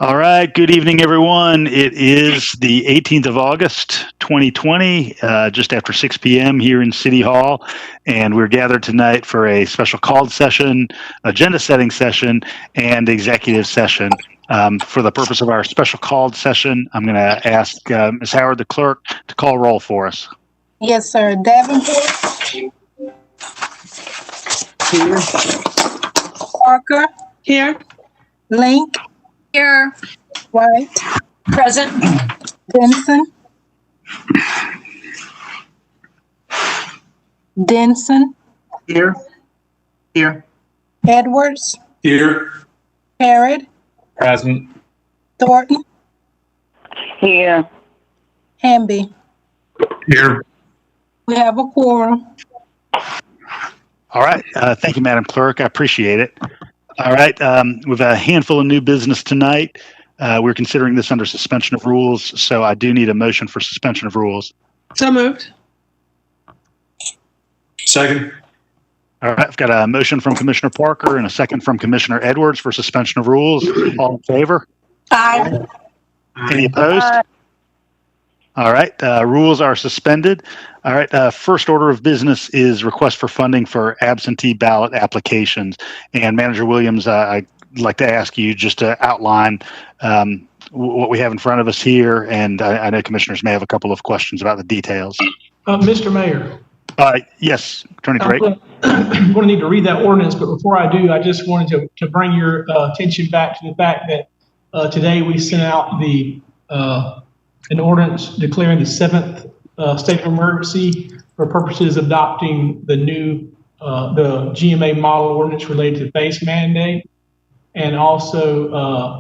All right. Good evening, everyone. It is the 18th of August, 2020, just after 6 p.m. here in City Hall. And we're gathered tonight for a special called session, agenda setting session, and executive session. For the purpose of our special called session, I'm going to ask Ms. Howard, the clerk, to call roll for us. Yes, sir. Davenport. Here. Parker. Here. Link. Here. White. Present. Denson. Denson. Here. Here. Edwards. Here. Harrod. Present. Thornton. Here. Hamby. Here. We have a quorum. All right. Thank you, Madam Clerk. I appreciate it. All right. We have a handful of new business tonight. We're considering this under suspension of rules, so I do need a motion for suspension of rules. So moved. Second. All right. I've got a motion from Commissioner Parker and a second from Commissioner Edwards for suspension of rules. All in favor? Aye. Any opposed? All right. Rules are suspended. All right. First order of business is request for funding for absentee ballot applications. And Manager Williams, I'd like to ask you just to outline what we have in front of us here. And I know commissioners may have a couple of questions about the details. Mr. Mayor. Yes, Attorney Drake. I'm going to need to read that ordinance, but before I do, I just wanted to bring your attention back to the fact that today we sent out an ordinance declaring the seventh state of emergency for purposes of adopting the new the GMA model ordinance related to face mandate, and also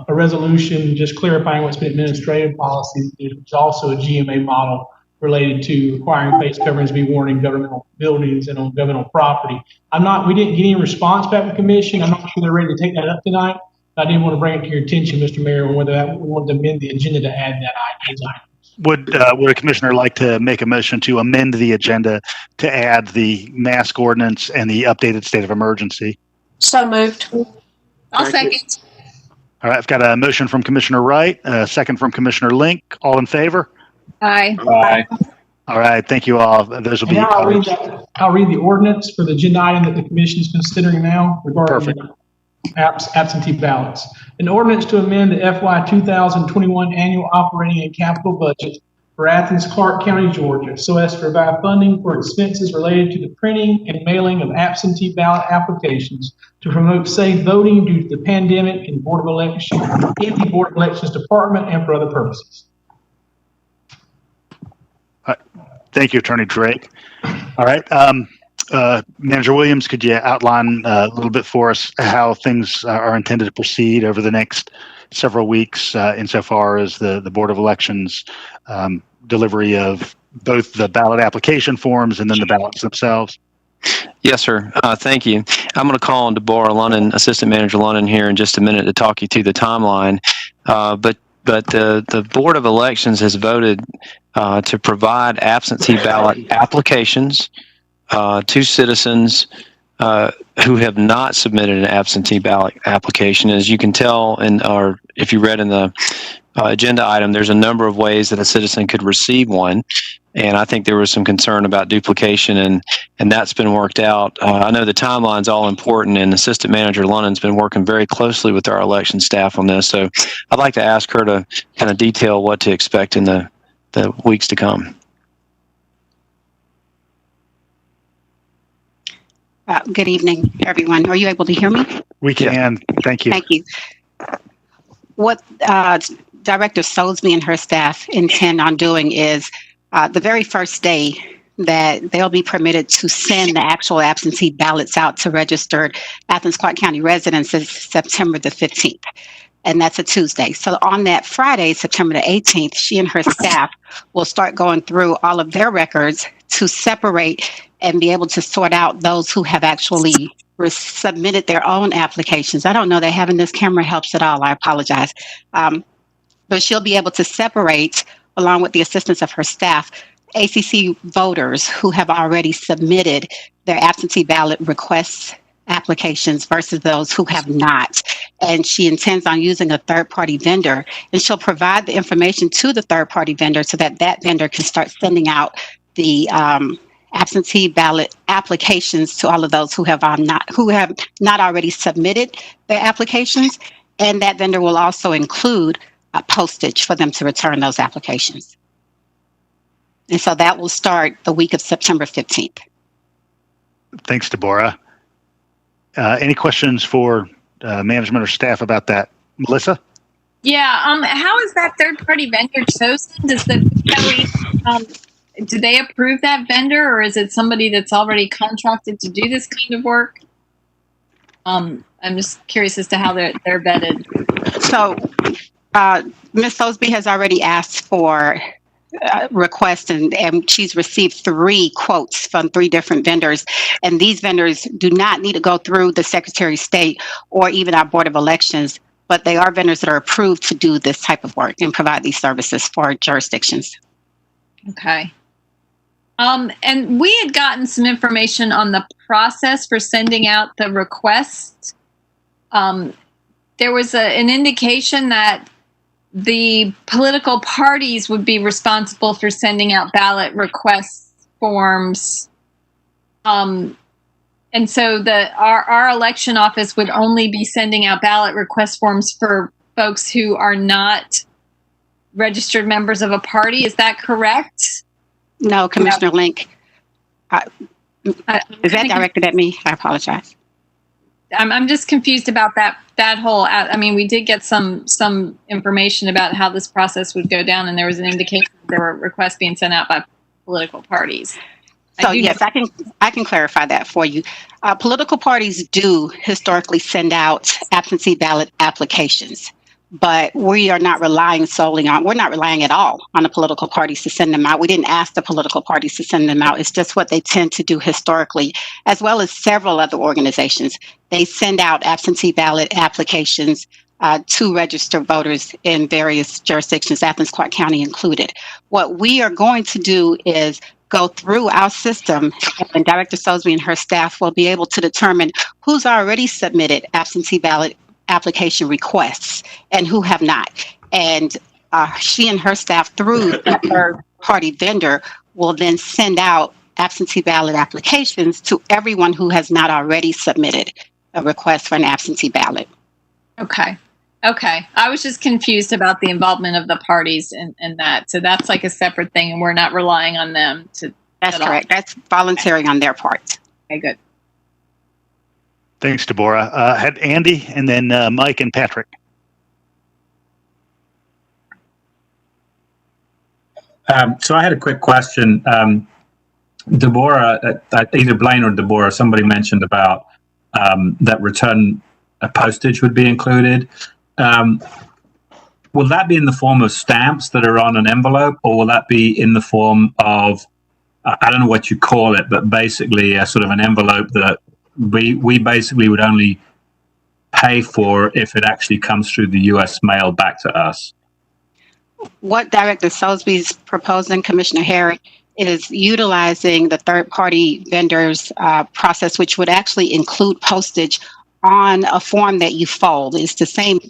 a resolution just clarifying what's been administrative policy, which is also a GMA model related to requiring face coverings to be worn in governmental buildings and on governmental property. We didn't get any response back from the commission. I'm not sure they're ready to take that up tonight. I didn't want to bring it to your attention, Mr. Mayor, on whether we wanted to amend the agenda to add that item. Would a commissioner like to make a motion to amend the agenda to add the mask ordinance and the updated state of emergency? So moved. I'll second. All right. I've got a motion from Commissioner Wright, a second from Commissioner Link. All in favor? Aye. Aye. All right. Thank you all. Those will be. Now I'll read the ordinance for the agenda item that the commission is considering now regarding absentee ballots. An ordinance to amend the FY 2021 annual operating and capital budget for Athens-Clarke County, Georgia, so as to provide funding for expenses related to the printing and mailing of absentee ballot applications to promote safe voting due to the pandemic in the Board of Elections Department and for other purposes. Thank you, Attorney Drake. All right. Manager Williams, could you outline a little bit for us how things are intended to proceed over the next several weeks insofar as the Board of Elections delivery of both the ballot application forms and then the ballots themselves? Yes, sir. Thank you. I'm going to call on Deborah Lunnan, Assistant Manager Lunnan, here in just a minute to talk you through the timeline. But the Board of Elections has voted to provide absentee ballot applications to citizens who have not submitted an absentee ballot application. As you can tell, if you read in the agenda item, there's a number of ways that a citizen could receive one. And I think there was some concern about duplication, and that's been worked out. I know the timeline's all important, and Assistant Manager London's been working very closely with our election staff on this. So I'd like to ask her to kind of detail what to expect in the weeks to come. Good evening, everyone. Are you able to hear me? We can. Thank you. Thank you. What Director Soulsby and her staff intend on doing is the very first day that they'll be permitted to send the actual absentee ballots out to registered Athens-Clarke County residents is September the 15th. And that's a Tuesday. So on that Friday, September the 18th, she and her staff will start going through all of their records to separate and be able to sort out those who have actually submitted their own applications. I don't know that having this camera helps at all. I apologize. But she'll be able to separate, along with the assistance of her staff, ACC voters who have already submitted their absentee ballot requests applications versus those who have not. and she intends on using a third-party vendor, and she'll provide the information to the third-party vendor so that that vendor can start sending out the absentee ballot applications to all of those who have not already submitted their applications, and that vendor will also include postage for them to return those applications. And so that will start the week of September 15th. Thanks, Deborah. Any questions for management or staff about that? Melissa? Yeah. How is that third-party vendor chosen? Do they approve that vendor, or is it somebody that's already contracted to do this kind of work? I'm just curious as to how they're vetted. So, Ms. Sosby has already asked for requests, and she's received 3 quotes from 3 different vendors. And these vendors do not need to go through the Secretary of State or even our Board of Elections, but they are vendors that are approved to do this type of work and provide these services for jurisdictions. Okay. And we had gotten some information on the process for sending out the request. There was an indication that the political parties would be responsible for sending out ballot request forms. And so our election office would only be sending out ballot request forms for folks who are not registered members of a party. Is that correct? No, Commissioner Link. Is that directed at me? I apologize. I'm just confused about that whole. I mean, we did get some information about how this process would go down, and there was an indication there were requests being sent out by political parties. So yes, I can clarify that for you. Political parties do historically send out absentee ballot applications, but we are not relying we're not relying at all on the political parties to send them out. We didn't ask the political parties to send them out. It's just what they tend to do historically, as well as several other organizations. They send out absentee ballot applications to registered voters in various jurisdictions, Athens-Clarke County included. What we are going to do is go through our system, and Director Sosby and her staff will be able to determine who's already submitted absentee ballot application requests and who have not. And she and her staff, through a third-party vendor, will then send out absentee ballot applications to everyone who has not already submitted a request for an absentee ballot. Okay. I was just confused about the involvement of the parties in that. So that's like a separate thing, and we're not relying on them to. That's correct. That's voluntary on their part. Okay, good. Thanks, Deborah. Had Andy and then Mike and Patrick. So I had a quick question. Deborah, either Blaine or Deborah, somebody mentioned about that return postage would be included. Will that be in the form of stamps that are on an envelope, or will that be in the form of, I don't know what you call it, but basically a sort of an envelope that we basically would only pay for if it actually comes through the U.S. mail back to us? What Director Sosby is proposing, Commissioner Herrick, is utilizing the third-party vendors process, which would actually include postage on a form that you fold. It's the same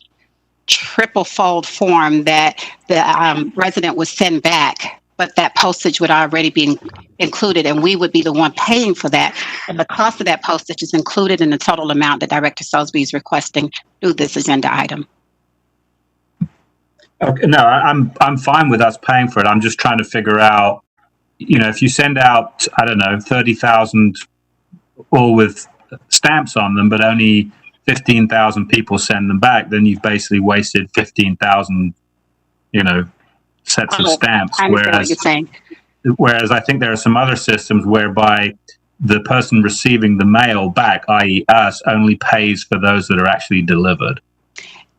triple fold form that the resident would send back, but that postage would already be included, and we would be the one paying for that. And the cost of that postage is included in the total amount that Director Sosby is requesting through this agenda item. Okay, no, I'm fine with us paying for it. I'm just trying to figure out, if you send out, 30,000 all with stamps on them, but only 15,000 people send them back, then you've basically wasted 15,000, sets of stamps. I understand what you're saying. Whereas I think there are some other systems whereby the person receiving the mail back, i.e. us, only pays for those that are actually delivered.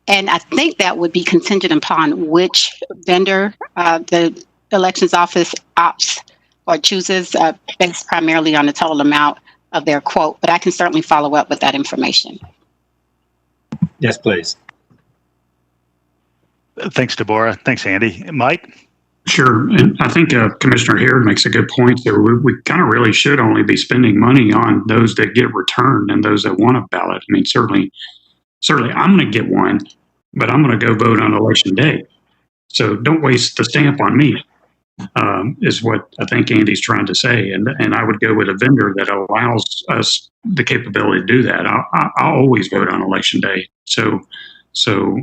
And I think that would be contingent upon which vendor the elections office opts or chooses, based primarily on the total amount of their quote. But I can certainly follow up with that information. Yes, please. Thanks, Deborah. Thanks, Andy. Mike? Sure. And I think Commissioner Hared makes a good point there. We kind of really should only be spending money on those that get returned and those that want a ballot. I mean, certainly certainly I'm going to get one, but I'm going to go vote on election day. So don't waste the stamp on me, is what I think Andy's trying to say. And I would go with a vendor that allows us the capability to do that. I'll always vote on election day. So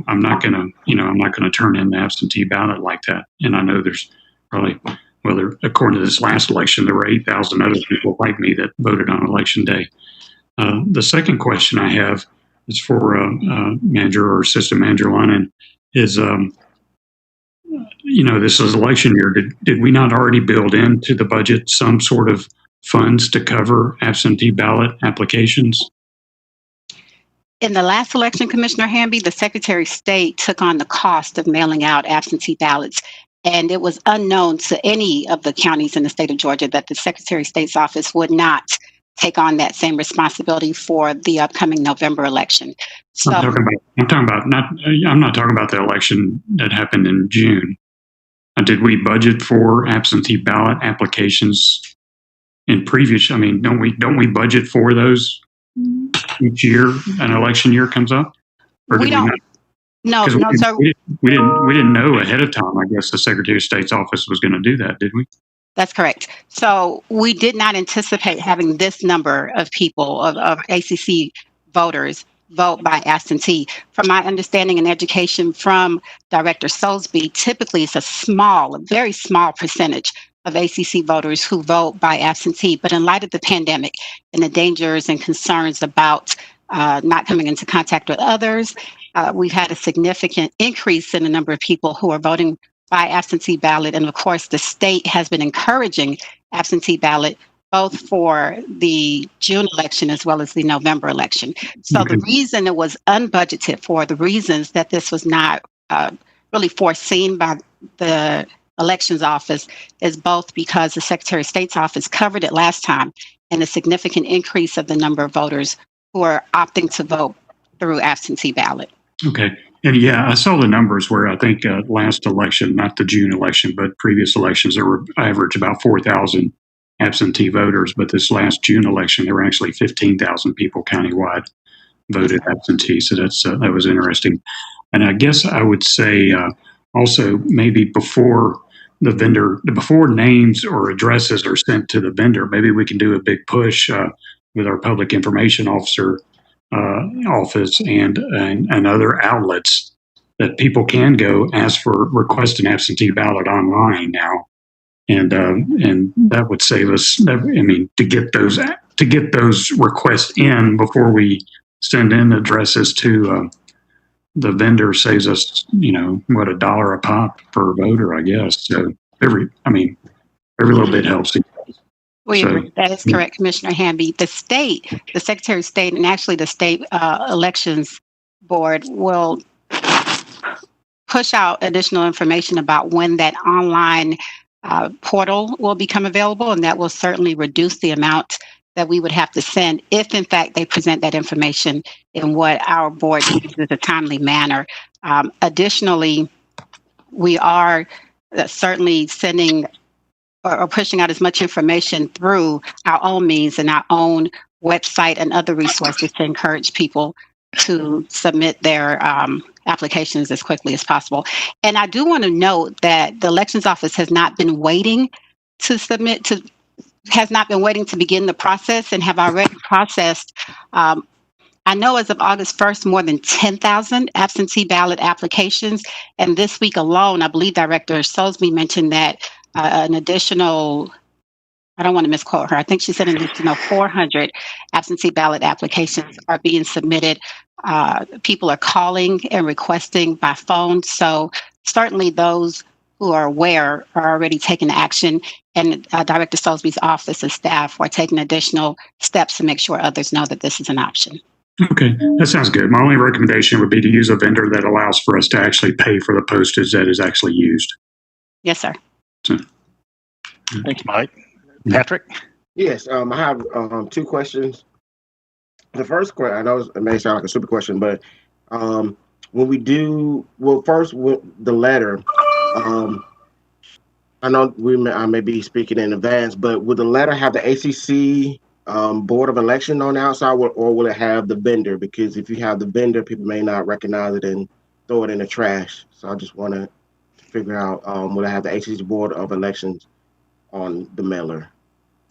I'm not going to turn in the absentee ballot like that. And I know there's probably, according to this last election, there were 8,000 other people like me that voted on election day. The second question I have is for Manager or Assistant Manager Lennon is, this is election year. Did we not already build into the budget some sort of funds to cover absentee ballot applications? In the last election, Commissioner Hamby, the Secretary of State took on the cost of mailing out absentee ballots. And it was unknown to any of the counties in the state of Georgia that the Secretary of State's office would not take on that same responsibility for the upcoming November election. So I'm not talking about the election that happened in June. Did we budget for absentee ballot applications in previous? I mean, don't we budget for those each year an election year comes up? Or we don't. No, sir. We didn't know ahead of time. I guess the Secretary of State's office was going to do that, did we? That's correct. So we did not anticipate having this number of people, of ACC voters, vote by absentee. From my understanding and education from Director Soulsby, typically it's a very small percentage of ACC voters who vote by absentee. But in light of the pandemic and the dangers and concerns about not coming into contact with others, we've had a significant increase in the number of people who are voting by absentee ballot. And of course, the state has been encouraging absentee ballot both for the June election as well as the November election. So the reason it was unbudgeted for, the reasons that this was not really foreseen by the elections office is both because the Secretary of State's office covered it last time and a significant increase of the number of voters who are opting to vote through absentee ballot. Okay. And yeah, I saw the numbers where I think last election, not the June election, but previous elections, there were average about 4,000 absentee voters. But this last June election, there were actually 15,000 people countywide voted absentee. So that was interesting. And I guess I would say also maybe before before names or addresses are sent to the vendor, maybe we can do a big push with our public information officer office and other outlets that people can go ask for request an absentee ballot online now, and that would save us. I mean, to get those requests in before we send in addresses to the vendor saves us, what, $1 a pop per voter, I guess. So every little bit helps. That is correct, Commissioner Hamby. The Secretary of State, and actually the State Elections Board will push out additional information about when that online portal will become available, and that will certainly reduce the amount that we would have to send if, in fact, they present that information in what our board needs in a timely manner. Additionally, we are certainly sending or pushing out as much information through our own means and our own website and other resources to encourage people to submit their applications as quickly as possible. And I do want to note that the elections office has not been waiting to begin the process and have already processed, I know as of August 1st, more than 10,000 absentee ballot applications. And this week alone, I believe Director Soulsby mentioned that an additional, I don't want to misquote her, I think she said an additional 400 absentee ballot applications are being submitted. People are calling and requesting by phone. So certainly those who are aware are already taking action, and Director Soulsby's office and staff are taking additional steps to make sure others know that this is an option. Okay, that sounds good. My only recommendation would be to use a vendor that allows for us to actually pay for the postage that is actually used. Yes, sir. Thanks, Mike. Patrick? Yes, I have two questions. The first question, I know it may sound like a stupid question, but when we do, first with the letter, I know I may be speaking in advance, but would the letter have the ACC Board of Election on the outside, or will it have the vendor? Because if you have the vendor, people may not recognize it and throw it in the trash. So I just want to figure out, will it have the ACC Board of Elections on the mailer?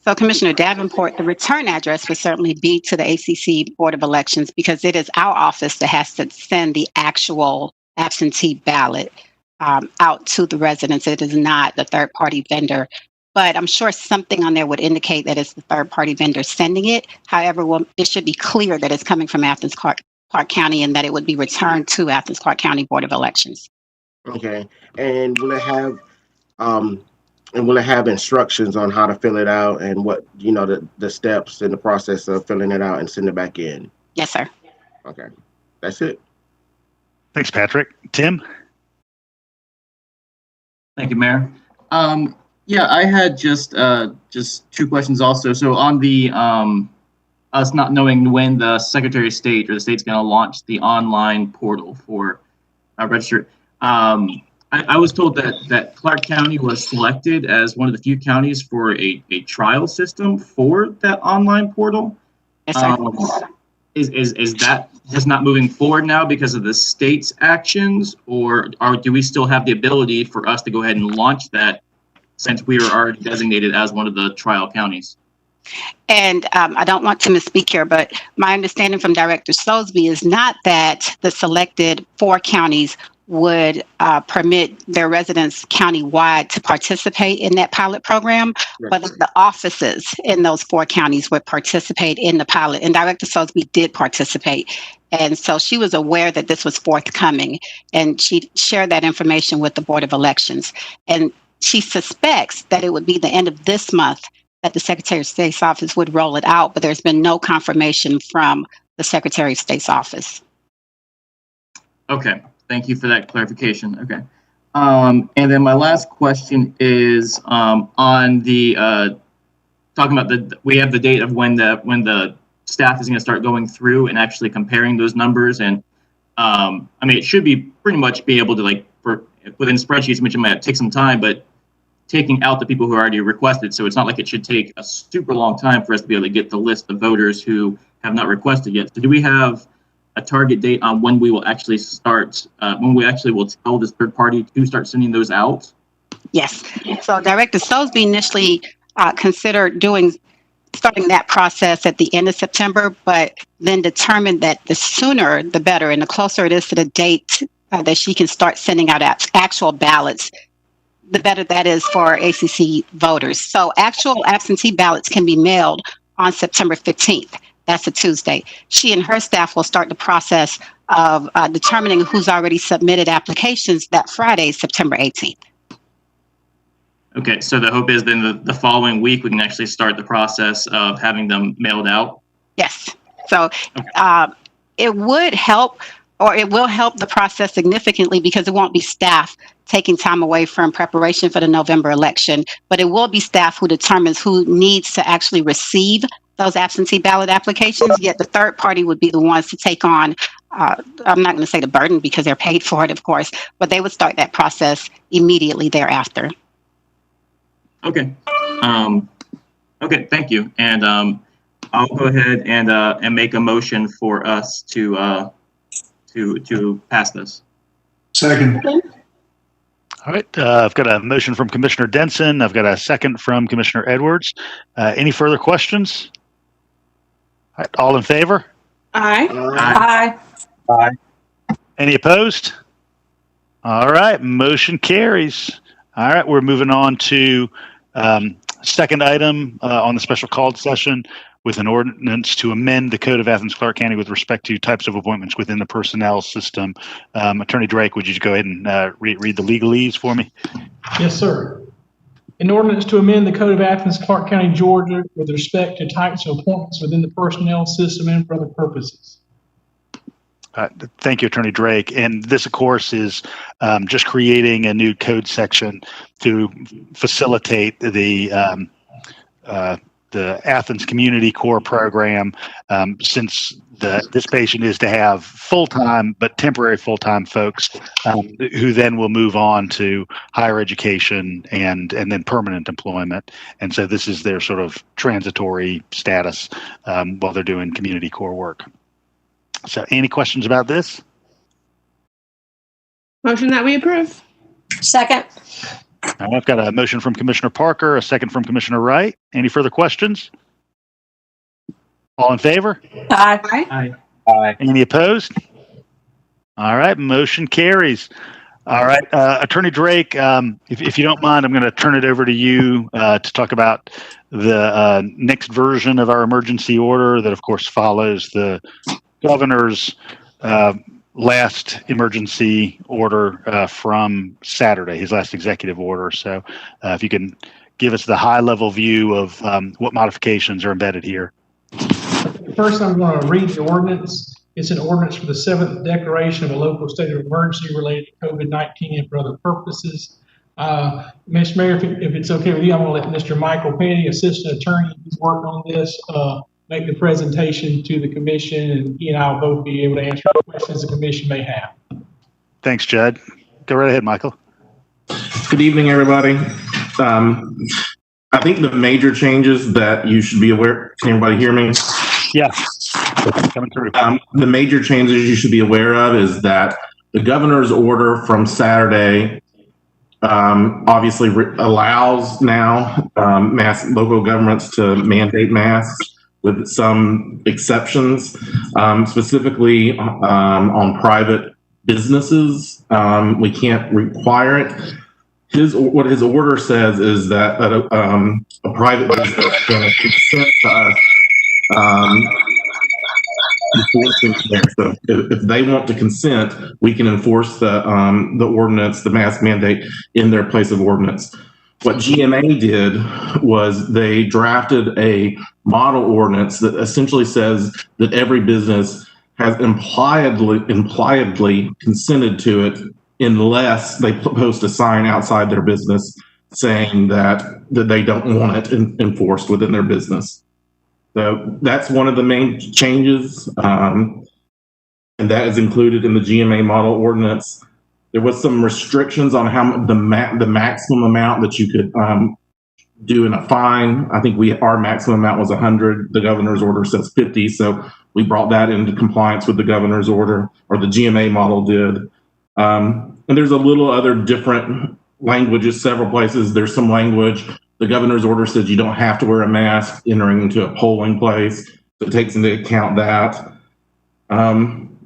So Commissioner Davenport, the return address would certainly be to the ACC Board of Elections because it is our office that has to send the actual absentee ballot out to the residents. It is not the third-party vendor, but I'm sure something on there would indicate that it's the third-party vendor sending it. However, it should be clear that it's coming from Athens-Clarke County and that it would be returned to Athens-Clarke County Board of Elections. Okay, and will it have instructions on how to fill it out and what, the steps in the process of filling it out and sending it back in? Yes, sir. Okay, that's it. Thanks, Patrick. Tim? Thank you, Mayor. Yeah, I had just 2 questions also. So on the us not knowing when the Secretary of State or the state's going to launch the online portal for registered. I was told that Clarke County was selected as one of the few counties for a trial system for that online portal. Yes, sir. Is that just not moving forward now because of the state's actions, or do we still have the ability for us to go ahead and launch that since we are already designated as one of the trial counties? And I don't want to misspeak here, but my understanding from Director Soulsby is not that the selected 4 counties would permit their residents countywide to participate in that pilot program, yes, but the offices in those 4 counties would participate in the pilot. And Director Soulsby did participate. And so she was aware that this was forthcoming, and she shared that information with the Board of Elections. And she suspects that it would be the end of this month that the Secretary of State's office would roll it out, but there's been no confirmation from the Secretary of State's office. Okay. Thank you for that clarification. Okay. And then my last question is on the talking about we have the date of when the staff is going to start going through and actually comparing those numbers. And I mean, it should be pretty much be able to within spreadsheets, which might take some time, but taking out the people who already requested. So it's not like it should take a super long time for us to be able to get the list of voters who have not requested yet. So do we have a target date on when we will actually start, when we actually will tell this third party to start sending those out? Yes. So Director Soulsby initially considered starting that process at the end of September, but then determined that the sooner the better, and the closer it is to the date that she can start sending out actual ballots, the better that is for ACC voters. So actual absentee ballots can be mailed on September 15th. That's a Tuesday. She and her staff will start the process of determining who's already submitted applications that Friday, September 18th. Okay, so the hope is then the following week we can actually start the process of having them mailed out? Yes. So it would help, or it will help the process significantly because it won't be staff taking time away from preparation for the November election, but it will be staff who determines who needs to actually receive those absentee ballot applications, yet the third party would be the ones to take on, I'm not going to say the burden because they're paid for it, of course, but they would start that process immediately thereafter. Okay. Okay, thank you. And I'll go ahead and make a motion for us to pass this. Second. All right. I've got a motion from Commissioner Denson. I've got a second from Commissioner Edwards. Any further questions? All right, all in favor? Aye. Aye. Aye. Any opposed? All right, motion carries. All right, we're moving on to second item on the special called session with an ordinance to amend the Code of Athens-Clarke County with respect to types of appointments within the personnel system. Attorney Drake, would you go ahead and read the legalese for me? Yes, sir. An ordinance to amend the Code of Athens-Clarke County, Georgia with respect to types of appointments within the personnel system and for other purposes. Thank you, Attorney Drake. And this, of course, is just creating a new code section to facilitate the the Athens Community Core program, since the anticipation is to have full-time but temporary full-time folks who then will move on to higher education and then permanent employment. And so this is their sort of transitory status while they're doing community core work. So any questions about this? Motion that we approve. Second. Now, I've got a motion from Commissioner Parker, a second from Commissioner Wright. Any further questions? All in favor? Aye. Aye. Any opposed? All right, motion carries. All right, Attorney Drake, if you don't mind, I'm going to turn it over to you to talk about the next version of our emergency order that, of course, follows the governor's last emergency order from Saturday, his last executive order. So if you can give us the high-level view of what modifications are embedded here. First, I'm going to read the ordinance. It's an ordinance for the 7th declaration of a local state of emergency related to COVID-19 and for other purposes. Mr. Mayor, if it's okay with you, I'm going to let Mr. Michael Penny, Assistant Attorney, who's working on this, make the presentation to the commission, and he and I will both be able to answer questions the commission may have. Thanks, Judd. Go right ahead, Michael. Good evening, everybody. I think the major changes that you should be aware, can everybody hear me? Yeah, coming through. The major changes you should be aware of is that the governor's order from Saturday obviously allows now local governments to mandate masks with some exceptions, specifically on private businesses. We can't require it. What his order says is that a private business can consent to us enforcing there. So if they want to consent, we can enforce the ordinance, the mask mandate, in their place of ordinance. What GMA did was they drafted a model ordinance that essentially says that every business has impliedly consented to it unless they post a sign outside their business saying that they don't want it enforced within their business. So that's one of the main changes, and that is included in the GMA model ordinance. There was some restrictions on how the maximum amount that you could do in a fine. I think our maximum amount was 100. The governor's order says 50, so we brought that into compliance with the governor's order, or the GMA model did. And there's a little other different languages, several places. There's some language. The governor's order says you don't have to wear a mask entering into a polling place. So it takes into account that.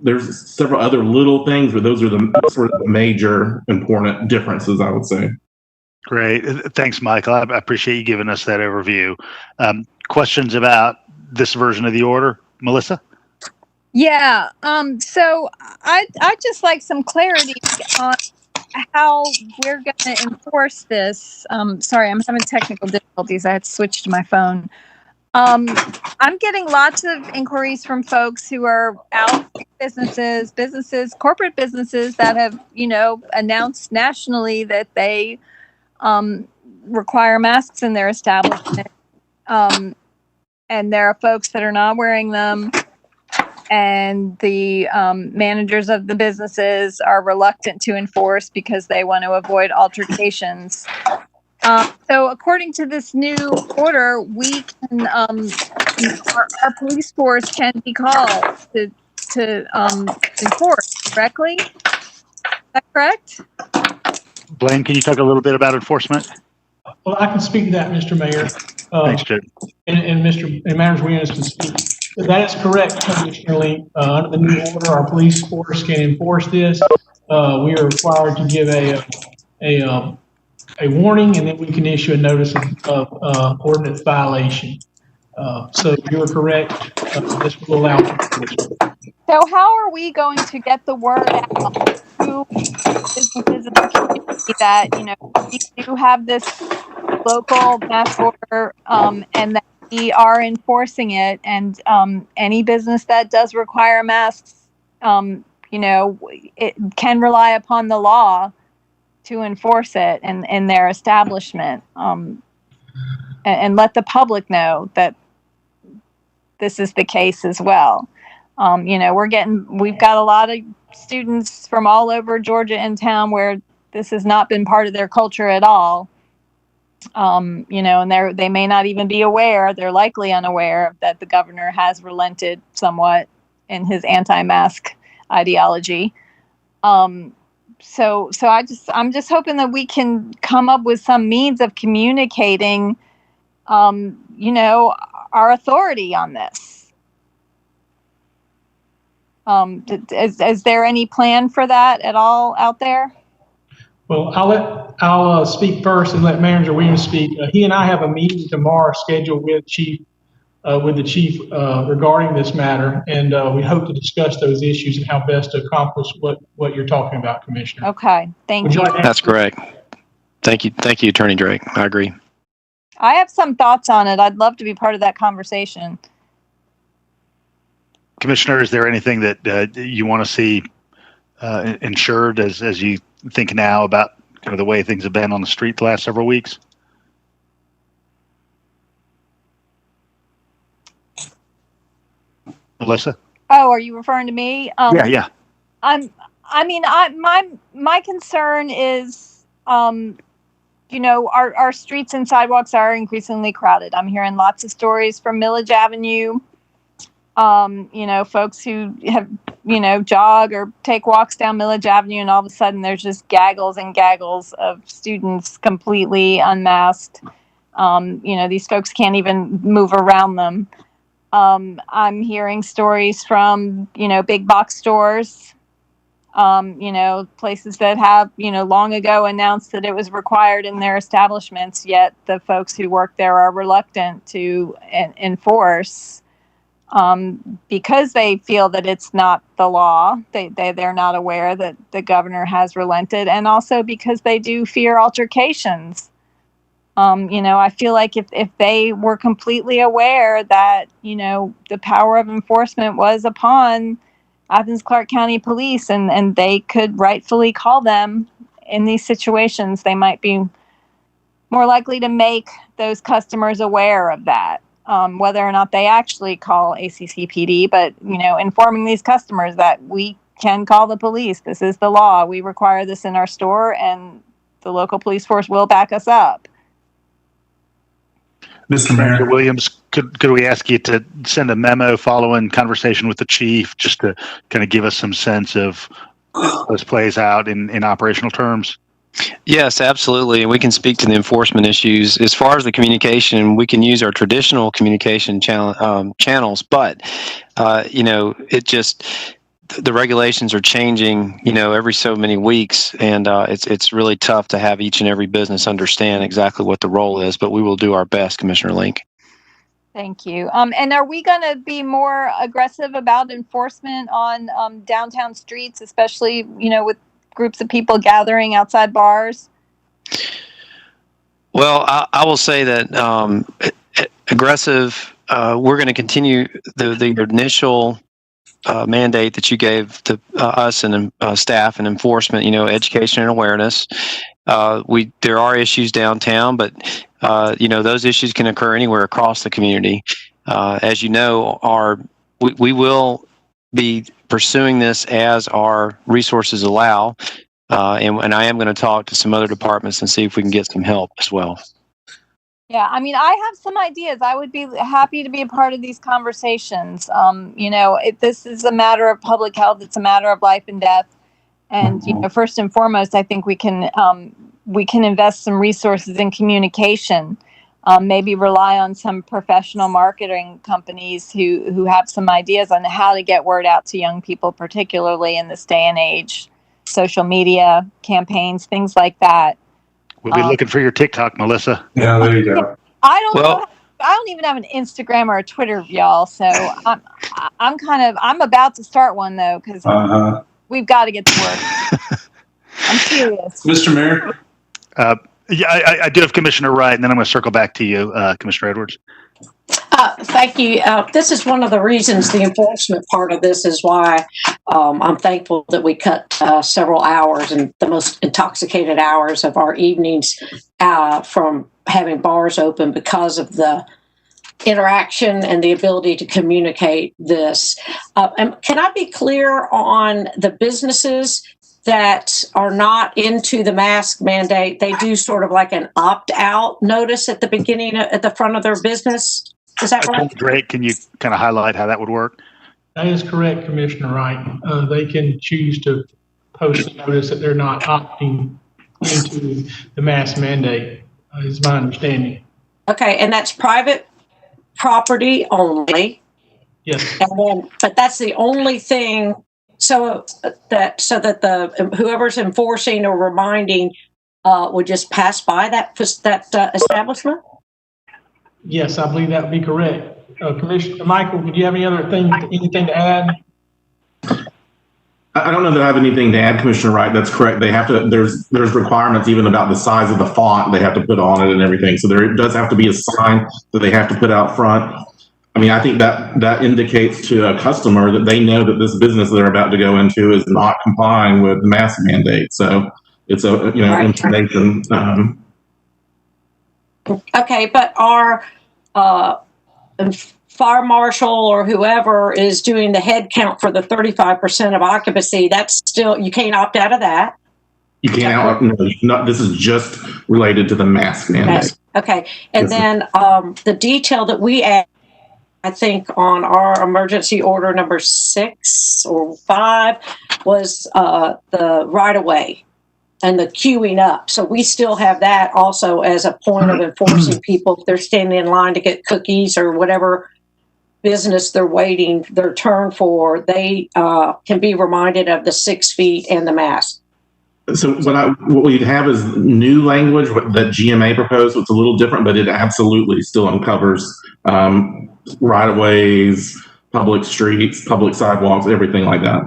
There's several other little things, but those are the sort of the major important differences, I would say. Great. Thanks, Michael. I appreciate you giving us that overview. Questions about this version of the order? Melissa? Yeah. So I'd just like some clarity on how we're going to enforce this. Sorry, I'm having technical difficulties. I had to switch to my phone. I'm getting lots of inquiries from folks who are out businesses, corporate businesses that have, announced nationally that they require masks in their establishment. And there are folks that are not wearing them. And the managers of the businesses are reluctant to enforce because they want to avoid altercations. So according to this new order, we can, our police force can be called to enforce, correctly? Is that correct? Blaine, can you talk a little bit about enforcement? Well, I can speak to that, Mr. Mayor. Thanks, Jed. And Manager Williams can speak. That is correct, Commissioner Link. Under the new order, our police force can enforce this. We are required to give a warning, and then we can issue a notice of ordinance violation. So you're correct. This will allow enforcement. So how are we going to get the word out to businesses in the community that, we do have this local mask order, and that we are enforcing it, and any business that does require masks, it can rely upon the law to enforce it in their establishment. and let the public know that this is the case as well. We've got a lot of students from all over Georgia in town where this has not been part of their culture at all. And they may not even be aware, they're likely unaware that the governor has relented somewhat in his anti-mask ideology. I'm just hoping that we can come up with some means of communicating, our authority on this. Is there any plan for that at all out there? Well, I'll speak first and let Manager Williams speak. He and I have a meeting tomorrow scheduled with the chief regarding this matter, and we hope to discuss those issues and how best to accomplish what you're talking about, Commissioner. Okay, thank you. That's correct. Thank you, Attorney Drake. I agree. I have some thoughts on it. I'd love to be part of that conversation. Commissioner, is there anything that you want to see ensured as you think now about kind of the way things have been on the street the last several weeks? Melissa? Oh, are you referring to me? Yeah. My concern is, our streets and sidewalks are increasingly crowded. I'm hearing lots of stories from Millage Avenue. Folks who have, jog or take walks down Millage Avenue, and all of a sudden there's just gaggles and gaggles of students completely unmasked. These folks can't even move around them. I'm hearing stories from, big box stores, places that have, long ago announced that it was required in their establishments, yet the folks who work there are reluctant to enforce. Because they feel that it's not the law, they're not aware that the governor has relented, and also because they do fear altercations. I feel like if they were completely aware that, the power of enforcement was upon Athens-Clarke County Police and they could rightfully call them in these situations, they might be more likely to make those customers aware of that. Whether or not they actually call ACCPD, but, informing these customers that we can call the police. This is the law. We require this in our store, and the local police force will back us up. Mr. Mayor. Williams, could we ask you to send a memo following conversation with the chief just to kind of give us some sense of how this plays out in operational terms? Yes, absolutely. And we can speak to the enforcement issues. As far as the communication, we can use our traditional communication channels, but, the regulations are changing, every so many weeks. And it's really tough to have each and every business understand exactly what the role is, but we will do our best, Commissioner Link. Thank you. And are we going to be more aggressive about enforcement on downtown streets, especially, with groups of people gathering outside bars? Well, I will say that aggressive, we're going to continue the initial mandate that you gave to us and staff and enforcement, education and awareness. There are issues downtown, but those issues can occur anywhere across the community. As you know, we will be pursuing this as our resources allow, and I am going to talk to some other departments and see if we can get some help as well. Yeah, I have some ideas. I would be happy to be a part of these conversations. This is a matter of public health. It's a matter of life and death. And, first and foremost, I think we can invest some resources in communication, maybe rely on some professional marketing companies who have some ideas on how to get word out to young people, particularly in this day and age, social media campaigns, things like that. We'll be looking for your TikTok, Melissa. Yeah, there you go. I don't even have an Instagram or a Twitter, y'all. So I'm about to start one though, because we've got to get to work. I'm serious. Mr. Mayor. I do have Commissioner Wright, and then I'm going to circle back to you, Commissioner Edwards. Thank you. This is one of the reasons, the enforcement part of this is why I'm thankful that we cut several hours and the most intoxicated hours of our evenings from having bars open because of the interaction and the ability to communicate this. And can I be clear on the businesses that are not into the mask mandate? They do sort of like an opt-out notice at the beginning, at the front of their business. Is that right? Great. Can you kind of highlight how that would work? That is correct, Commissioner Wright. They can choose to post a notice that they're not opting into the mask mandate, is my understanding. Okay, and that's private property only. Yes. And then, but that's the only thing, so that the whoever's enforcing or reminding would just pass by that establishment? Yes, I believe that would be correct. Commissioner Michael, do you have anything to add? I don't know that I have anything to add, Commissioner Wright. That's correct. They have to. There's requirements even about the size of the font they have to put on it and everything. So there does have to be a sign that they have to put out front. I mean, I think that indicates to a customer that they know that this business they're about to go into is not complying with the mask mandate. So it's a Right. information. Okay, but our fire marshal or whoever is doing the head count for the 35% of occupancy, that's still, you can't opt out of that. You can't. No, this is just related to the mask mandate. Okay, and then the detail that we add, I think, on our emergency order number 6 or 5 was the right-of-way and the queuing up. So we still have that also as a point of enforcing people if they're standing in line to get cookies or whatever business they're waiting their turn for. They can be reminded of the 6 feet and the mask. So what we'd have is new language that GMA proposed. It's a little different, but it absolutely still uncovers right-of-ways, public streets, public sidewalks, everything like that.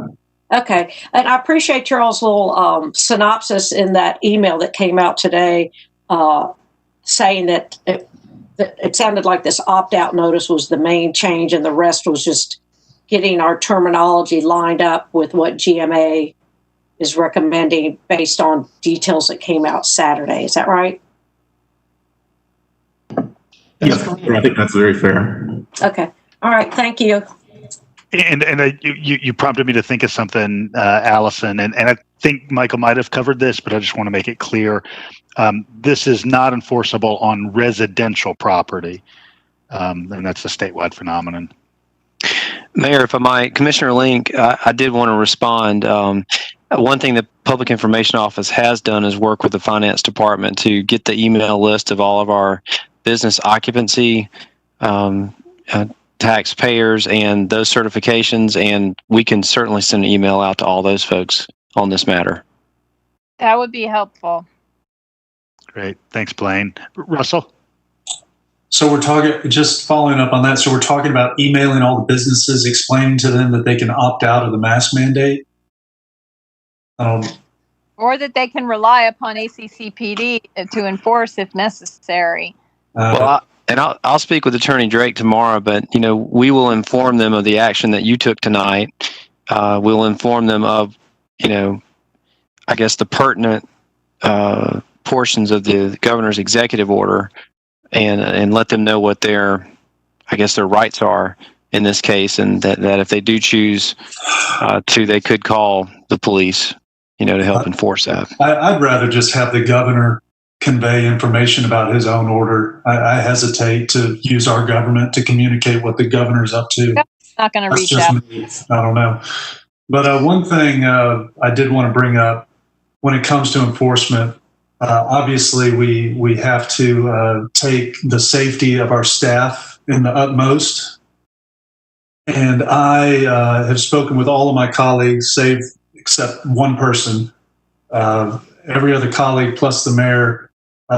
Okay, and I appreciate Charles' little synopsis in that email that came out today, saying that it sounded like this opt-out notice was the main change, and the rest was just getting our terminology lined up with what GMA is recommending based on details that came out Saturday. Is that right? Yes, I think that's very fair. Okay. All right. Thank you. And you prompted me to think of something, Allison, and I think Michael might have covered this, but I just want to make it clear. This is not enforceable on residential property, and that's a statewide phenomenon. Mayor, if I might, Commissioner Link, I did want to respond. One thing the Public Information Office has done is work with the Finance Department to get the email list of all of our business occupancy taxpayers and those certifications, and we can certainly send an email out to all those folks on this matter. That would be helpful. Great. Thanks, Blaine. Russell? So we're talking, just following up on that, so we're talking about emailing all the businesses, explaining to them that they can opt out of the mask mandate? Or that they can rely upon ACCPD to enforce if necessary. I'll speak with Attorney Drake tomorrow, but we will inform them of the action that you took tonight. We'll inform them of, I guess the pertinent portions of the governor's executive order, and let them know what their rights are in this case, and that if they do choose they could call the police, to help enforce that. I'd rather just have the governor convey information about his own order. I hesitate to use our government to communicate what the governor's up to. Not going to reach out. I don't know. But one thing I did want to bring up when it comes to enforcement, obviously we have to take the safety of our staff in the utmost. And I have spoken with all of my colleagues, save except one person. Every other colleague plus the mayor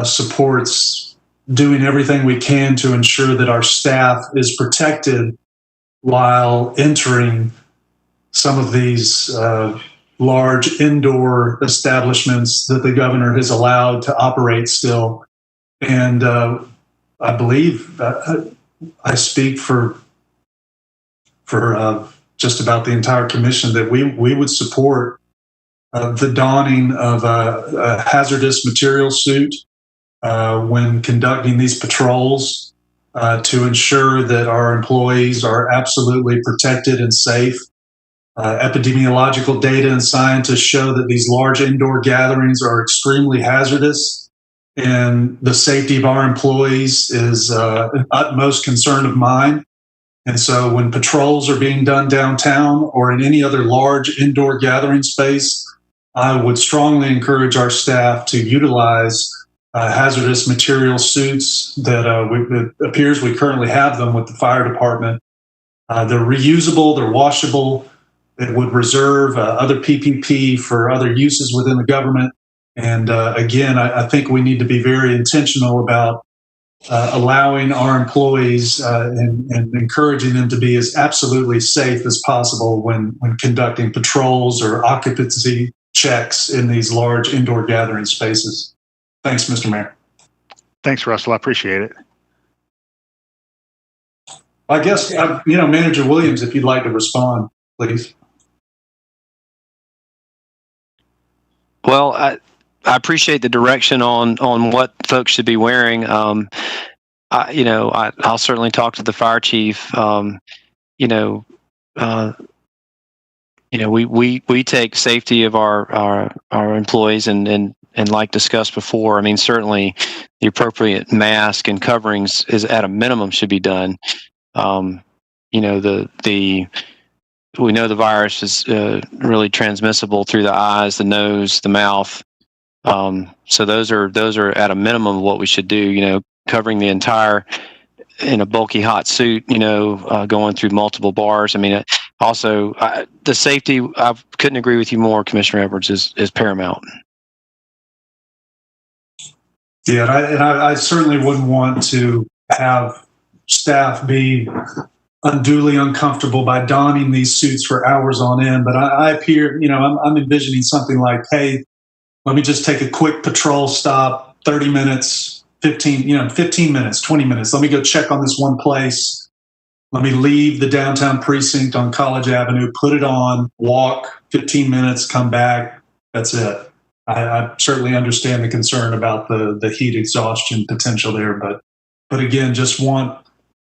supports doing everything we can to ensure that our staff is protected while entering some of these large indoor establishments that the governor has allowed to operate still. And I believe I speak for just about the entire commission that we would support the donning of a hazardous material suit when conducting these patrols to ensure that our employees are absolutely protected and safe. Epidemiological data and scientists show that these large indoor gatherings are extremely hazardous, and the safety of our employees is an utmost concern of mine. And so when patrols are being done downtown or in any other large indoor gathering space, I would strongly encourage our staff to utilize hazardous material suits that it appears we currently have them with the fire department. They're reusable, they're washable. It would reserve other PPP for other uses within the government. And again, I think we need to be very intentional about allowing our employees and encouraging them to be as absolutely safe as possible when conducting patrols or occupancy checks in these large indoor gathering spaces. Thanks, Mr. Mayor. Thanks, Russell. I appreciate it. I guess, Manager Williams, if you'd like to respond, please. Well, I appreciate the direction on what folks should be wearing. I'll certainly talk to the fire chief. We take safety of our employees and like discussed before. I mean, certainly the appropriate mask and coverings is at a minimum should be done. We know the virus is really transmissible through the eyes, the nose, the mouth. So those are at a minimum what we should do. Covering the entire in a bulky hot suit. Going through multiple bars. I mean, also the safety. I couldn't agree with you more, Commissioner Edwards. Is paramount. Yeah, and I certainly wouldn't want to have staff be unduly uncomfortable by donning these suits for hours on end. But I appear, I'm envisioning something like, hey, let me just take a quick patrol stop, 30 minutes, 15 minutes, 20 minutes. Let me go check on this one place. Let me leave the downtown precinct on College Avenue, put it on, walk 15 minutes, come back. That's it. I certainly understand the concern about the heat exhaustion potential there, but again, just want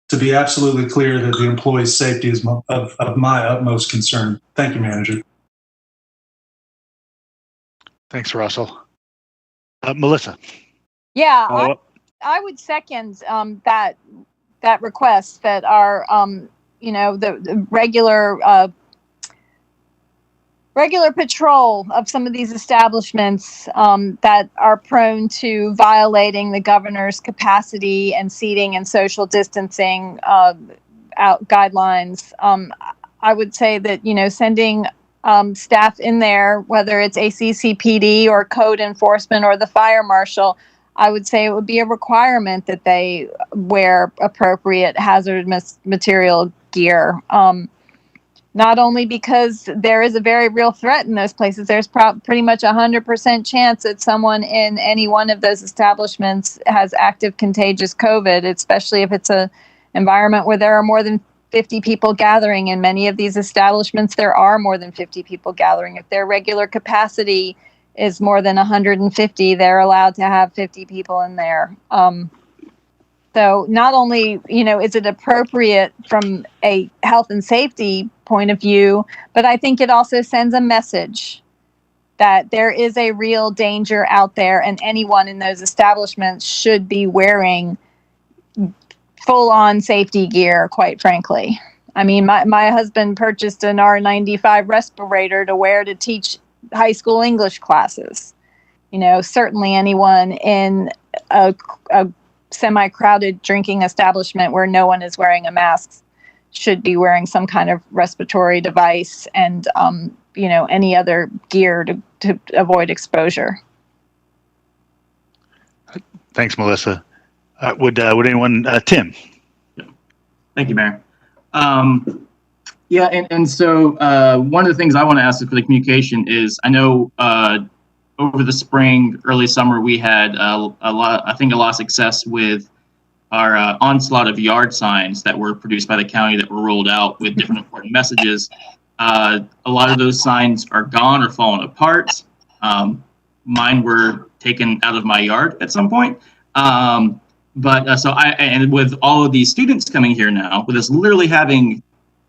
to be absolutely clear that the employee's safety is of my utmost concern. Thank you, Manager. Thanks, Russell. Melissa. Yeah, I would second that request that our the regular patrol of some of these establishments that are prone to violating the governor's capacity and seating and social distancing out guidelines. I would say that, sending staff in there, whether it's ACCPD or code enforcement or the fire marshal, I would say it would be a requirement that they wear appropriate hazardous material gear. Not only because there is a very real threat in those places, there's pretty much 100% chance that someone in any one of those establishments has active contagious COVID, especially if it's an environment where there are more than 50 people gathering. In many of these establishments, there are more than 50 people gathering. If their regular capacity is more than 150, they're allowed to have 50 people in there. So not only, is it appropriate from a health and safety point of view, but I think it also sends a message that there is a real danger out there, and anyone in those establishments should be wearing full-on safety gear, quite frankly. I mean, my husband purchased an R95 respirator to wear to teach high school English classes. Certainly anyone in a semi-crowded drinking establishment where no one is wearing a mask should be wearing some kind of respiratory device and, any other gear to avoid exposure. Thanks, Melissa. Would anyone, Tim? Thank you, Mayor. And so one of the things I want to ask for the communication is, I know over the spring, early summer, we had a lot of success with our onslaught of yard signs that were produced by the county that were rolled out with different important messages. A lot of those signs are gone or fallen apart. Mine were taken out of my yard at some point. And with all of these students coming here now, with us literally having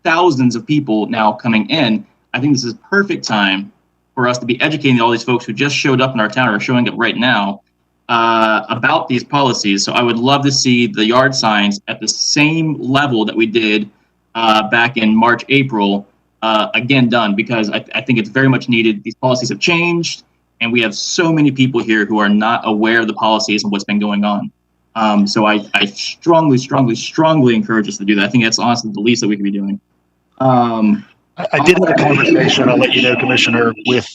thousands of people now coming in, I think this is perfect time for us to be educating all these folks who just showed up in our town or are showing up right now about these policies. So I would love to see the yard signs at the same level that we did back in March, April, again done, because I think it's very much needed. These policies have changed, and we have so many people here who are not aware of the policies and what's been going on. So I strongly, strongly, strongly encourage us to do that. I think that's honestly the least that we could be doing. I did have a conversation, I'll let you know, Commissioner, with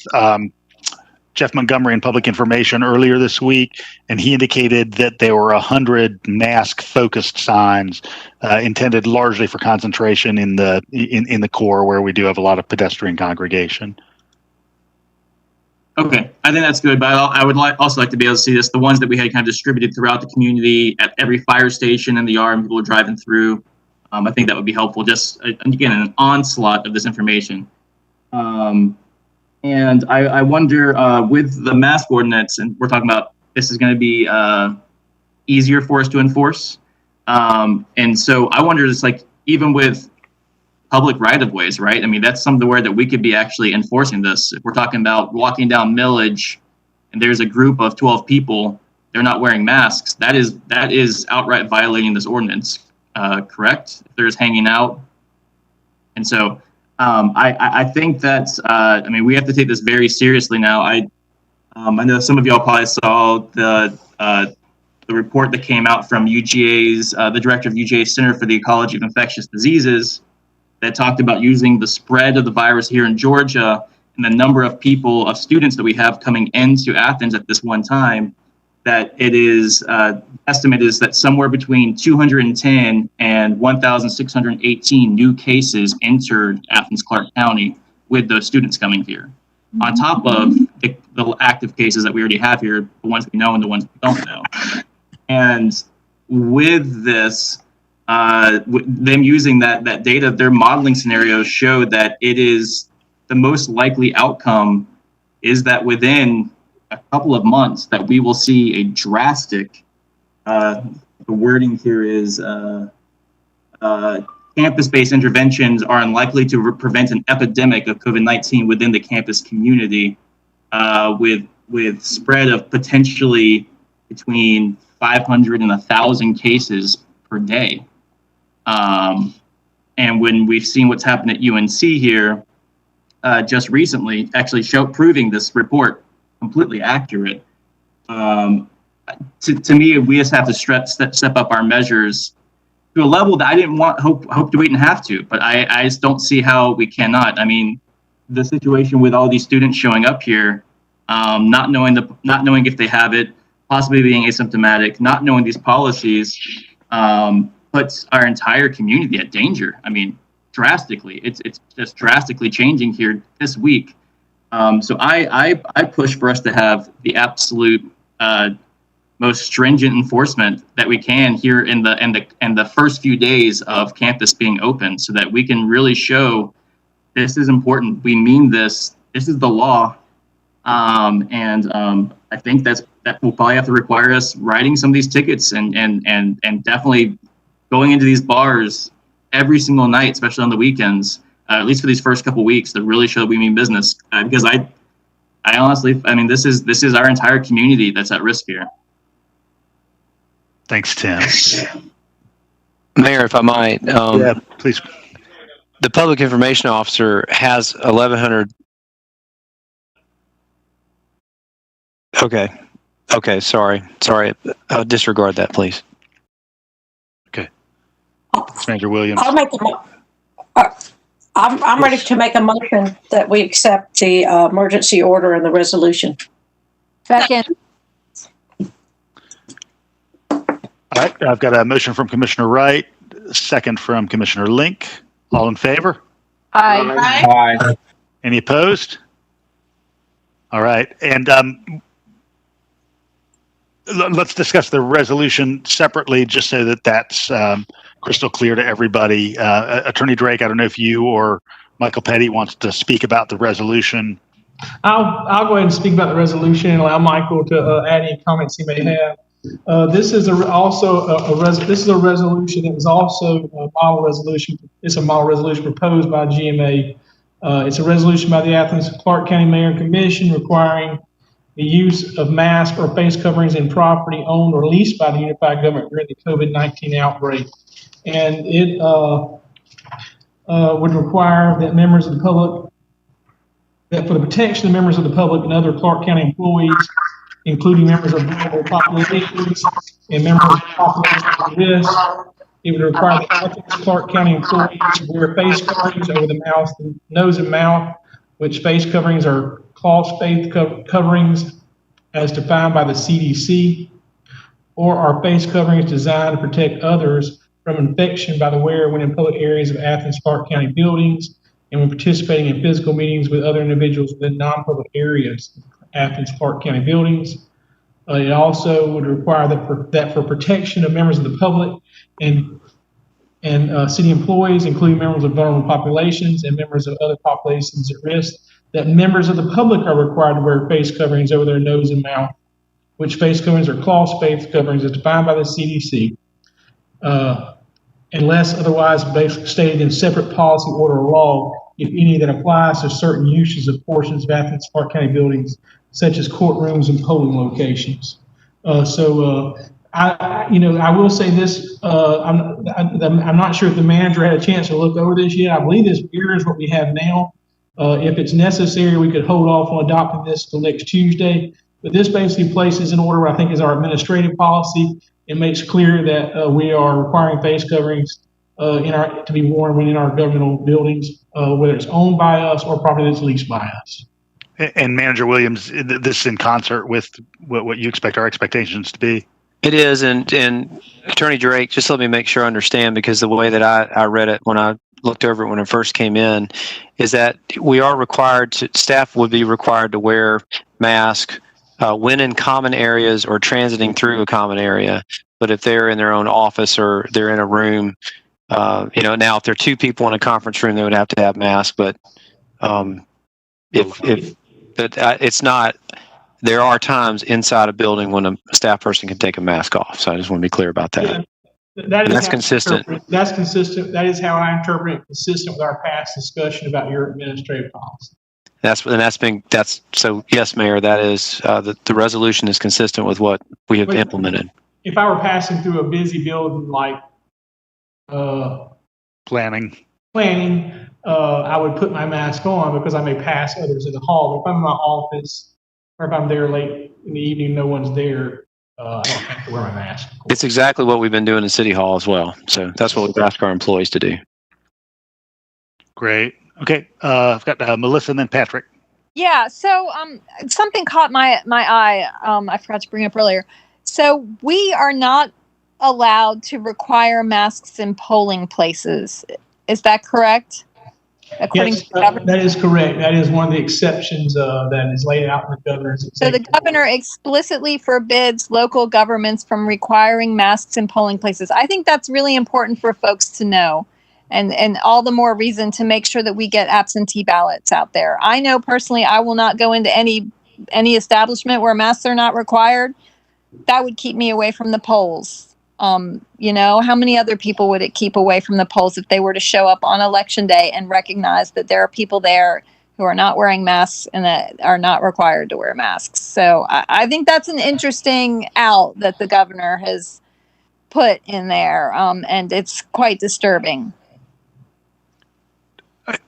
Jeff Montgomery in Public Information earlier this week, and he indicated that there were 100 mask-focused signs intended largely for concentration in the core, where we do have a lot of pedestrian congregation. Okay, I think that's good, but I would also like to be able to see the ones that we had kind of distributed throughout the community at every fire station in the yard, and people driving through. I think that would be helpful. Just again, an onslaught of this information. And I wonder with the mask ordinance, and we're talking about this is going to be easier for us to enforce. And so I wonder, just like even with public right-of-ways, right? I mean, that's somewhere that we could be actually enforcing this. If we're talking about walking down Millage and there's a group of 12 people, they're not wearing masks, that is outright violating this ordinance, correct? If they're just hanging out. And so I think that's, I mean, we have to take this very seriously now. I know some of y'all probably saw the report that came out from UGA's, the director of UGA's Center for the Ecology of Infectious Diseases, that talked about using the spread of the virus here in Georgia and the number of students that we have coming into Athens at this one time, that it is estimated is that somewhere between 210 and 1,618 new cases entered Athens-Clarke County with those students coming here. On top of the active cases that we already have here, the ones we know and the ones we don't know. And with this, them using that data, their modeling scenarios show that it is the most likely outcome is that within a couple of months that we will see a drastic, the wording here is campus-based interventions are unlikely to prevent an epidemic of COVID-19 within the campus community, with spread of potentially between 500 and 1,000 cases per day. And when we've seen what's happened at UNC here just recently, actually proving this report completely accurate, to me, we just have to step up our measures to a level that I didn't hope to wait and have to, but I just don't see how we cannot. I mean, the situation with all these students showing up here, not knowing if they have it, possibly being asymptomatic, not knowing these policies, puts our entire community at danger. I mean, drastically. It's just drastically changing here this week. So I push for us to have the absolute most stringent enforcement that we can here in the first few days of campus being open, so that we can really show this is important. We mean this. This is the law. I think that will probably have to require us writing some of these tickets and definitely going into these bars every single night, especially on the weekends, at least for these first couple weeks, to really show we mean business. Because I honestly, I mean, this is our entire community that's at risk here. Thanks, Tim. Mayor, if I might. Yeah, please. The public information officer has 1,100. Okay. Sorry. I'll disregard that, please. Okay. Manager Williams. I'm ready to make a motion that we accept the emergency order and the resolution. Second. All right, I've got a motion from Commissioner Wright, second from Commissioner Link. All in favor? Aye. Aye. Any opposed? All right, and let's discuss the resolution separately, just so that that's crystal clear to everybody. Attorney Drake, I don't know if you or Michael Petty wants to speak about the resolution. I'll go ahead and speak about the resolution and allow Michael to add any comments he may have. This is also a resolution that was also a model resolution. It's a model resolution proposed by GMA. It's a resolution by the Athens-Clarke County Mayor and Commission requiring the use of masks or face coverings in property owned or leased by the unified government during the COVID-19 outbreak. And it would require that members of the public, that for the protection of members of the public and other Clarke County employees, including members of vulnerable populations and members of populations at risk, it would require the Athens-Clarke County employees to wear face coverings over the mouth, nose and mouth, which face coverings are cloth face coverings as defined by the CDC, or are face coverings designed to protect others from infection by the wearer when in public areas of Athens-Clarke County buildings and when participating in physical meetings with other individuals within non-public areas of Athens-Clarke County buildings. It also would require that for protection of members of the public and city employees, including members of vulnerable populations and members of other populations at risk, that members of the public are required to wear face coverings over their nose and mouth, which face coverings are cloth face coverings as defined by the CDC, unless otherwise stated in separate policy, order, or law, if any, that applies to certain uses of portions of Athens-Clarke County buildings, such as courtrooms and polling locations. I will say this, I'm not sure if the manager had a chance to look over this yet. I believe this mirrors what we have now. If it's necessary, we could hold off on adopting this till next Tuesday. But this basically places in order what I think is our administrative policy. It makes clear that we are requiring face coverings to be worn when in our governmental buildings, whether it's owned by us or property that's leased by us. And Manager Williams, this is in concert with what you expect our expectations to be? It is, and Attorney Drake, just let me make sure I understand, because the way that I read it when I looked over it when it first came in, is that we are required to, staff would be required to wear masks when in common areas or transiting through a common area. But if they're in their own office or they're in a room, now if there are two people in a conference room, they would have to have masks. But it's not. There are times inside a building when a staff person can take a mask off. So I just want to be clear about that. That's consistent. That's consistent. That is how I interpret it, consistent with our past discussion about your administrative policy. So yes, Mayor, that is the resolution is consistent with what we have implemented. If I were passing through a busy building like planning, I would put my mask on because I may pass others in the hall. But if I'm in my office or if I'm there late in the evening, no one's there, I don't have to wear my mask. It's exactly what we've been doing in City Hall as well. So that's what we've asked our employees to do. Great. Okay. I've got Melissa and then Patrick. Yeah. So something caught my eye. I forgot to bring up earlier. So we are not allowed to require masks in polling places. Is that correct? Yes, that is correct. That is one of the exceptions that is laid out in the governor's executive. So the governor explicitly forbids local governments from requiring masks in polling places. I think that's really important for folks to know, and all the more reason to make sure that we get absentee ballots out there. I know personally I will not go into any establishment where masks are not required. That would keep me away from the polls. How many other people would it keep away from the polls if they were to show up on election day and recognize that there are people there who are not wearing masks and that are not required to wear masks? So I think that's an interesting out that the governor has put in there, and it's quite disturbing.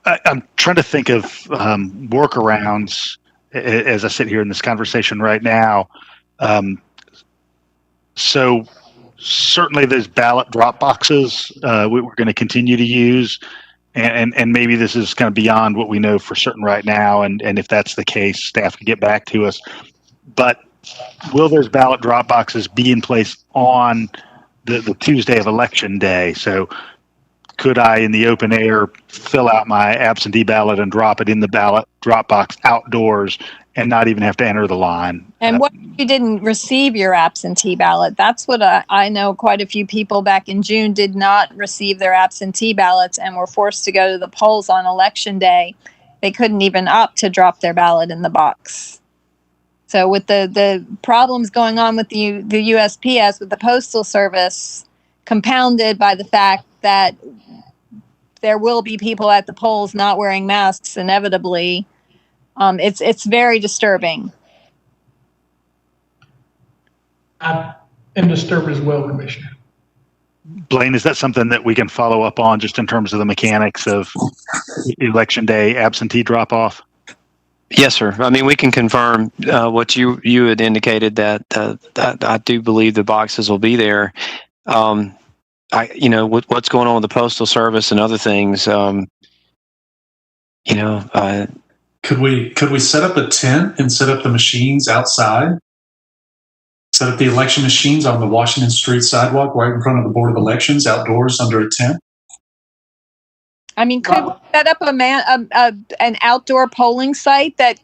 I'm trying to think of workarounds as I sit here in this conversation right now. So certainly those ballot drop boxes we're going to continue to use, and maybe this is kind of beyond what we know for certain right now, and if that's the case, staff can get back to us. But will those ballot drop boxes be in place on the Tuesday of election day? So could I, in the open air, fill out my absentee ballot and drop it in the ballot drop box outdoors and not even have to enter the line? And what if you didn't receive your absentee ballot? That's what I know quite a few people back in June did not receive their absentee ballots and were forced to go to the polls on election day. They couldn't even opt to drop their ballot in the box. So with the problems going on with the USPS, with the Postal Service, compounded by the fact that there will be people at the polls not wearing masks inevitably, it's very disturbing. I am disturbed as well, Commissioner. Blaine, is that something that we can follow up on just in terms of the mechanics of election day absentee drop off? Yes, sir. I mean, we can confirm what you had indicated that I do believe the boxes will be there. With what's going on with the Postal Service and other things, Could we set up a tent and set up the machines outside? Set up the election machines on the Washington Street sidewalk right in front of the Board of Elections, outdoors under a tent? I mean, could we set up an outdoor polling site that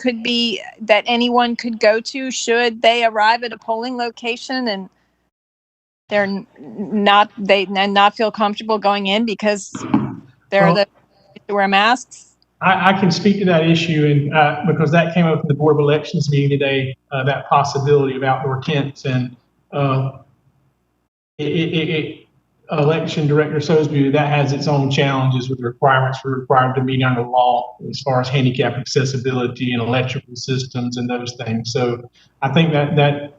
anyone could go to should they arrive at a polling location and they're not feel comfortable going in because to wear masks? I can speak to that issue, and because that came up in the Board of Elections meeting today, that possibility of outdoor tents, and Election Director Sosby, that has its own challenges with the requirements required to meet under law as far as handicap accessibility and electrical systems and those things. So I think that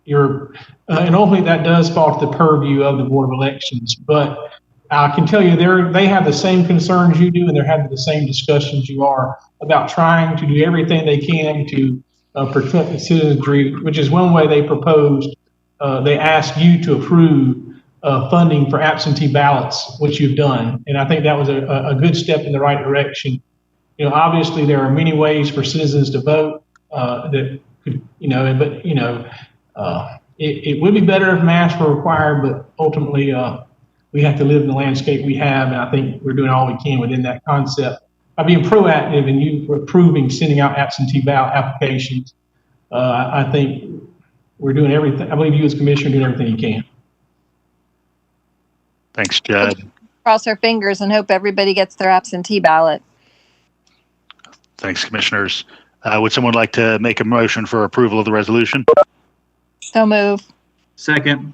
you're, and ultimately that does fall to the purview of the Board of Elections, but I can tell you they have the same concerns you do, and they're having the same discussions you are about trying to do everything they can to protect the citizenry, which is one way they proposed. They asked you to approve funding for absentee ballots, which you've done, and I think that was a good step in the right direction. Obviously there are many ways for citizens to vote that could, it would be better if masks were required, but ultimately we have to live in the landscape we have, and I think we're doing all we can within that concept. By being proactive and you approving sending out absentee ballot applications, I think we're doing everything. I believe you as Commissioner are doing everything you can. Thanks, Judd. Cross our fingers and hope everybody gets their absentee ballot. Thanks, Commissioners. Would someone like to make a motion for approval of the resolution? So move. Second.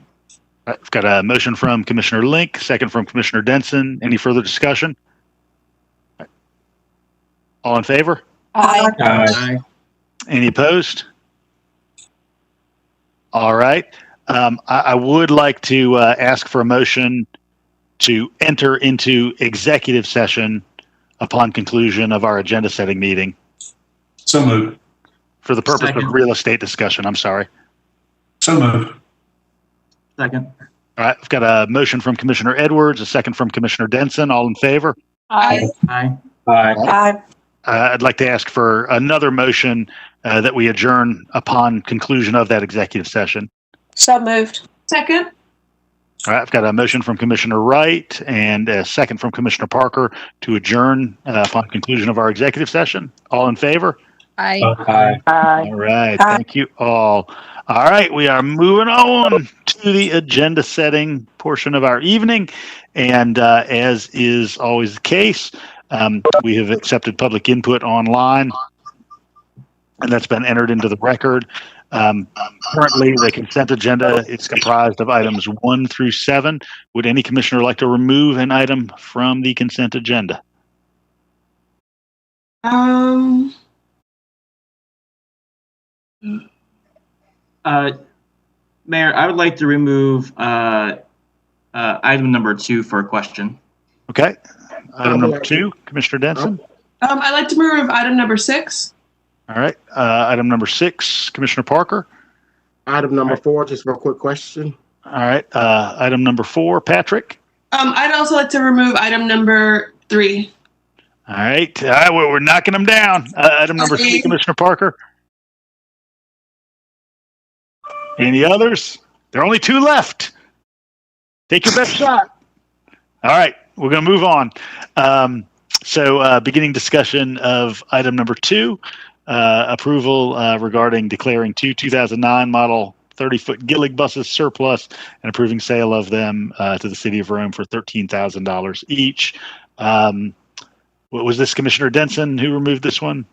I've got a motion from Commissioner Link, second from Commissioner Denson. Any further discussion? All in favor? Aye. Aye. Any opposed? All right. I would like to ask for a motion to enter into executive session upon conclusion of our agenda setting meeting. So moved. For the purpose Second. of real estate discussion, I'm sorry. So moved. Second. All right. I've got a motion from Commissioner Edwards, a second from Commissioner Denson. All in favor? Aye. Aye. Aye. I'd like to ask for another motion that we adjourn upon conclusion of that executive session. So moved. Second. All right, I've got a motion from Commissioner Wright and a second from Commissioner Parker to adjourn upon conclusion of our executive session. All in favor? Aye. Aye. Aye. All right, thank you all. All right, we are moving on to the agenda setting portion of our evening. And as is always the case, we have accepted public input online, and that's been entered into the record. Currently, the consent agenda is comprised of items 1 through 7. Would any commissioner like to remove an item from the consent agenda? Mayor, I would like to remove item number 2 for a question. Okay. Item number 2, Commissioner Denson. I'd like to remove item number 6. All right. Item number 6, Commissioner Parker. Item number 4, just for a quick question. All right. Item number 4, Patrick. I'd also like to remove item number 3. All right. We're knocking them down. Item number 3, Commissioner Parker. Any others? There are only 2 left. Take your best shot. All right. We're going to move on. So beginning discussion of item number 2, approval regarding declaring 2 2009 model 30-foot Gillig buses surplus and approving sale of them to the city of Rome for $13,000 each. What was this, Commissioner Denson, who removed this one?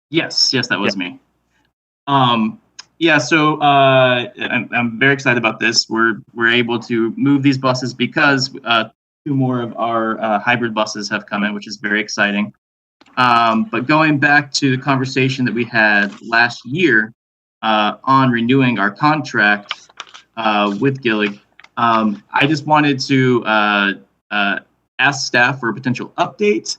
Yes, that was me. Yeah, so I'm very excited about this. We're able to move these buses because 2 more of our hybrid buses have come in, which is very exciting. But going back to the conversation that we had last year on renewing our contract with Gillig, I just wanted to ask staff for a potential update,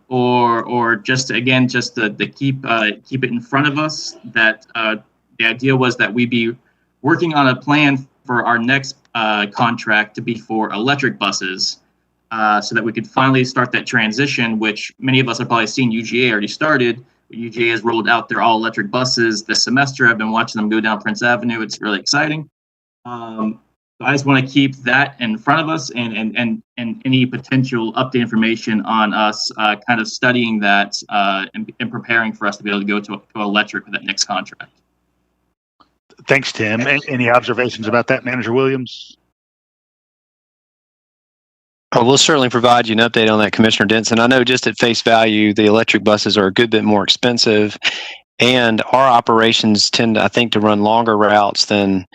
or just again to keep it in front of us. That the idea was that we be working on a plan for our next contract to be for electric buses, so that we could finally start that transition, which many of us have probably seen UGA already started. UGA has rolled out their all-electric buses this semester. I've been watching them go down Prince Avenue. It's really exciting. So I just want to keep that in front of us, and any potential update information on us kind of studying that and preparing for us to be able to go to electric with that next contract. Thanks, Tim. Any observations about that, Manager Williams? Oh, we'll certainly provide you an update on that, Commissioner Denson. I know just at face value, the electric buses are a good bit more expensive, and our operations tend, I think, to run longer routes than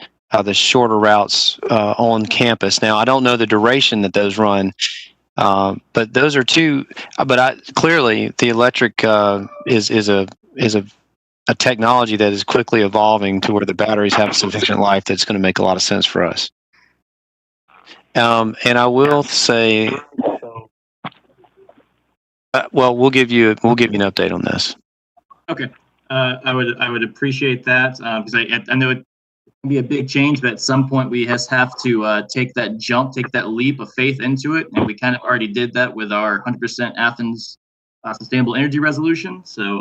the shorter routes on campus. Now, I don't know the duration that those run, but those are two. But clearly, the electric is a technology that is quickly evolving to where the batteries have a sufficient life that's going to make a lot of sense for us. And I will say, well, we'll give you an update on this. Okay, I would appreciate that, because I know it can be a big change, but at some point we just have to take that jump, take that leap of faith into it, and we kind of already did that with our 100% Athens sustainable energy resolution. So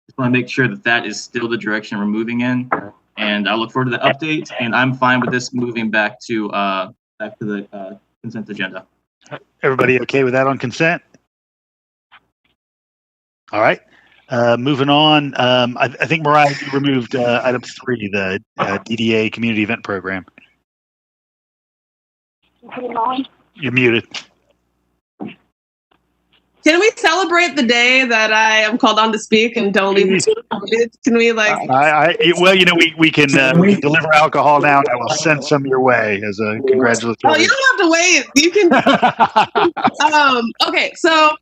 just want to make sure that is still the direction we're moving in, and I look forward to the update. And I'm fine with this moving back to the consent agenda. Everybody okay with that on consent? All right. Moving on. I think, Mariah, you removed item 3, the DDA Community Event Program. You're muted. Can we celebrate the day that I am called on to speak and don't leave? Can we well, we can deliver alcohol now, and I will send some your way as a congratulatory. Oh, you don't have to wait. You can. Okay, so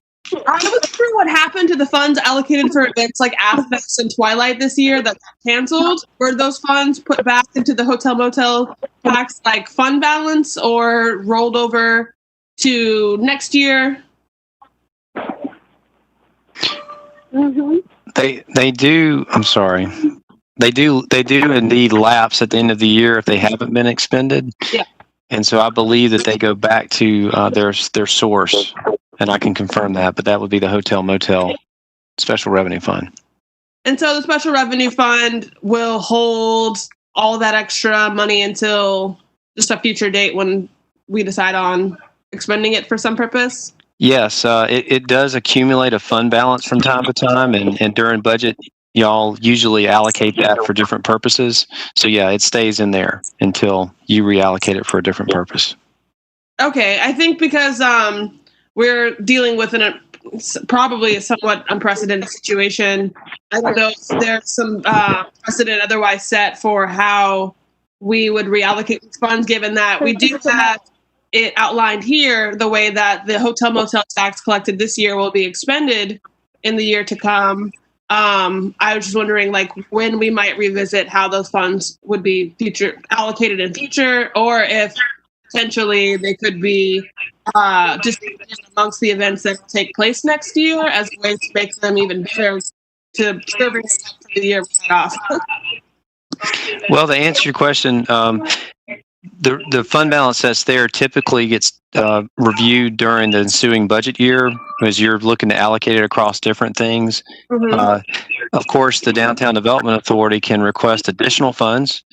I was wondering what happened to the funds allocated for events like Athens and Twilight this year that got canceled. Were those funds put back into the hotel motel tax like fund balance, or rolled over to next year? They do. I'm sorry. They do indeed lapse at the end of the year if they haven't been expended. Yeah. And so I believe that they go back to their source, and I can confirm that. But that would be the hotel motel special revenue fund. And so the special revenue fund will hold all that extra money until just a future date when we decide on expending it for some purpose. Yes, it does accumulate a fund balance from time to time, and during budget, y'all usually allocate that for different purposes. So yeah, it stays in there until you reallocate it for a different purpose. Okay, I think because we're dealing with probably a somewhat unprecedented situation. I don't know if there's some precedent otherwise set for how we would reallocate these funds, given that we do have it outlined here the way that the hotel motel tax collected this year will be expended in the year to come. I was just wondering, when we might revisit how those funds would be allocated in future, or if potentially they could be just amongst the events that take place next year as a way to make them even better to serving the year off. Well, to answer your question, the fund balance that's there typically gets reviewed during the ensuing budget year as you're looking to allocate it across different things. Mm-hmm. Of course, the Downtown Development Authority can request additional funds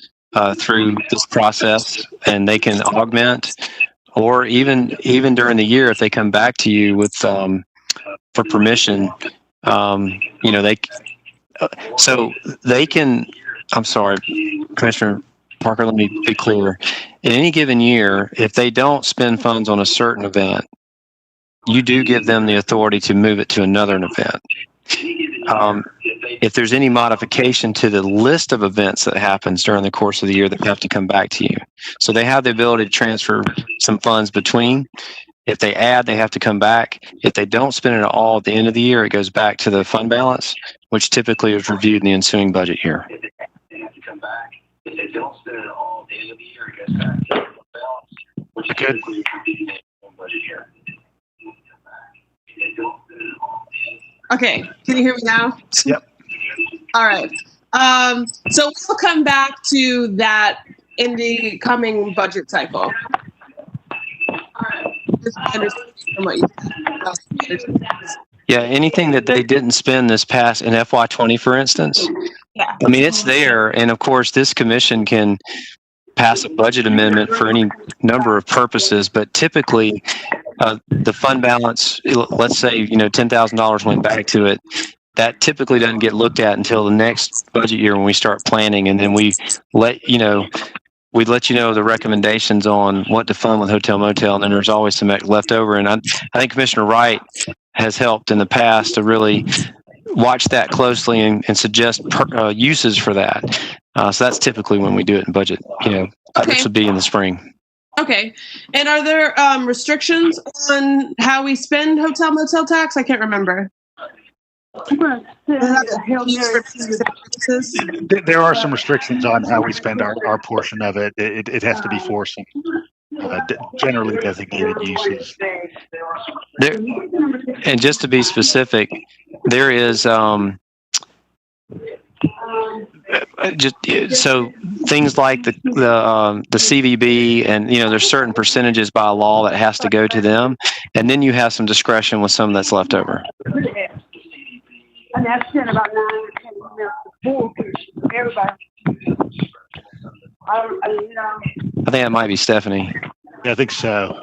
through this process, and they can augment, or even during the year, if they come back to you with for permission, they can. I'm sorry, Commissioner Parker, let me be clear. In any given year, if they don't spend funds on a certain event, you do give them the authority to move it to another event. if there's any modification to the list of events that happens during the course of the year, they have to come back to you. So they have the ability to transfer some funds between. If they add, they have to come back. If they don't spend it all at the end of the year, it goes back to the fund balance, which typically is reviewed in the ensuing budget year. They have to come back. If they don't spend it all at the end of the year, it goes back to the fund balance, which typically is reviewed in the ensuing budget year. Okay, can you hear me now? Yep. All right. So we'll come back to that in the coming budget cycle. Just understand from what you said. Yeah, anything that they didn't spend this past in FY20, for instance. Yeah. I mean, it's there, and of course, this commission can pass a budget amendment for any number of purposes, but typically, the fund balance, let's say, $10,000 went back to it. That typically doesn't get looked at until the next budget year when we start planning, and then we let you know the recommendations on what to fund with hotel motel, and then there's always some left over. And I think Commissioner Wright has helped in the past to really watch that closely and suggest uses for that. So that's typically when we do it in budget. This would be in the spring. Okay. And are there restrictions on how we spend hotel motel tax? I can't remember. There are some restrictions on how we spend our portion of it. It has to be for some generally designated uses. And just to be specific, there is so things like the CVB, and there's certain percentages by law that has to go to them, and then you have some discretion with some that's left over. And that's been about 9 or 10 minutes before everybody. I think that might be Stephanie. Yeah, I think so.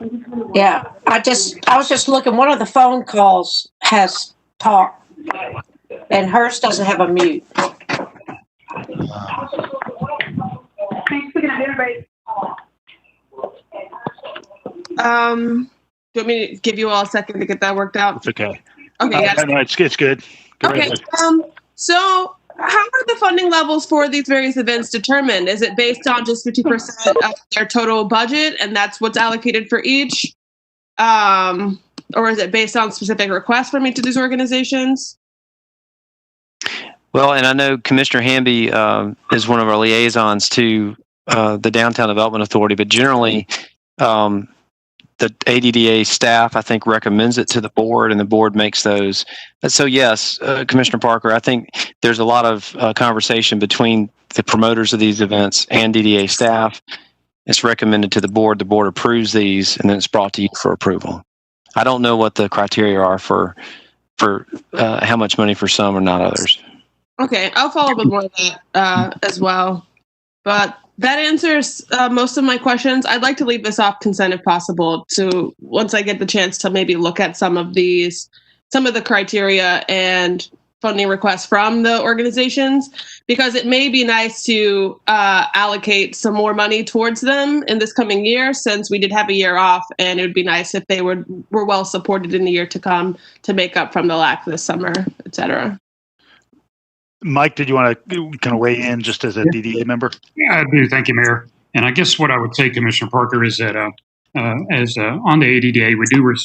Yeah, I was just looking. One of the phone calls has talk, and hers doesn't have a mute. Do you want me to give you all a second to get that worked out? It's okay. Okay. Yes. No, it's good. Okay. So how are the funding levels for these various events determined? Is it based on just 50% of their total budget, and that's what's allocated for each? Or is it based on specific requests from each of these organizations? Well, and I know Commissioner Hamby is one of our liaisons to the Downtown Development Authority, but generally the ADDA staff, I think, recommends it to the board, and the board makes those. So yes, Commissioner Parker, I think there's a lot of conversation between the promoters of these events and DDA staff. It's recommended to the board approves these, and then it's brought to you for approval. I don't know what the criteria are for how much money for some or not others. Okay, I'll follow up with more of that as well. But that answers most of my questions. I'd like to leave this off consent if possible, to once I get the chance to maybe look at some of the criteria and funding requests from the organizations, because it may be nice to allocate some more money towards them in this coming year, since we did have a year off, and it would be nice if they were well supported in the year to come to make up from the lack this summer, et cetera. Mike, did you want to kind of weigh in just as a DDA member? Yeah, I do. Thank you, Mayor. And I guess what I would say, Commissioner Parker, is that as on the ADDA,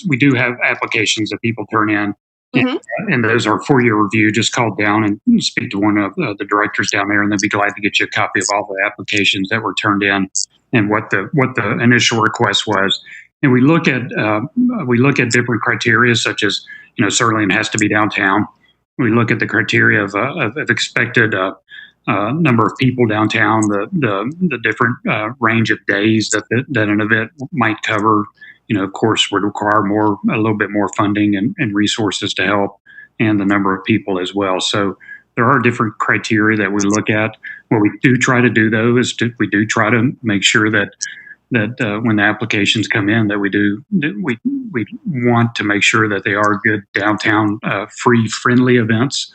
we do have applications that people turn in, and those are for your review. Just call down and speak to one of the directors down there, and they'll be glad to get you a copy of all the applications that were turned in and what the initial request was. And we look at different criteria, such as certainly it has to be downtown. We look at the criteria of expected number of people downtown, the different range of days that an event might cover. Of course, would require a little bit more funding and resources to help, and the number of people as well. So there are different criteria that we look at. What we do try to do, though, is we do try to make sure that when the applications come in, that we want to make sure that they are good downtown friendly events,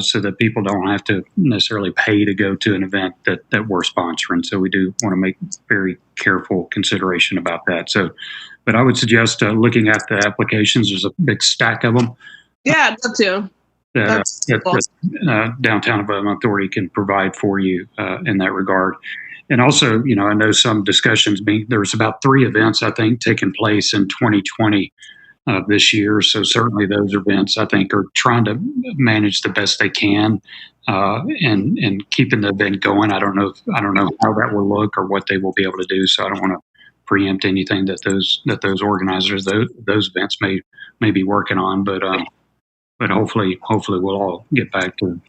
so that people don't have to necessarily pay to go to an event that we're sponsoring. So we do want to make very careful consideration about that. So, but I would suggest looking at the applications. There's a big stack of them. Yeah, I'd love to. that, Cool. Downtown Development Authority can provide for you in that regard. And also, I know some discussions there's about 3 events, I think, taking place in 2020 this year. So certainly those events, I think, are trying to manage the best they can and keeping the event going. I don't know how that will look or what they will be able to do. So I don't want to preempt anything that those organizers, those events may be working on. But hopefully we'll all get back to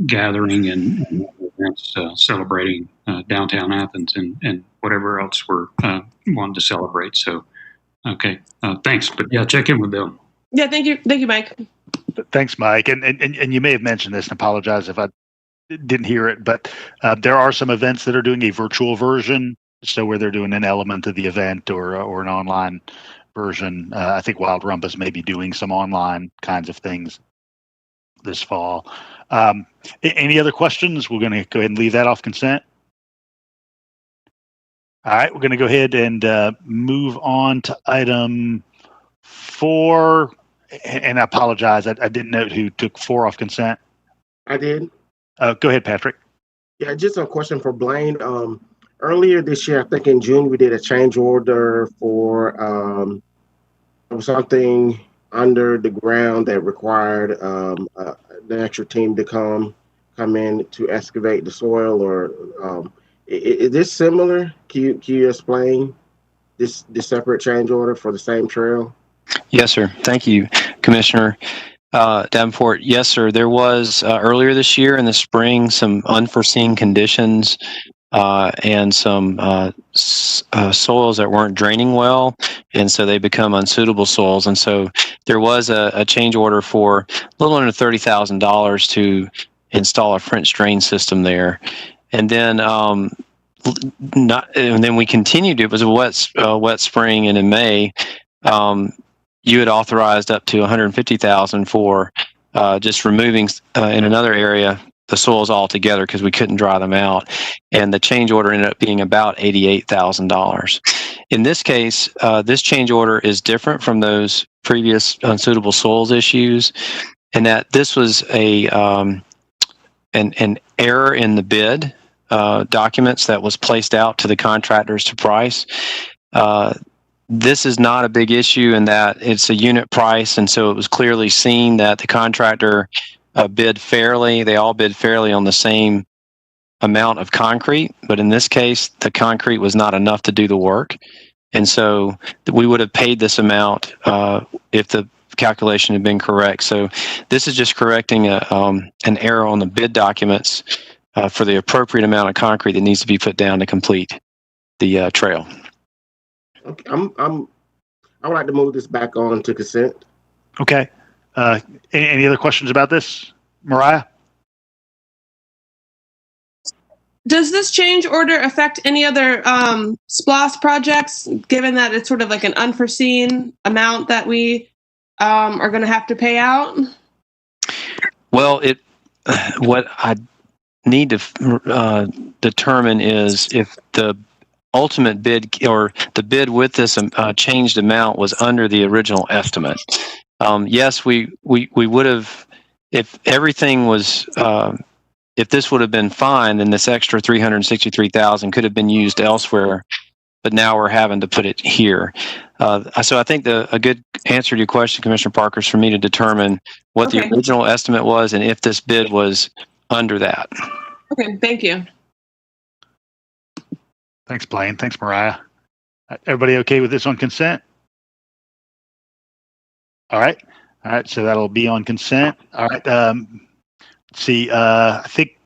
gathering and events celebrating downtown Athens and whatever else we're wanting to celebrate. So, okay, thanks. But yeah, check in with them. Yeah, thank you, Mike. Thanks, Mike. And you may have mentioned this, and apologize if I didn't hear it, but there are some events that are doing a virtual version, so where they're doing an element of the event or an online version. I think Wild Rumpus may be doing some online kinds of things this fall. Any other questions? We're going to go ahead and leave that off consent. All right, we're going to go ahead and move on to item 4. And I apologize, I didn't note who took 4 off consent. I did. Go ahead, Patrick. Yeah, just a question for Blaine. Earlier this year, I think in June, we did a change order for something under the ground that required the extra team to come in to excavate the soil. Or is this similar? Can you explain this separate change order for the same trail? Yes, sir. Thank you, Commissioner Davenport. Yes, sir. There was earlier this year in the spring some unforeseen conditions and some soils that weren't draining well, and so they become unsuitable soils. And so there was a change order for a little under $30,000 to install a French drain system there. And then and then we continued. It was a wet spring, and in May, you had authorized up to $150,000 for just removing in another area the soils altogether because we couldn't dry them out, and the change order ended up being about $88,000. In this case, this change order is different from those previous unsuitable soils issues, in that this was an error in the bid documents that was placed out to the contractors to price. This is not a big issue in that it's a unit price, and so it was clearly seen that the contractor bid fairly. They all bid fairly on the same amount of concrete, but in this case, the concrete was not enough to do the work, and so we would have paid this amount if the calculation had been correct. So this is just correcting an error on the bid documents for the appropriate amount of concrete that needs to be put down to complete the trail. Okay, I would like to move this back on to consent. Okay. Any other questions about this, Mariah? Does this change order affect any other SPLOST projects, given that it's sort of like an unforeseen amount that we are going to have to pay out? Well, what I need to determine is if the ultimate bid or the bid with this changed amount was under the original estimate. Yes, we would have, if everything was, if this would have been fine, then this extra $363,000 could have been used elsewhere, but now we're having to put it here. So I think a good answer to your question, Commissioner Parker, is for me to determine what the original estimate was and if this bid was under that. Okay, thank you. Thanks, Blaine. Thanks, Mariah. Everybody okay with this on consent? All right. So that'll be on consent. All right. Let's see. I think.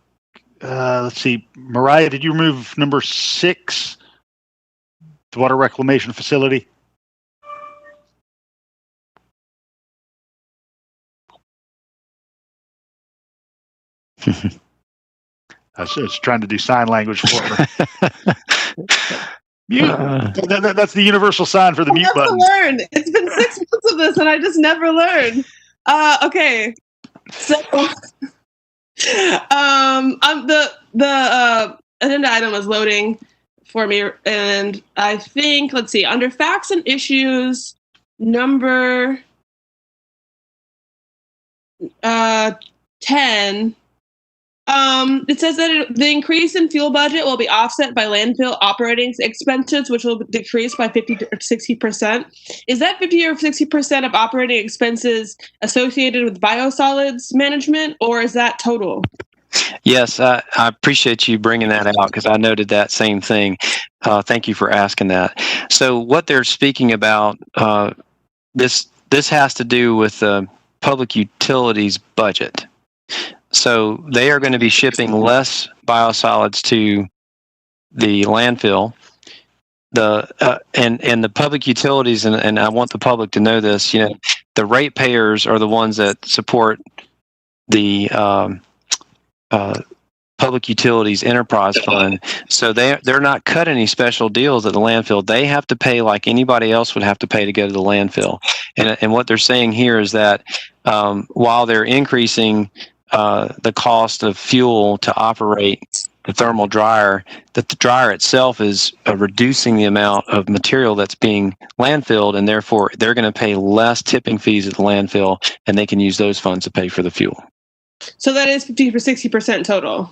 Let's see. Mariah, did you remove number 6, the water reclamation facility? I was trying to do sign language for her. Mute. That's the universal sign for the mute button. Learn. It's been 6 months of this, and I just never learned. Okay, so the agenda item is loading for me, and I think, let's see, under facts and issues, number 10, it says that the increase in fuel budget will be offset by landfill operating expenses, which will decrease by 50 to 60%. Is that 50 or 60% of operating expenses associated with biosolids management, or is that total? Yes, I appreciate you bringing that out because I noted that same thing. Thank you for asking that. So what they're speaking about, this has to do with the public utilities budget. So they are going to be shipping less biosolids to the landfill. And the public utilities, and I want the public to know this, the ratepayers are the ones that support the Public Utilities Enterprise Fund. So they're not cut any special deals at the landfill. They have to pay like anybody else would have to pay to go to the landfill. And what they're saying here is that while they're increasing the cost of fuel to operate the thermal dryer, that the dryer itself is reducing the amount of material that's being landfilled, and therefore they're going to pay less tipping fees at the landfill, and they can use those funds to pay for the fuel. So that is 50 or 60% total.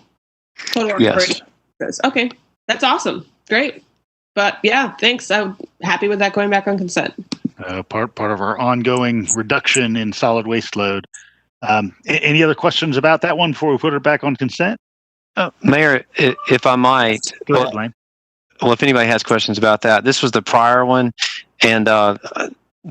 Yes. Okay, that's awesome. Great. But yeah, thanks. I'm happy with that going back on consent. Part of our ongoing reduction in solid waste load. Any other questions about that one before we put it back on consent? Mayor, if I might. Go ahead, Lane. Well, if anybody has questions about that, this was the prior one. And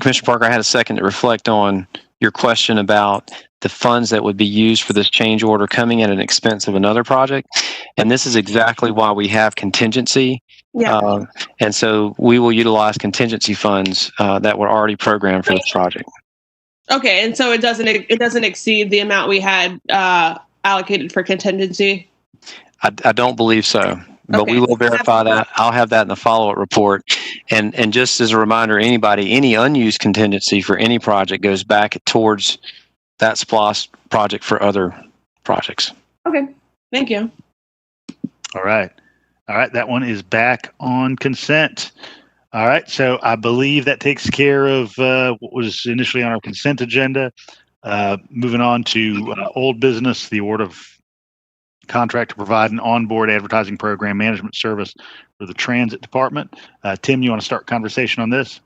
Commissioner Parker, I had a second to reflect on your question about the funds that would be used for this change order coming at an expense of another project. And this is exactly why we have contingency. Yeah. And so we will utilize contingency funds that were already programmed for this project. Okay, and so it doesn't exceed the amount we had allocated for contingency? I don't believe so, but we will verify that. I'll have that in the follow-up report. And just as a reminder, any unused contingency for any project goes back towards that SPLOST project for other projects. Okay, thank you. All right, that one is back on consent. All right, so I believe that takes care of what was initially on our consent agenda. Moving on to old business, the award of contract to provide an onboard advertising program management service for the transit department. Tim, you want to start conversation on this?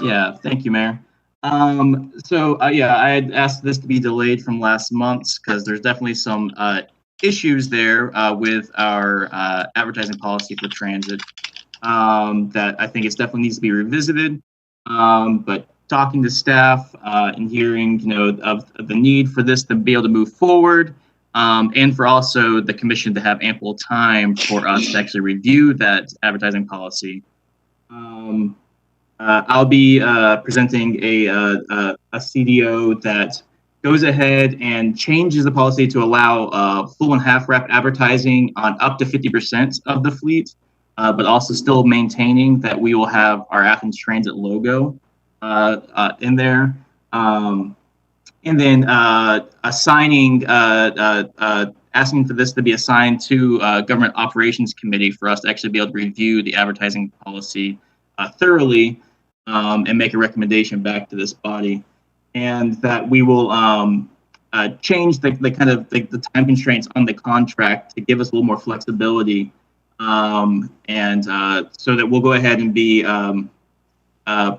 Yeah, thank you, Mayor. I had asked this to be delayed from last month's because there's definitely some issues there with our advertising policy for transit that I think it definitely needs to be revisited. But talking to staff and hearing, of the need for this to be able to move forward, and for also the commission to have ample time for us to actually review that advertising policy. I'll be presenting a CDO that goes ahead and changes the policy to allow full and half wrap advertising on up to 50% of the fleet, but also still maintaining that we will have our Athens Transit logo in there. And then assigning, asking for this to be assigned to Government Operations Committee for us to actually be able to review the advertising policy thoroughly and make a recommendation back to this body. And that we will change the time constraints on the contract to give us a little more flexibility. So that we'll go ahead and be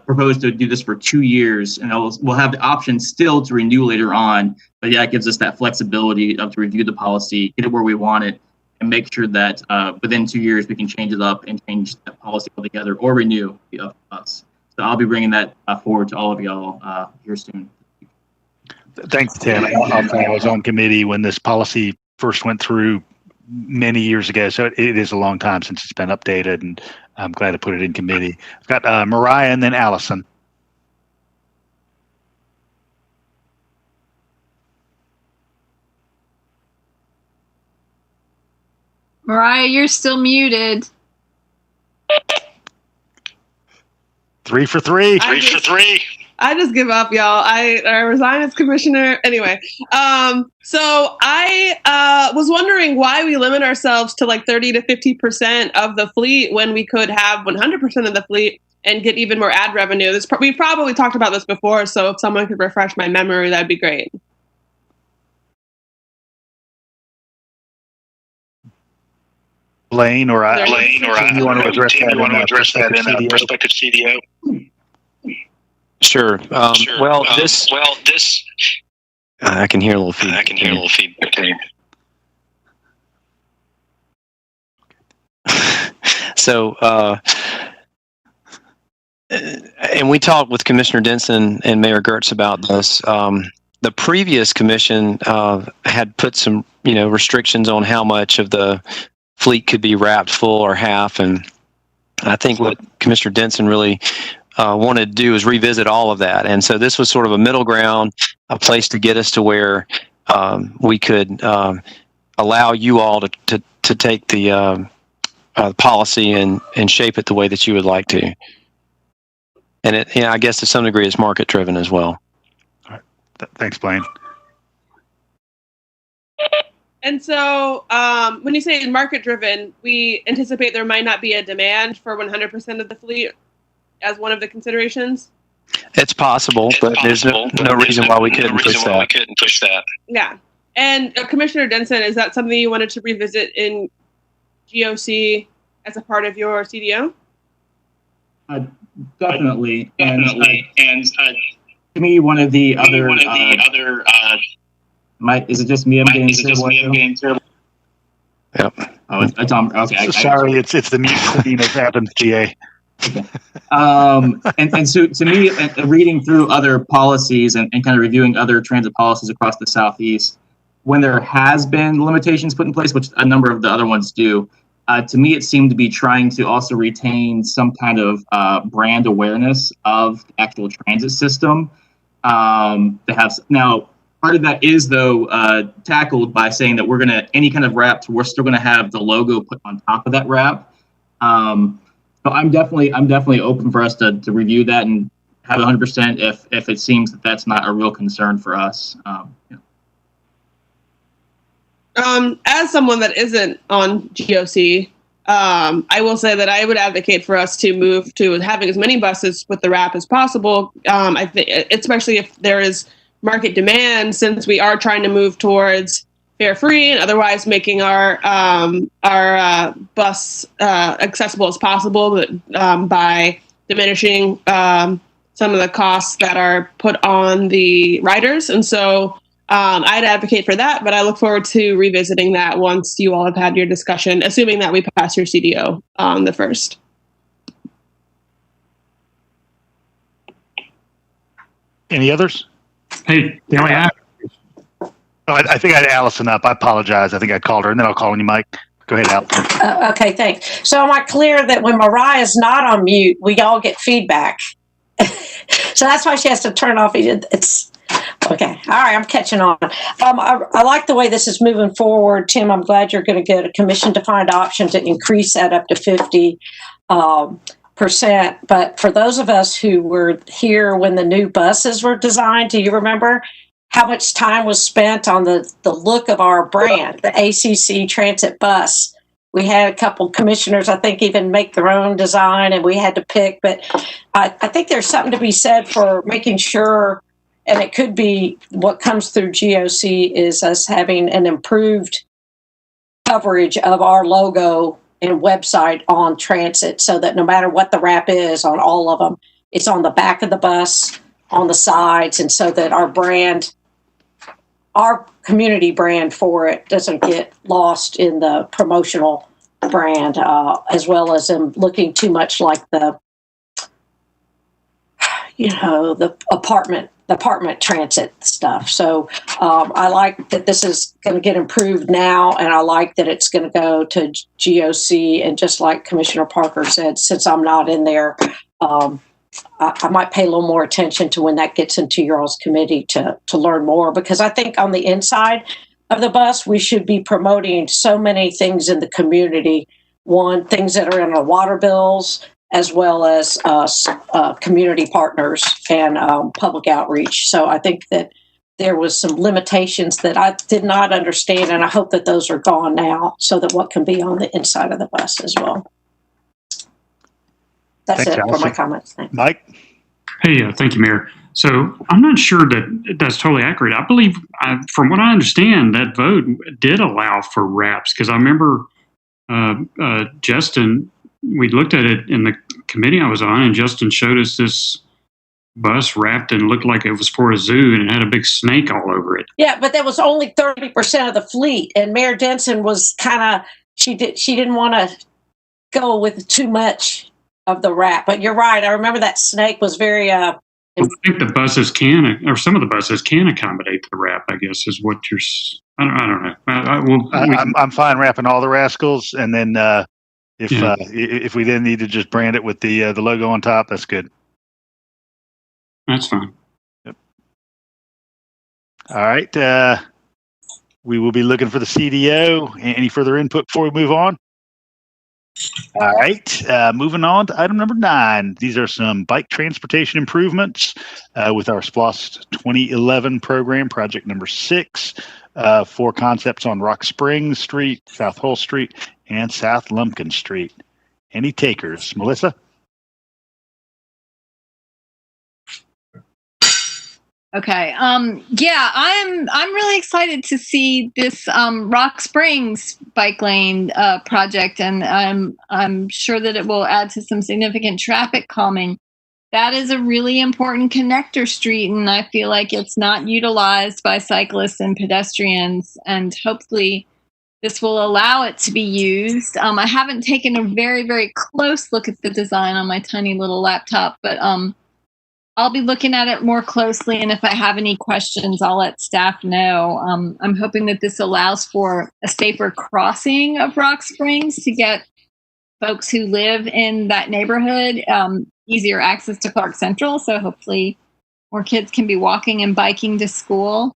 proposed to do this for 2 years, and we'll have the option still to renew later on. But yeah, it gives us that flexibility to review the policy, get it where we want it, and make sure that within 2 years we can change it up and change that policy altogether or renew the up to us. So I'll be bringing that forward to all of y'all here soon. Thanks, Tim. I was on committee when this policy first went through many years ago, so it is a long time since it's been updated, and I'm glad to put it in committee. I've got Mariah and then Allison. Mariah, you're still muted. 3 for 3. I just give up, y'all. I resign as commissioner. Anyway, so I was wondering why we limit ourselves to like 30 to 50% of the fleet when we could have 100% of the fleet and get even more ad revenue. We probably talked about this before, so if someone could refresh my memory, that'd be great. Lane or I, Tim, you want to address Tim, that you want to address that in CDO? prospective CDO? Sure. Well, this I can hear a little feedback. I can hear a little feedback. So, and we talked with Commissioner Denson and Mayor Gertz about this. The previous commission had put some, restrictions on how much of the fleet could be wrapped full or half, and I think what Commissioner Denson really wanted to do is revisit all of that. And so this was sort of a middle ground, a place to get us to where we could allow you all to take the policy and shape it the way that you would like to. And I guess to some degree it's market driven as well. All right. Thanks, Blaine. And so when you say market driven, we anticipate there might not be a demand for 100% of the fleet as one of the considerations. It's possible, but there's no reason why we couldn't push that. Yeah. And Commissioner Denson, is that something you wanted to revisit in GOC as a part of your CDO? Definitely. And to me, one of the other is it just me? I'm getting terrible. Yep. Oh, it's on. Okay. Sorry, it's the mute of Athens, GA. Okay. And so to me, reading through other policies and kind of reviewing other transit policies across the Southeast, when there has been limitations put in place, which a number of the other ones do, to me, it seemed to be trying to also retain some kind of brand awareness of the actual transit system. Now, part of that is, though, tackled by saying that any kind of wrap, we're still going to have the logo put on top of that wrap. So I'm definitely open for us to review that and have 100% if it seems that that's not a real concern for us. As someone that isn't on GOC, I will say that I would advocate for us to move to having as many buses with the wrap as possible. I think, especially if there is market demand, since we are trying to move towards fare free and otherwise making our bus accessible as possible, but by diminishing some of the costs that are put on the riders. And so I'd advocate for that, but I look forward to revisiting that once you all have had your discussion, assuming that we pass your CDO on the 1st. Any others? Hey, I I think I had Allison up. I apologize. I think I called her, and then I'll call on you, Mike. Go ahead, Allison. Okay, thanks. So am I clear that when Mariah's not on mute, we all get feedback? So that's why she has to turn off. It's okay. All right, I'm catching on. I like the way this is moving forward, Tim. I'm glad you're going to get a commission-defined option to increase that up to 50%. But for those of us who were here when the new buses were designed, do you remember how much time was spent on the look of our brand, the ACC Transit Bus? We had a couple commissioners, I think, even make their own design, and we had to pick. But I think there's something to be said for making sure, and it could be what comes through GOC is us having an improved coverage of our logo and website on transit, so that no matter what the wrap is on all of them, it's on the back of the bus, on the sides, and so that our brand, our community brand for it, doesn't get lost in the promotional brand, as well as them looking too much like the apartment transit stuff. So I like that this is going to get improved now, and I like that it's going to go to GOC. And just like Commissioner Parker said, since I'm not in there, I might pay a little more attention to when that gets into your all's committee to learn more, because I think on the inside of the bus, we should be promoting so many things in the community. One, things that are in our water bills, as well as community partners and public outreach. So I think that there was some limitations that I did not understand, and I hope that those are gone now, so that what can be on the inside of the bus as well. That's it for my comments. Thanks. Mike? Hey, thank you, Mayor. So I'm not sure that that's totally accurate. I believe, from what I understand, that vote did allow for wraps, because I remember Justin, we looked at it in the committee I was on, and Justin showed us this bus wrapped and looked like it was for a zoo, and it had a big snake all over it. Yeah, but that was only 30% of the fleet, and Mayor Denson was kind of she didn't want to go with too much of the wrap. But you're right. I remember that snake was very. I think the buses can, or some of the buses can accommodate the wrap, I guess, is what you're. I don't know. I'm fine wrapping all the rascals, and then if we then need to just brand it with the logo on top, that's good. That's fine. Yep. All right. We will be looking for the CDO. Any further input before we move on? All right. Moving on to item number 9. These are some bike transportation improvements with our SPLOST 2011 program, project number 6. 4 concepts on Rocksprings Street, South Hull Street, and South Lumpkin Street. Any takers? Melissa? Okay. Yeah, I'm really excited to see this Rock Springs bike lane project, and I'm sure that it will add to some significant traffic calming. That is a really important connector street, and I feel like it's not utilized by cyclists and pedestrians, and hopefully this will allow it to be used. I haven't taken a very, very close look at the design on my tiny little laptop, but I'll be looking at it more closely, and if I have any questions, I'll let staff know. I'm hoping that this allows for a safer crossing of Rock Springs to get folks who live in that neighborhood easier access to Clarke Central. So hopefully more kids can be walking and biking to school.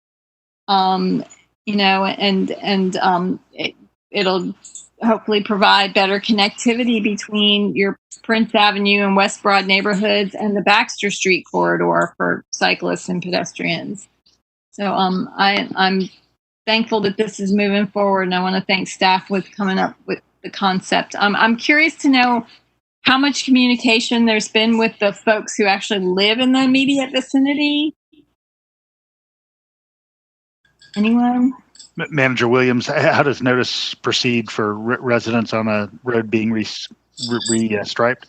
It'll hopefully provide better connectivity between your Prince Avenue and West Broad neighborhoods and the Baxter Street corridor for cyclists and pedestrians. So I'm thankful that this is moving forward, and I want to thank staff with coming up with the concept. I'm curious to know how much communication there's been with the folks who actually live in the immediate vicinity. Anyone? Manager Williams, how does notice proceed for residents on a road being restriped?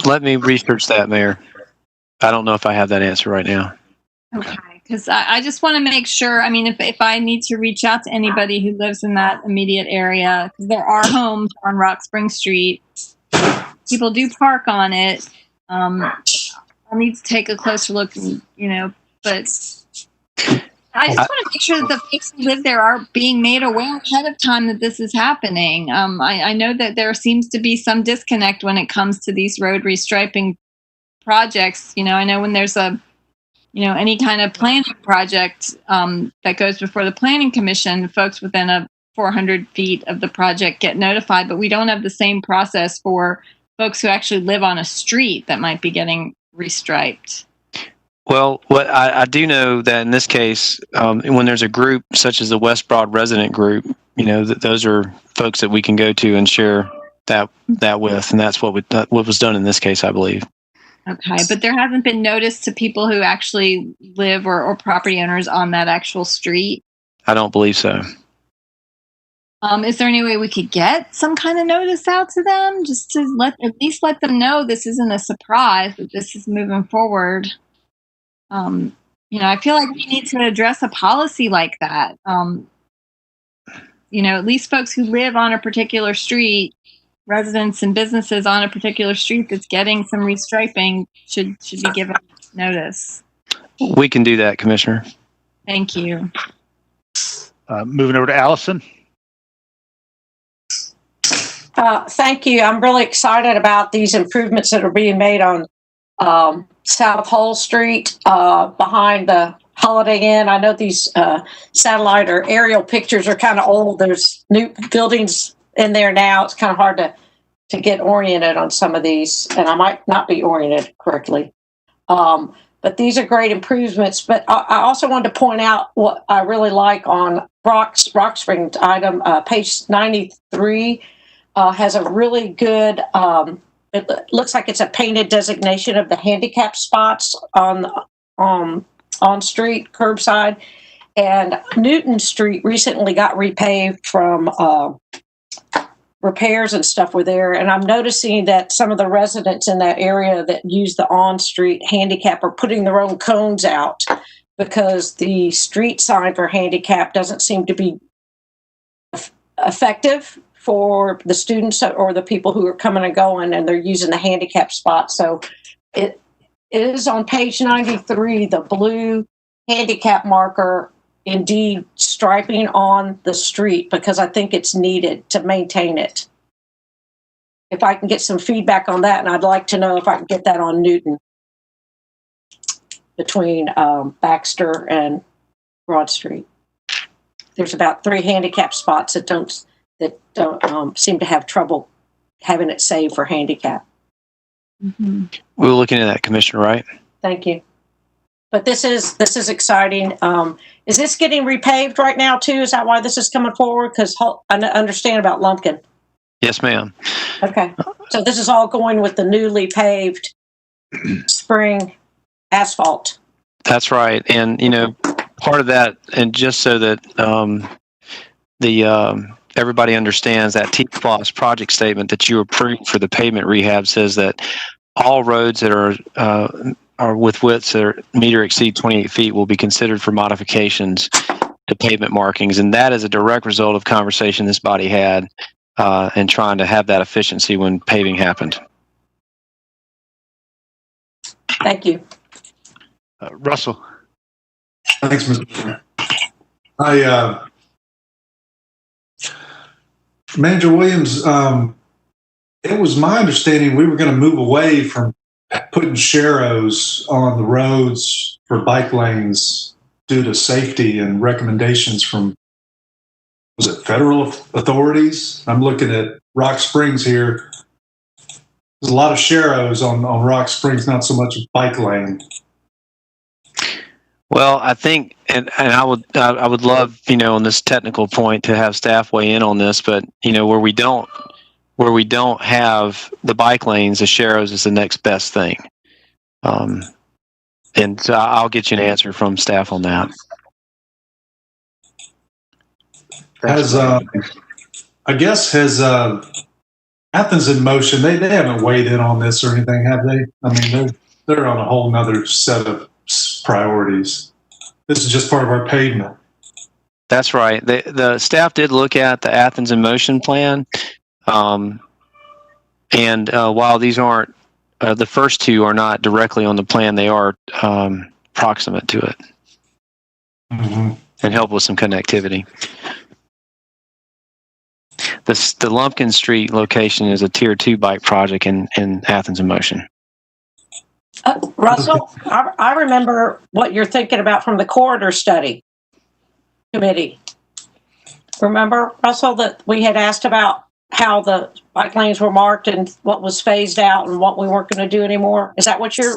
Let me research that, Mayor. I don't know if I have that answer right now. Okay, because I just want to make sure. I mean, if I need to reach out to anybody who lives in that immediate area, because there are homes on Rocksprings Street, people do park on it. I'll need to take a closer look, but I just want to make sure that the folks who live there are being made aware ahead of time that this is happening. I know that there seems to be some disconnect when it comes to these road restriping projects. I know when there's any kind of planning project that goes before the Planning Commission, folks within a 400 feet of the project get notified, but we don't have the same process for folks who actually live on a street that might be getting restriped. Well, what I do know that in this case, when there's a group such as the West Broad resident group, that those are folks that we can go to and share that with, and that's what was done in this case, I believe. Okay, but there hasn't been notice to people who actually live or property owners on that actual street? I don't believe so. Is there any way we could get some kind of notice out to them, just to at least let them know this isn't a surprise, that this is moving forward? I feel like we need to address a policy like that. At least folks who live on a particular street, residents and businesses on a particular street that's getting some restriping should be given notice. We can do that, Commissioner. Thank you. Moving over to Allison. Thank you. I'm really excited about these improvements that are being made on South Hull Street behind the Holiday Inn. I know these satellite or aerial pictures are kind of old. There's new buildings in there now. It's kind of hard to get oriented on some of these, and I might not be oriented correctly. But these are great improvements. But I also wanted to point out what I really like on Rocksprings item, page 93, has a really good, it looks like it's a painted designation of the handicap spots on street curbside. And Newton Street recently got repaved from repairs and stuff were there. And I'm noticing that some of the residents in that area that use the on-street handicap are putting their own cones out because the street sign for handicap doesn't seem to be effective for the students or the people who are coming and going, and they're using the handicap spot. So it is on page 93, the blue handicap marker, indeed striping on the street, because I think it's needed to maintain it. If I can get some feedback on that, and I'd like to know if I can get that on Newton between Baxter and Broad Street. There's about 3 handicap spots that don't seem to have trouble having it saved for handicap. Mm-hmm. We were looking at that, Commissioner Wright. Thank you. But this is exciting. Is this getting repaved right now too? Is that why this is coming forward? Because I understand about Lumpkin. Yes, ma'am. Okay. So this is all going with the newly paved spring asphalt. That's right. And, part of that, and just so that everybody understands, that TSPLOST project statement that you approved for the pavement rehab says that all roads that are with widths that meet or exceed 28 feet will be considered for modifications to pavement markings. And that is a direct result of conversation this body had and trying to have that efficiency when paving happened. Thank you. Russell. Thanks, Mr. Chair. Manager Williams, it was my understanding we were going to move away from putting sharrows on the roads for bike lanes due to safety and recommendations from, was it federal authorities? I'm looking at Rocksprings here. There's a lot of sharrows on Rocksprings, not so much a bike lane. Well, I think, and I would love, on this technical point to have staff weigh in on this, but where we don't have the bike lanes, the sharrows is the next best thing. And so I'll get you an answer from staff on that. Has Athens in Motion, they haven't weighed in on this or anything, have they? I mean, they're on a whole nother set of priorities. This is just part of our pavement. That's right. The staff did look at the Athens in Motion plan. And while these aren't, the first 2 are not directly on the plan, they are proximate to it. Mm-hmm. And help with some connectivity. The Lumpkin Street location is a Tier 2 bike project in Athens in Motion. Russell, I remember what you're thinking about from the corridor study committee. Remember, Russell, that we had asked about how the bike lanes were marked and what was phased out and what we weren't going to do anymore? Is that what you're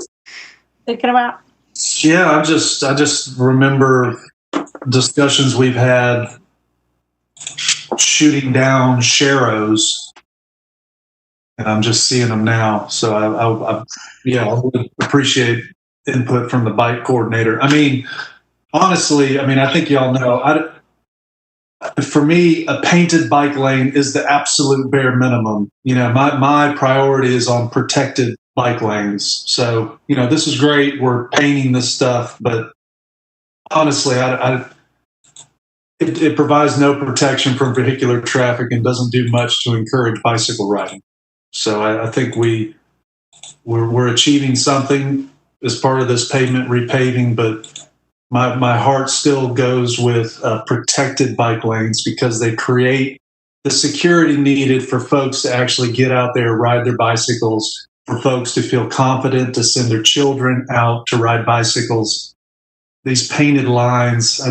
thinking about? Yeah, I just remember discussions we've had shooting down sharrows, and I'm just seeing them now. So I would appreciate input from the bike coordinator. I mean, honestly, I think y'all know, for me, a painted bike lane is the absolute bare minimum. My priority is on protected bike lanes. So, this is great. We're painting this stuff, but honestly, it provides no protection from vehicular traffic and doesn't do much to encourage bicycle riding. So I think we're achieving something as part of this pavement repaving, but my heart still goes with protected bike lanes because they create the security needed for folks to actually get out there, ride their bicycles, for folks to feel confident to send their children out to ride bicycles. These painted lines,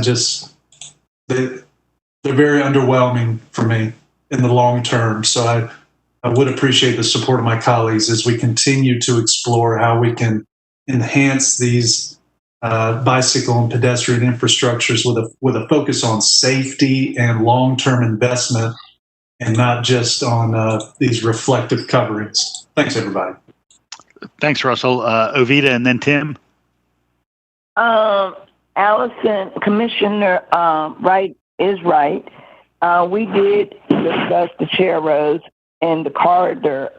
they're very underwhelming for me in the long term. So I would appreciate the support of my colleagues as we continue to explore how we can enhance these bicycle and pedestrian infrastructures with a focus on safety and long-term investment, and not just on these reflective coverings. Thanks, everybody. Thanks, Russell. Ovita and then Tim. Allison, Commissioner Wright is right. We did discuss the chair roads and the corridor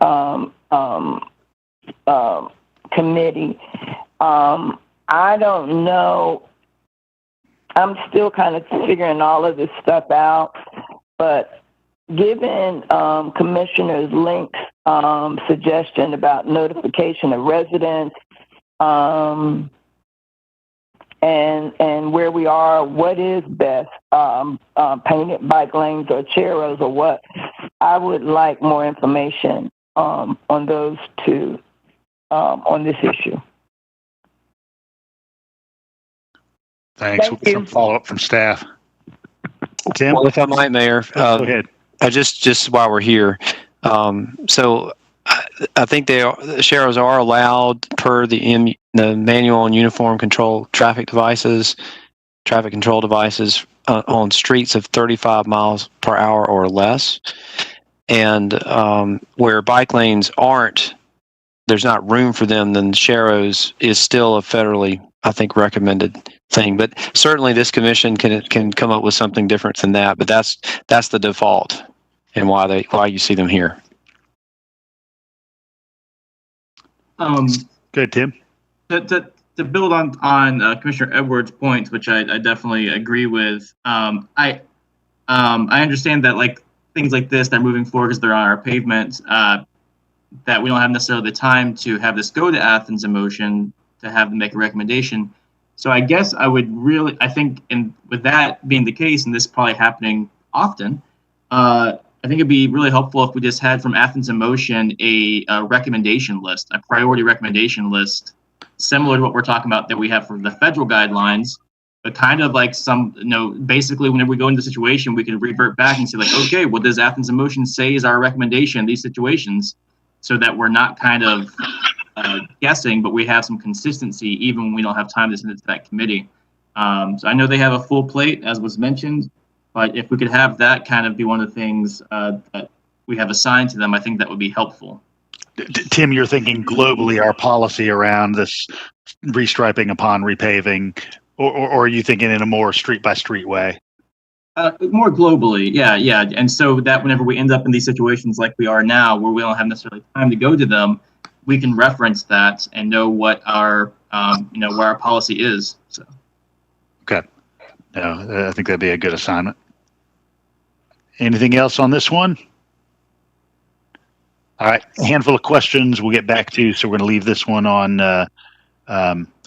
committee. I don't know. I'm still kind of figuring all of this stuff out, but given Commissioner Link's suggestion about notification of residents and where we are, what is best, painted bike lanes or chair roads or what? I would like more information on those two, on this issue. Thanks. We'll get some follow-up from staff. Tim? Well, if I might, Mayor, go ahead. Just while we're here, so I think sharrows are allowed per the manual and uniform control traffic control devices on streets of 35 miles per hour or less, and where bike lanes aren't, there's not room for them, then sharrows is still a federally, I think, recommended thing. But certainly this commission can come up with something different than that. But that's the default, and why you see them here. Good, Tim. To build on Commissioner Edwards' points, which I definitely agree with. I understand that like things like this, they're moving forward because they're on our pavement. That we don't have necessarily the time to have this go to Athens in motion to have them make a recommendation. So I guess I think, and with that being the case, and this probably happening often, I think it'd be really helpful if we just had from Athens in Motion a recommendation list, a priority recommendation list, similar to what we're talking about that we have for the federal guidelines, but kind of like basically whenever we go into the situation, we can revert back and say like, okay, what does Athens in Motion say is our recommendation in these situations, so that we're not kind of guessing, but we have some consistency even when we don't have time to send it to that committee. So I know they have a full plate, as was mentioned, but if we could have that kind of be one of the things that we have assigned to them, I think that would be helpful. Tim, you're thinking globally our policy around this restriping upon repaving, or are you thinking in a more street-by-street way? More globally, yeah. And so that whenever we end up in these situations like we are now, where we don't have necessarily time to go to them, we can reference that and know what our, where our policy is. So. Okay. No, I think that'd be a good assignment. Anything else on this one? All right, a handful of questions we'll get back to, so we're going to leave this one on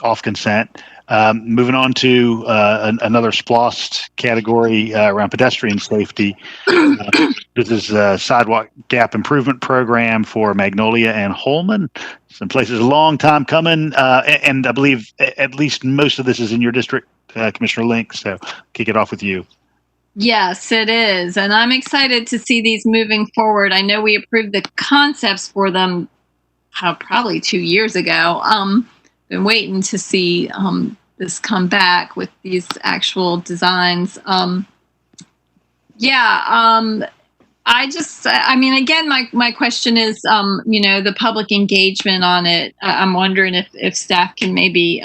off consent. Moving on to another SPLOST category around pedestrian safety. This is a sidewalk gap improvement program for Magnolia and Holman. Some places a long time coming, and I believe at least most of this is in your district, Commissioner Link. So kick it off with you. Yes, it is. And I'm excited to see these moving forward. I know we approved the concepts for them probably 2 years ago. Been waiting to see this come back with these actual designs. Again, my question is, the public engagement on it. I'm wondering if staff can maybe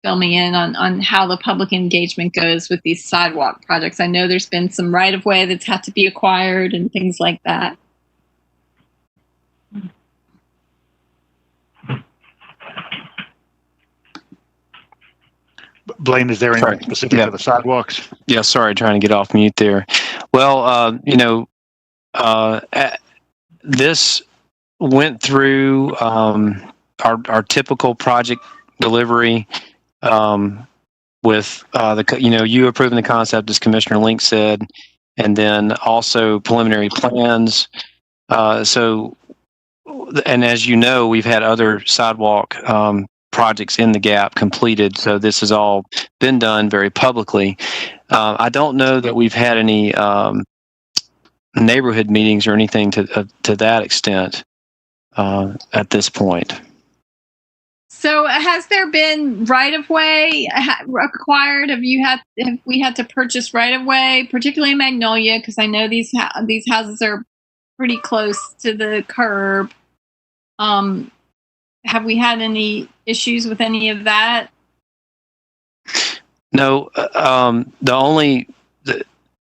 fill me in on how the public engagement goes with these sidewalk projects. I know there's been some right-of-way that's had to be acquired and things like that. Blaine, is there anything specific for the sidewalks? Yeah, sorry, trying to get off mute there. Well, this went through our typical project delivery with you approving the concept, as Commissioner Link said, and then also preliminary plans. And as you know, we've had other sidewalk projects in the gap completed, so this has all been done very publicly. I don't know that we've had any neighborhood meetings or anything to that extent at this point. So has there been right-of-way acquired? Have we had to purchase right-of-way, particularly in Magnolia, because I know these houses are pretty close to the curb. Have we had any issues with any of that? No,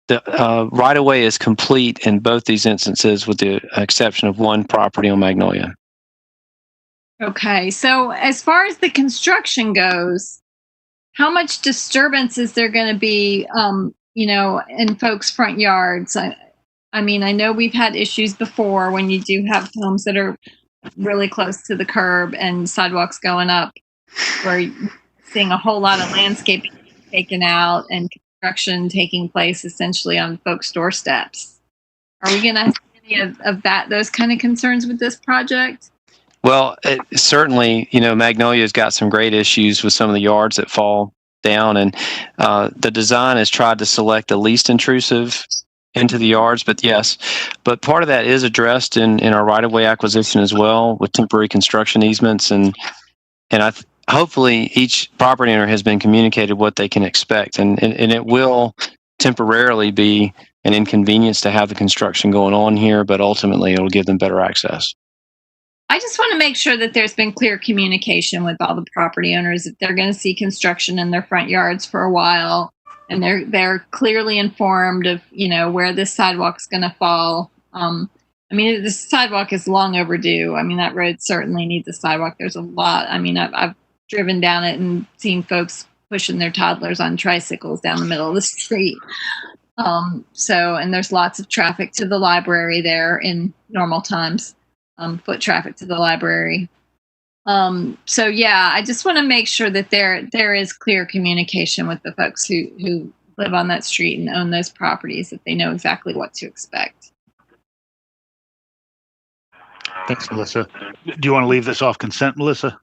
the right of way is complete in both these instances, with the exception of one property on Magnolia. Okay, so as far as the construction goes, how much disturbance is there going to be, in folks' front yards? I mean, I know we've had issues before when you do have homes that are really close to the curb and sidewalks going up, where you're seeing a whole lot of landscaping taken out and construction taking place essentially on folks' doorsteps. Are we going to have any of those kind of concerns with this project? Well, certainly, Magnolia's got some great issues with some of the yards that fall down, and the design has tried to select the least intrusive into the yards, but part of that is addressed in our right-of-way acquisition as well, with temporary construction easements, and hopefully each property owner has been communicated what they can expect, and it will temporarily be an inconvenience to have the construction going on here, but ultimately it will give them better access. I just want to make sure that there's been clear communication with all the property owners if they're going to see construction in their front yards for a while, and they're clearly informed of where this sidewalk's going to fall. The sidewalk is long overdue. I mean, that road certainly needs a sidewalk. There's a lot. I mean, I've driven down it and seen folks pushing their toddlers on tricycles down the middle of the street. And there's lots of traffic to the library there in normal times. Foot traffic to the library. I just want to make sure that there is clear communication with the folks who live on that street and own those properties, that they know exactly what to expect. Thanks, Melissa. Do you want to leave this off consent, Melissa?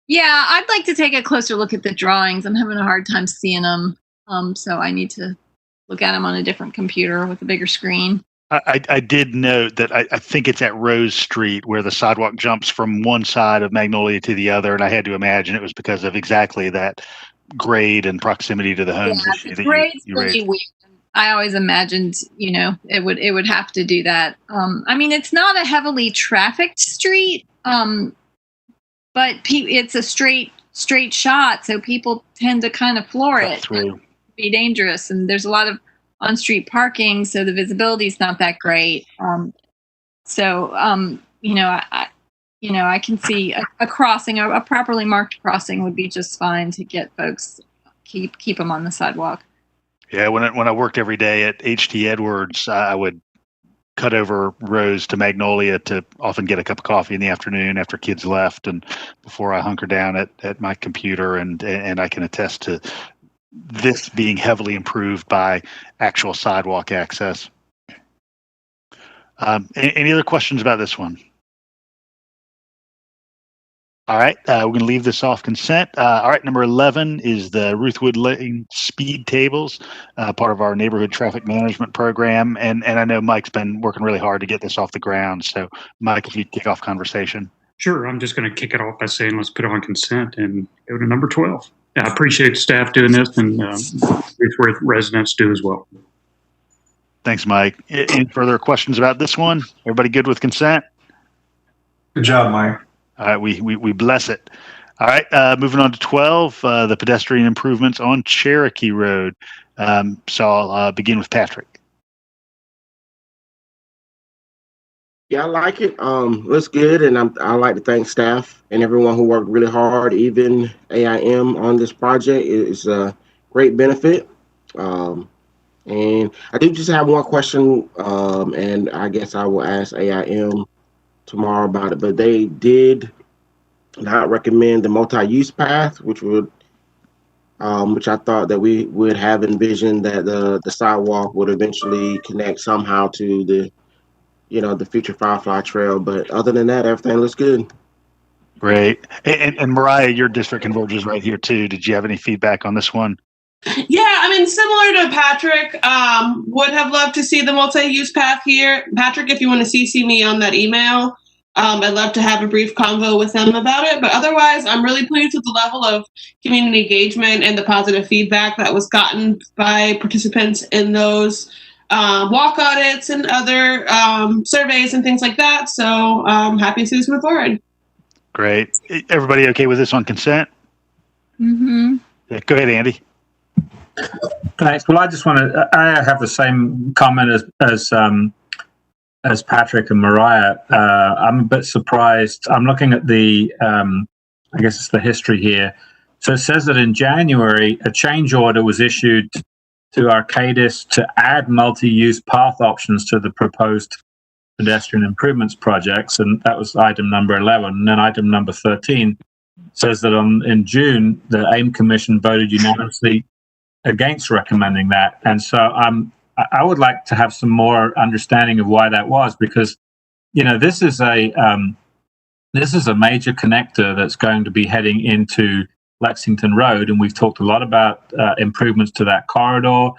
Yeah, I'd like to take a closer look at the drawings. I'm having a hard time seeing them, so I need to look at them on a different computer with a bigger screen. I did note that I think it's at Rose Street where the sidewalk jumps from one side of Magnolia to the other, and I had to imagine it was because of exactly that grade and proximity to the homes issue that you raised. Really weird. I always imagined, it would have to do that. It's not a heavily trafficked street, but it's a straight shot, so people tend to kind of floor it. Through. Be dangerous, and there's a lot of on-street parking, so the visibility is not that great. I can see a crossing, a properly marked crossing would be just fine to get folks, keep them on the sidewalk. Yeah, when I worked every day at H.T. Edwards, I would cut over Rose to Magnolia to often get a cup of coffee in the afternoon after kids left, and before I hunker down at my computer, and I can attest to this being heavily improved by actual sidewalk access. Any other questions about this one? All right, we're going to leave this off consent. All right, number 11 is the Ruthwood Lane speed tables, part of our neighborhood traffic management program. And I know Mike's been working really hard to get this off the ground. So, Mike, if you kick off conversation. Sure, I'm just going to kick it off by saying let's put it on consent and go to number 12. I appreciate staff doing this, and Ruthwood residents do as well. Thanks, Mike. Any further questions about this one? Everybody good with consent? Good job, Mike. All right, we bless it. All right, moving on to 12, the pedestrian improvements on Cherokee Road. So I'll begin with Patrick. Yeah, I like it. Looks good, and I like to thank staff and everyone who worked really hard, even AIM on this project. It's a great benefit. And I do just have one question, and I guess I will ask AIM tomorrow about it. But they did not recommend the multi-use path, which I thought that we would have envisioned that the sidewalk would eventually connect somehow to the future Firefly Trail. But other than that, everything looks good. Great. And Mariah, your district converges right here too. Did you have any feedback on this one? Yeah, similar to Patrick, would have loved to see the multi-use path here. Patrick, if you want to CC me on that email, I'd love to have a brief convo with them about it. But otherwise, I'm really pleased with the level of community engagement and the positive feedback that was gotten by participants in those walk audits and other surveys and things like that. So I'm happy to see this move forward. Great. Everybody okay with this on consent? Mm-hmm. Yeah, go ahead, Andy. Thanks. Well, I just want to. I have the same comment as Patrick and Mariah. I'm a bit surprised. I'm looking at the. I guess it's the history here. So it says that in January, a change order was issued to Arcadis to add multi-use path options to the proposed pedestrian improvements projects, and that was item number 11. And then item number 13 says that in June, the AIM Commission voted unanimously against recommending that. And so I would like to have some more understanding of why that was, because this is a major connector that's going to be heading into Lexington Road, and we've talked a lot about improvements to that corridor.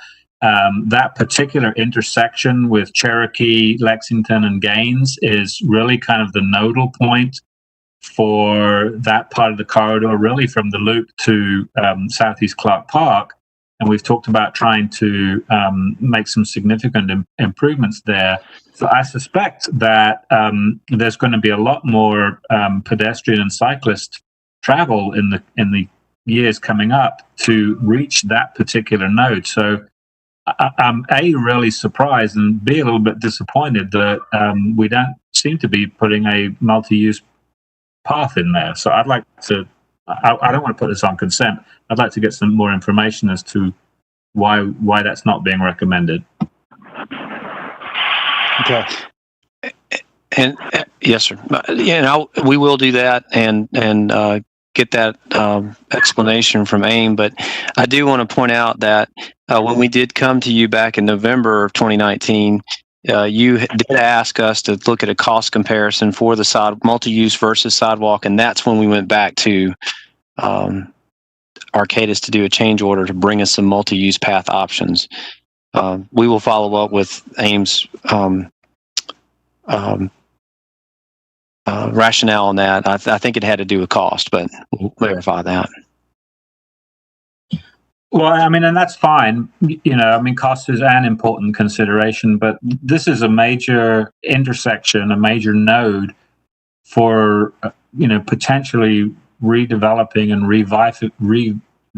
That particular intersection with Cherokee, Lexington, and Gaines is really kind of the nodal point for that part of the corridor, really from the loop to Southeast Clarke Park. And we've talked about trying to make some significant improvements there. So I suspect that there's going to be a lot more pedestrian and cyclist travel in the years coming up to reach that particular node. So I'm really surprised and B, a little bit disappointed that we don't seem to be putting a multi-use path in there. So I'd like to, I don't want to put this on consent. I'd like to get some more information as to why that's not being recommended. Okay. And yes, sir. We will do that and get that explanation from AIM. But I do want to point out that when we did come to you back in November of 2019, you did ask us to look at a cost comparison for the multi-use versus sidewalk, and that's when we went back to Arcadis to do a change order to bring us some multi-use path options. We will follow up with AIM's rationale on that. I think it had to do with cost, but we'll verify that. Well, I mean, and that's fine. Cost is an important consideration, but this is a major intersection, a major node for, potentially redeveloping and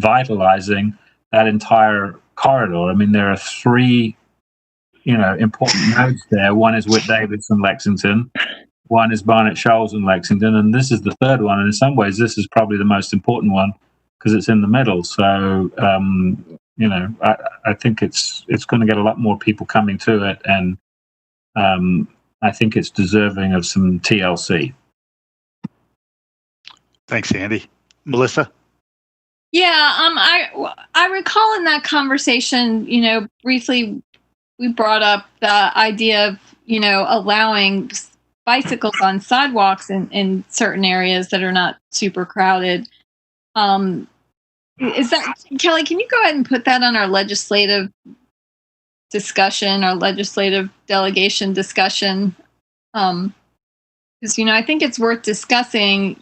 revitalizing that entire corridor. I mean, there are three, important nodes there. One is Whit-Davis in Lexington. One is Barnett Shoals in Lexington, and this is the third one. And in some ways, this is probably the most important one because it's in the middle. So, I think it's going to get a lot more people coming to it, and I think it's deserving of some TLC. Thanks, Andy. Melissa? Yeah, I recall in that conversation, briefly we brought up the idea of, allowing bicycles on sidewalks in certain areas that are not super crowded. Is that, Kelly, can you go ahead and put that on our legislative discussion, our legislative delegation discussion? Because, I think it's worth discussing,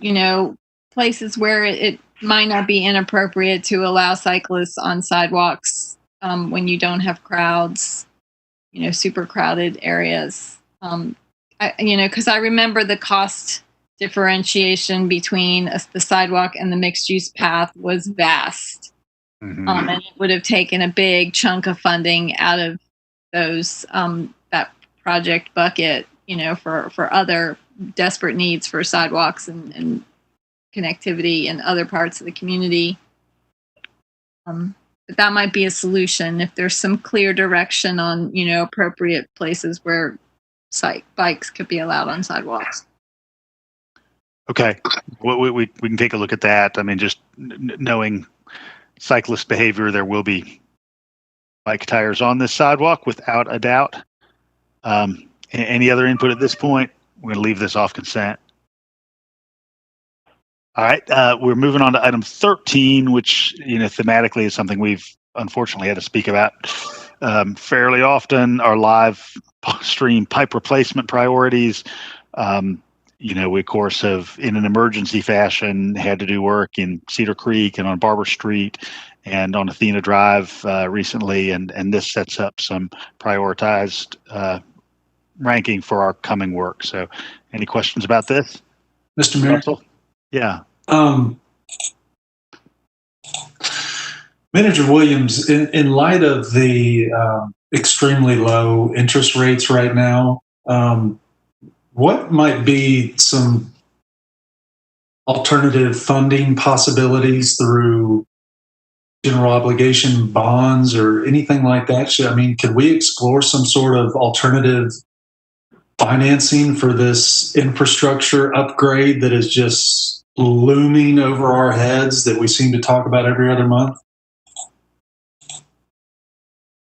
places where it might not be inappropriate to allow cyclists on sidewalks when you don't have crowds, super crowded areas. Because I remember the cost differentiation between the sidewalk and the mixed-use path was vast. Mm-hmm. And it would have taken a big chunk of funding out of those that project bucket, for other desperate needs for sidewalks and connectivity in other parts of the community. But that might be a solution if there's some clear direction on, appropriate places where bikes could be allowed on sidewalks. Okay, we can take a look at that. I mean, just knowing cyclist behavior, there will be bike tires on this sidewalk without a doubt. Any other input at this point? We're going to leave this off consent. All right, we're moving on to item 13, which, thematically is something we've unfortunately had to speak about fairly often, our live stream pipe replacement priorities. We, of course, have, in an emergency fashion, had to do work in Cedar Creek and on Barber Street and on Athena Drive recently, and this sets up some prioritized ranking for our coming work. So any questions about this? Mr. Mayor? Yeah. Manager Williams, in light of the extremely low interest rates right now, what might be some alternative funding possibilities through general obligation bonds or anything like that? Could we explore some sort of alternative financing for this infrastructure upgrade that is just looming over our heads that we seem to talk about every other month?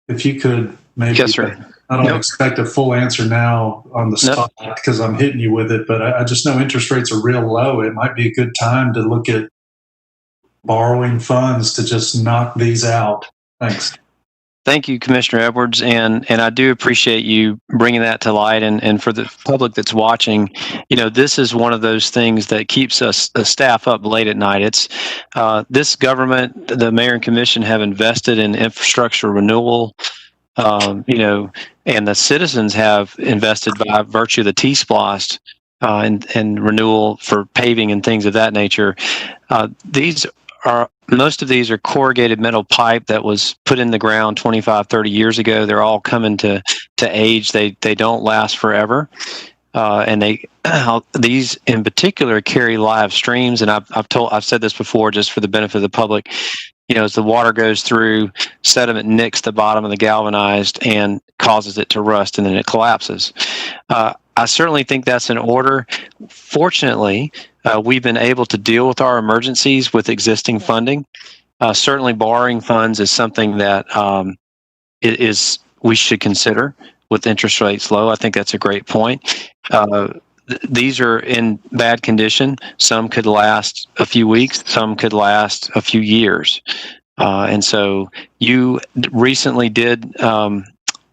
If you could, maybe. Yes, sir. I don't expect a full answer now on the spot because I'm hitting you with it, but I just know interest rates are real low. It might be a good time to look at borrowing funds to just knock these out. Thanks. Thank you, Commissioner Edwards, and I do appreciate you bringing that to light. And for the public that's watching, this is one of those things that keeps us the staff up late at night. It's this government, the mayor and commission have invested in infrastructure renewal, and the citizens have invested by virtue of the TSPLOST and renewal for paving and things of that nature. Most of these are corrugated metal pipe that was put in the ground 25, 30 years ago. They're all coming to age. They don't last forever. And these in particular carry live streams. And I've said this before just for the benefit of the public. As the water goes through, sediment nicks the bottom of the galvanized and causes it to rust, and then it collapses. I certainly think that's in order. Fortunately, we've been able to deal with our emergencies with existing funding. Certainly, borrowing funds is something that we should consider with interest rates low. I think that's a great point. These are in bad condition. Some could last a few weeks. Some could last a few years. And so you recently did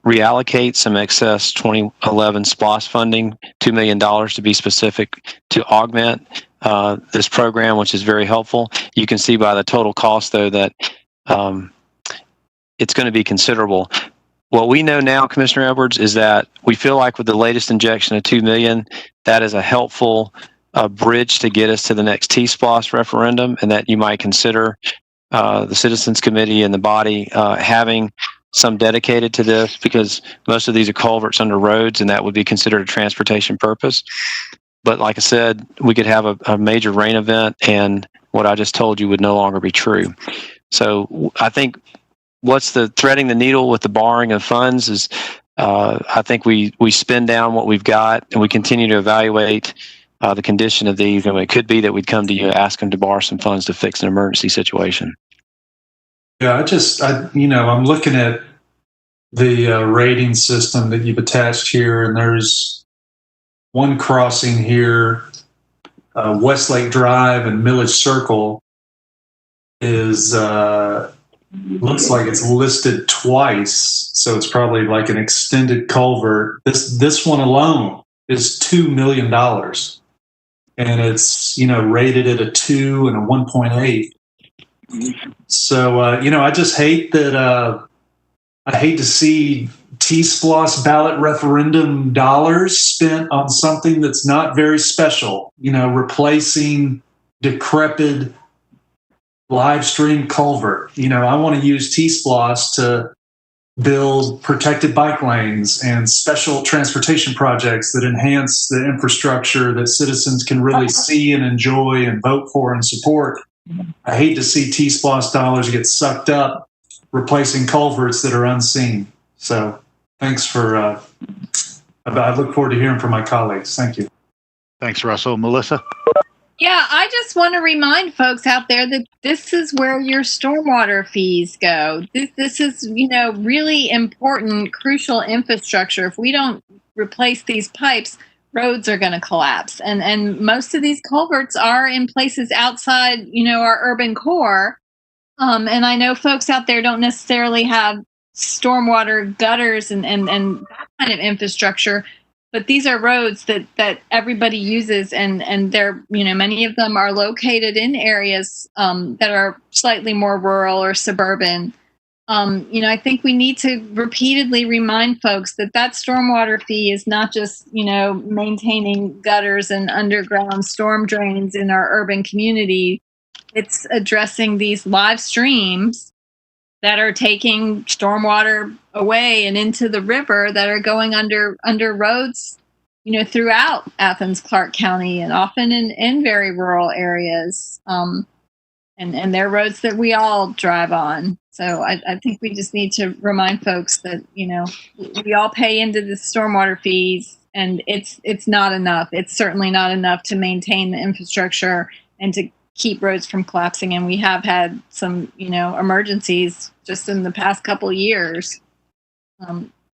reallocate some excess 2011 SPLOST funding, $2 million to be specific, to augment this program, which is very helpful. You can see by the total cost, though, that it's going to be considerable. What we know now, Commissioner Edwards, is that we feel like with the latest injection of $2 million, that is a helpful bridge to get us to the next TSPLOST referendum, and that you might consider the Citizens Committee and the body having some dedicated to this, because most of these are culverts under roads, and that would be considered a transportation purpose. But like I said, we could have a major rain event, and what I just told you would no longer be true. So I think what's the threading the needle with the borrowing of funds is I think we spend down what we've got, and we continue to evaluate the condition of these. And it could be that we'd come to you and ask them to borrow some funds to fix an emergency situation. Yeah, I'm looking at the rating system that you've attached here, and there's one crossing here, Westlake Drive and Millage Circle is looks like it's listed twice, so it's probably like an extended culvert. This one alone is $2 million, and it's rated at a 2 and a 1.8. So I just hate that. I hate to see TSPLOST ballot referendum dollars spent on something that's not very special. Replacing decrepit live stream culvert. I want to use TSPLOST to build protected bike lanes and special transportation projects that enhance the infrastructure that citizens can really see and enjoy and vote for and support. I hate to see TSPLOST dollars get sucked up replacing culverts that are unseen. So thanks for, I look forward to hearing from my colleagues. Thank you. Thanks, Russell. Melissa? Yeah, I just want to remind folks out there that this is where your stormwater fees go. This is, really important, crucial infrastructure. If we don't replace these pipes, roads are going to collapse. And most of these culverts are in places outside, our urban core. And I know folks out there don't necessarily have stormwater gutters and that kind of infrastructure, but these are roads that everybody uses, and they're, many of them are located in areas that are slightly more rural or suburban. I think we need to repeatedly remind folks that stormwater fee is not just, maintaining gutters and underground storm drains in our urban community. It's addressing these live streams that are taking stormwater away and into the river that are going under roads, throughout Athens-Clarke County and often in very rural areas. And they're roads that we all drive on. So I think we just need to remind folks that, we all pay into the stormwater fees, and it's not enough. It's certainly not enough to maintain the infrastructure and to keep roads from collapsing. And we have had some, emergencies just in the past couple of years.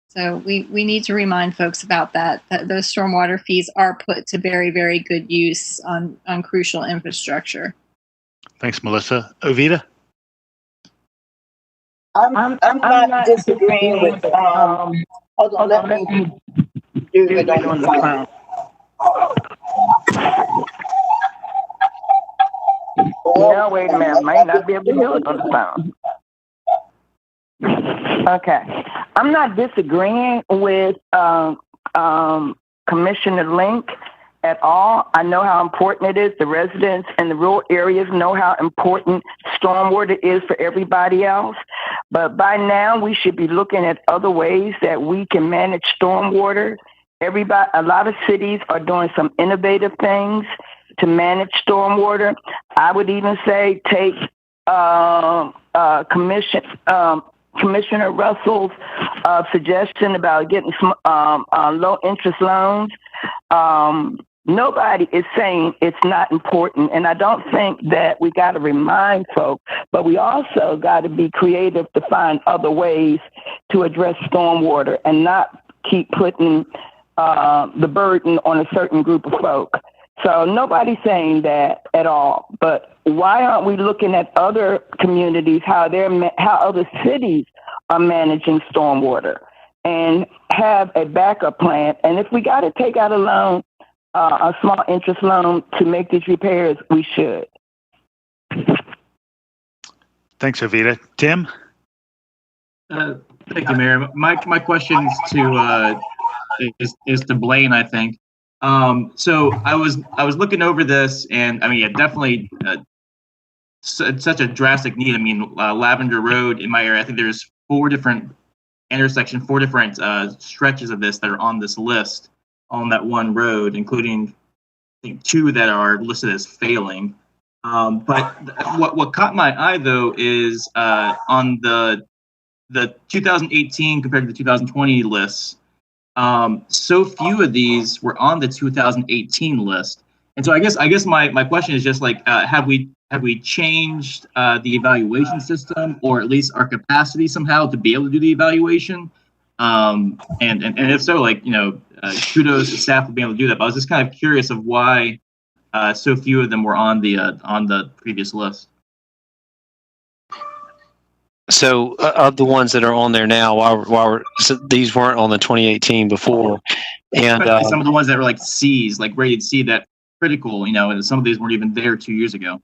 So we need to remind folks about that those stormwater fees are put to very, very good use on crucial infrastructure. Thanks, Melissa. Ovita? I'm not disagreeing with, hold on, let me do it on the phone. No, wait a minute, I might not be able to do it on the phone. Okay. I'm not disagreeing with Commissioner Link at all. I know how important it is. The residents in the rural areas know how important stormwater is for everybody else. But by now, we should be looking at other ways that we can manage stormwater. A lot of cities are doing some innovative things to manage stormwater. I would even say take Commissioner Russell's suggestion about getting low interest loans. Nobody is saying it's not important, and I don't think that we got to remind folks, but we also got to be creative to find other ways to address stormwater and not keep putting the burden on a certain group of folk. So nobody's saying that at all. But why aren't we looking at other communities, how other cities are managing stormwater, and have a backup plan? And if we got to take out a loan, a small interest loan to make these repairs, we should. Thanks, Ovita. Tim? Thank you, Mayor. My question is to Blaine, I think. So I was looking over this, and I mean, yeah, definitely such a drastic need. I mean, Lavender Road in my area, I think there's 4 different intersections, 4 different stretches of this that are on this list on that one road, including I think 2 that are listed as failing. But what caught my eye though is on the 2018 compared to the 2020 lists. So few of these were on the 2018 list, and so I guess my question is just like, have we changed the evaluation system, or at least our capacity somehow to be able to do the evaluation? And if so, like, kudos to staff for being able to do that. But I was just kind of curious of why so few of them were on the previous list. So of the ones that are on there now, so these weren't on the 2018 before, and some of the ones that were like C's, like rated C, that critical, and some of these weren't even there 2 years ago.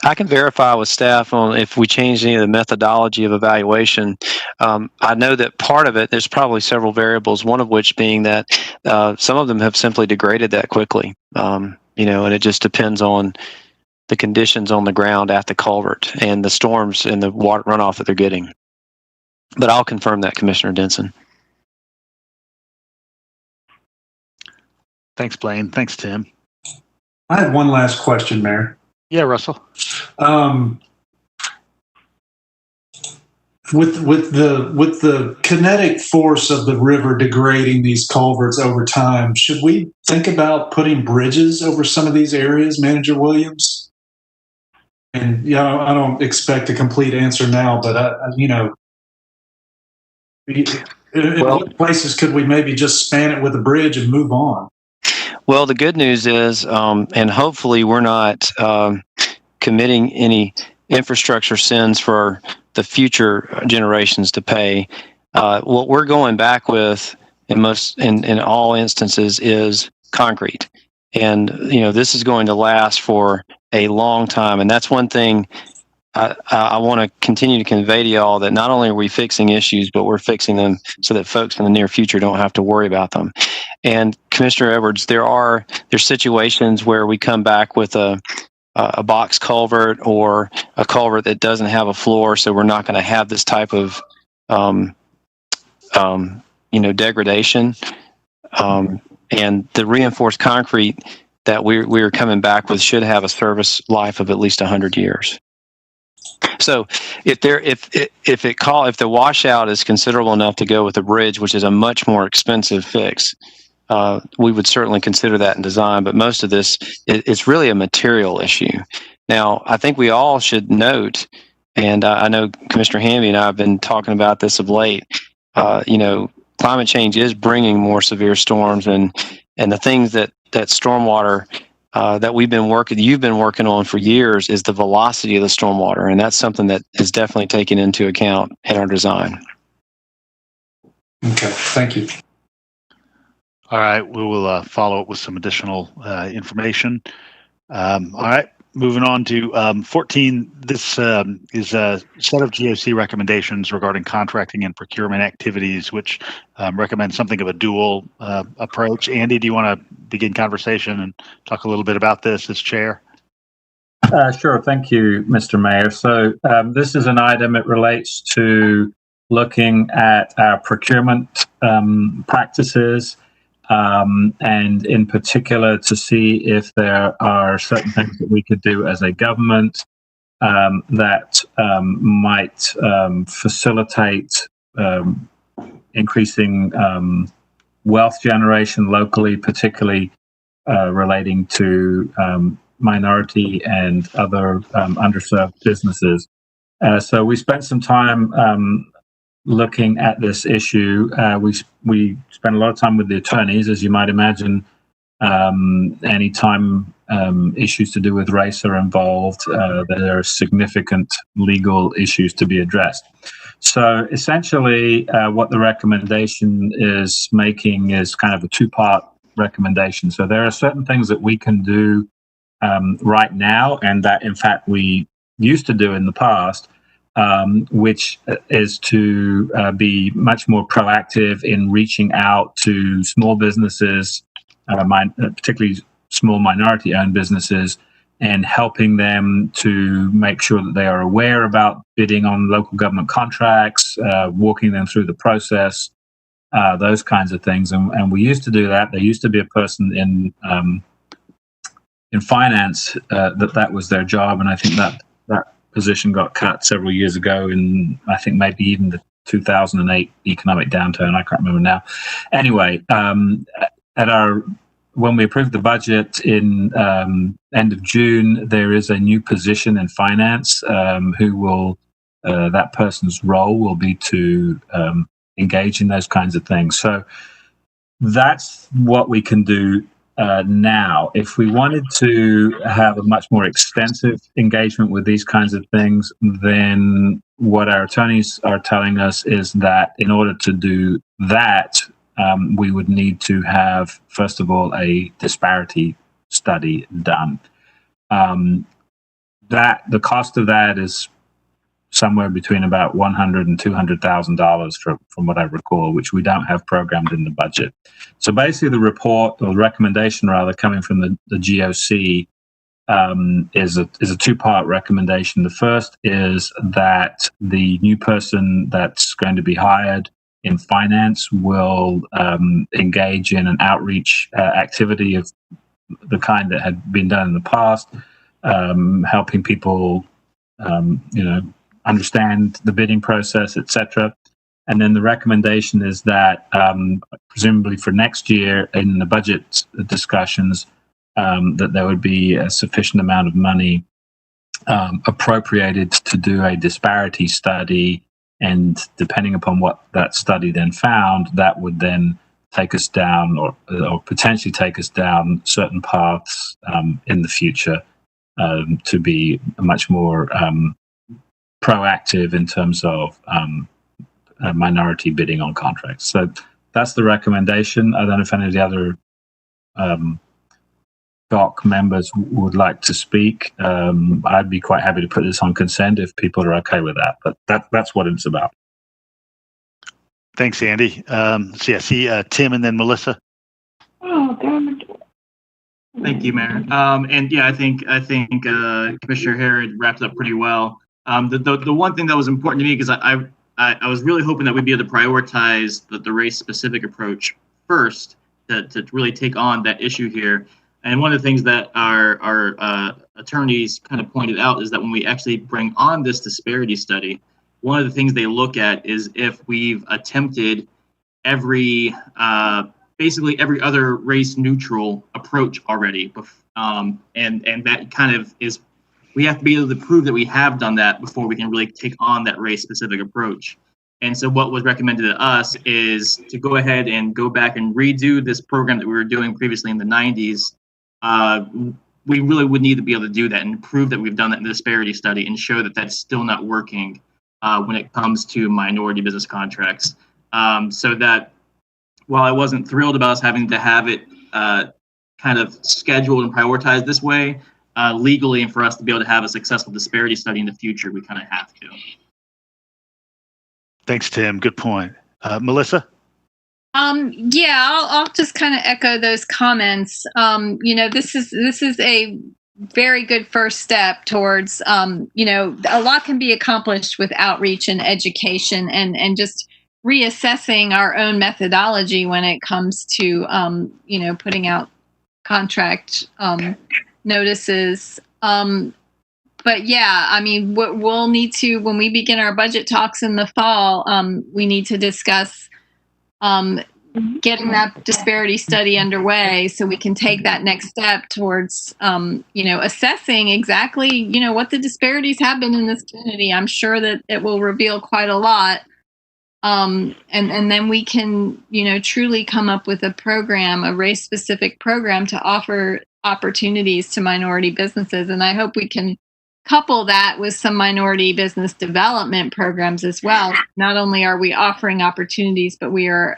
I can verify with staff on if we changed any of the methodology of evaluation. I know that part of it, there's probably several variables, one of which being that some of them have simply degraded that quickly, and it just depends on the conditions on the ground at the culvert and the storms and the water runoff that they're getting. But I'll confirm that, Commissioner Denson. Thanks, Blaine. Thanks, Tim. I had one last question, Mayor. Yeah, Russell. With the kinetic force of the river degrading these culverts over time, should we think about putting bridges over some of these areas, Manager Williams? And I don't expect a complete answer now, but in what places could we maybe just span it with a bridge and move on? Well, the good news is, and hopefully we're not committing any infrastructure sins for the future generations to pay. What we're going back with in all instances is concrete. And, this is going to last for a long time. And that's one thing I want to continue to convey to y'all, that not only are we fixing issues, but we're fixing them so that folks in the near future don't have to worry about them. And Commissioner Edwards, there's situations where we come back with a a box culvert or a culvert that doesn't have a floor, so we're not going to have this type of degradation. And the reinforced concrete that we're coming back with should have a service life of at least 100 years. So if the washout is considerable enough to go with a bridge, which is a much more expensive fix, we would certainly consider that in design. But most of this, it's really a material issue. Now, I think we all should note, and I know Commissioner Hamby and I have been talking about this of late, climate change is bringing more severe storms, and the things that stormwater that you've been working on for years is the velocity of the stormwater, and that's something that is definitely taken into account in our design. Okay, thank you. All right, we will follow up with some additional information. All right, moving on to 14. This is a set of GOC recommendations regarding contracting and procurement activities, which recommend something of a dual approach. Andy, do you want to begin conversation and talk a little bit about this as chair? Sure. Thank you, Mr. Mayor. So this is an item. It relates to looking at our procurement practices, and in particular to see if there are certain things that we could do as a government that might facilitate increasing wealth generation locally, particularly relating to minority and other underserved businesses. So we spent some time looking at this issue. We spent a lot of time with the attorneys, as you might imagine. Anytime issues to do with race are involved, there are significant legal issues to be addressed. So essentially, what the recommendation is making is kind of a two-part recommendation. So there are certain things that we can do right now, and that in fact we used to do in the past, which is to be much more proactive in reaching out to small businesses, particularly small minority-owned businesses, and helping them to make sure that they are aware about bidding on local government contracts, walking them through the process, those kinds of things. And we used to do that. There used to be a person in finance that was their job, and I think that position got cut several years ago, in I think maybe even the 2008 economic downturn. I can't remember now. Anyway, when we approved the budget in end of June, there is a new position in finance who will that person's role will be to engage in those kinds of things. So that's what we can do now. If we wanted to have a much more extensive engagement with these kinds of things, then what our attorneys are telling us is that in order to do that, we would need to have, first of all, a disparity study done. The cost of that is somewhere between about $100,000 and $200,000 from what I recall, which we don't have programmed in the budget. So basically the report, or the recommendation rather, coming from the GOC is a two-part recommendation. The first is that the new person that's going to be hired in finance will engage in an outreach activity of the kind that had been done in the past, helping people, understand the bidding process, etc. And then the recommendation is that, presumably for next year in the budget discussions, that there would be a sufficient amount of money appropriated to do a disparity study. And depending upon what that study then found, that would then take us down or potentially take us down certain paths in the future to be much more proactive in terms of minority bidding on contracts. So that's the recommendation. I don't know if any of the other DOC members would like to speak. I'd be quite happy to put this on consent if people are okay with that, but that's what it's about. Thanks, Andy. So I see Tim and then Melissa. Oh, damn it. Thank you, Mayor. And yeah, I think Commissioner Harrod wrapped up pretty well. The one thing that was important to me, because I was really hoping that we'd be able to prioritize the race specific approach first to really take on that issue here. And one of the things that our attorneys kind of pointed out is that when we actually bring on this disparity study, one of the things they look at is if we've attempted basically every other race neutral approach already. And that kind of is, we have to be able to prove that we have done that before we can really take on that race specific approach. And so what was recommended to us is to go ahead and go back and redo this program that we were doing previously in the 90s. We really would need to be able to do that and prove that we've done that in the disparity study and show that that's still not working when it comes to minority business contracts. So that while I wasn't thrilled about us having to have it kind of scheduled and prioritized this way, legally, and for us to be able to have a successful disparity study in the future, we kind of have to. Thanks, Tim. Good point. Melissa? Yeah, I'll just kind of echo those comments. This is a very good first step towards, a lot can be accomplished with outreach and education and just reassessing our own methodology when it comes to, putting out contract notices. But yeah, I mean, what we'll need to, when we begin our budget talks in the fall, we need to discuss getting that disparity study underway so we can take that next step towards, assessing exactly, what the disparities have been in this community. I'm sure that it will reveal quite a lot. And then we can, truly come up with a program, a race-specific program to offer opportunities to minority businesses. And I hope we can couple that with some minority business development programs as well. Not only are we offering opportunities, but we are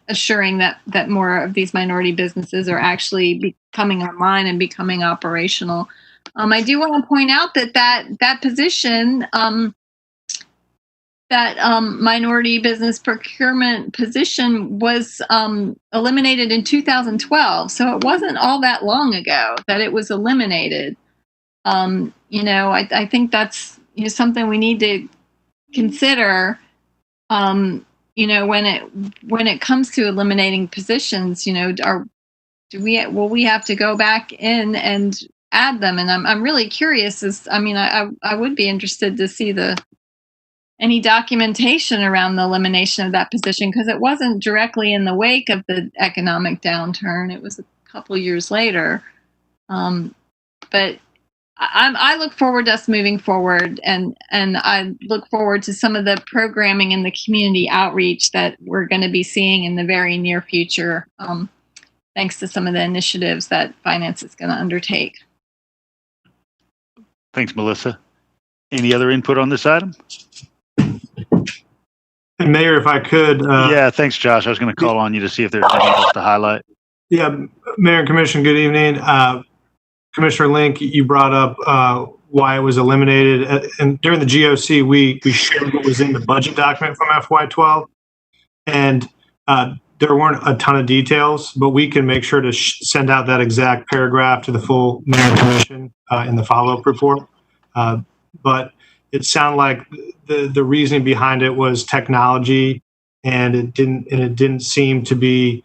assuring that more of these minority businesses are actually becoming online and becoming operational. I do want to point out that position, minority business procurement position was eliminated in 2012. So it wasn't all that long ago that it was eliminated. I think that's something we need to consider. When it comes to eliminating positions, will we have to go back in and add them? And I'm really curious. I would be interested to see any documentation around the elimination of that position, because it wasn't directly in the wake of the economic downturn. It was a couple years later. But I look forward to us moving forward, and I look forward to some of the programming and the community outreach that we're going to be seeing in the very near future, thanks to some of the initiatives that finance is going to undertake. Thanks, Melissa. Any other input on this item? And Mayor, if I could. Yeah, thanks, Josh. I was going to call on you to see if there's anything else to highlight. Yeah, Mayor and Commission, good evening. Commissioner Link, you brought up why it was eliminated. And during the GOC, we showed what was in the budget document from FY12. And there weren't a ton of details, but we can make sure to send out that exact paragraph to the full Mayor and Commission in the follow-up report. But it sounded like the reasoning behind it was technology, and it didn't seem to be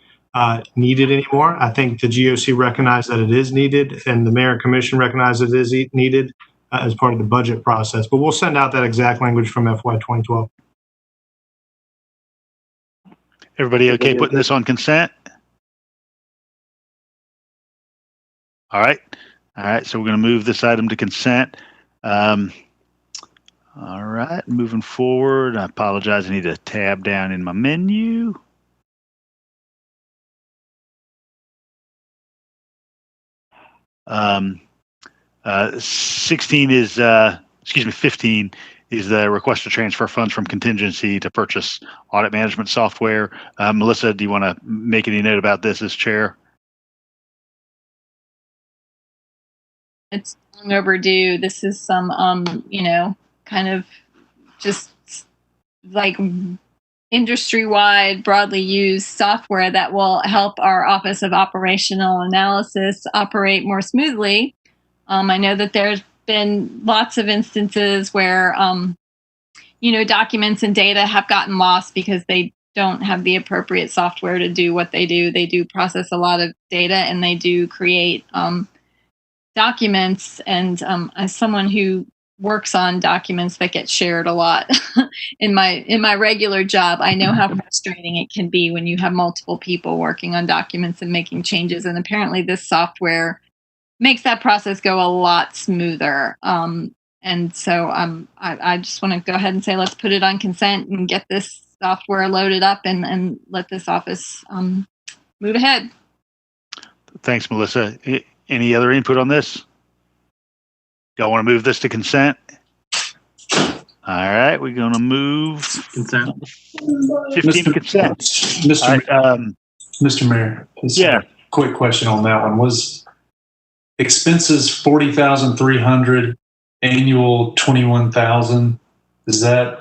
needed anymore. I think the GOC recognized that it is needed, and the Mayor and Commission recognize it is needed as part of the budget process. But we'll send out that exact language from FY 2012. Everybody okay putting this on consent? All right. So we're going to move this item to consent. All right, moving forward. I apologize. I need to tab down in my menu. Um, 15 is the request to transfer funds from contingency to purchase audit management software. Melissa, do you want to make any note about this as chair? It's long overdue. This is some, kind of just like industry-wide, broadly used software that will help our Office of Operational Analysis operate more smoothly. I know that there's been lots of instances where, documents and data have gotten lost because they don't have the appropriate software to do what they do. They do process a lot of data and they do create documents. And as someone who works on documents that get shared a lot in my regular job, I know how frustrating it can be when you have multiple people working on documents and making changes. And apparently this software makes that process go a lot smoother. And so I just want to go ahead and say, let's put it on consent and get this software loaded up and let this office move ahead. Thanks, Melissa. Any other input on this? Y'all want to move this to consent? All right, we're going to move consent. 15 to consent. Mr. Mayor. Yeah. Quick question on that one. Was expenses 40,300, annual 21,000? Is that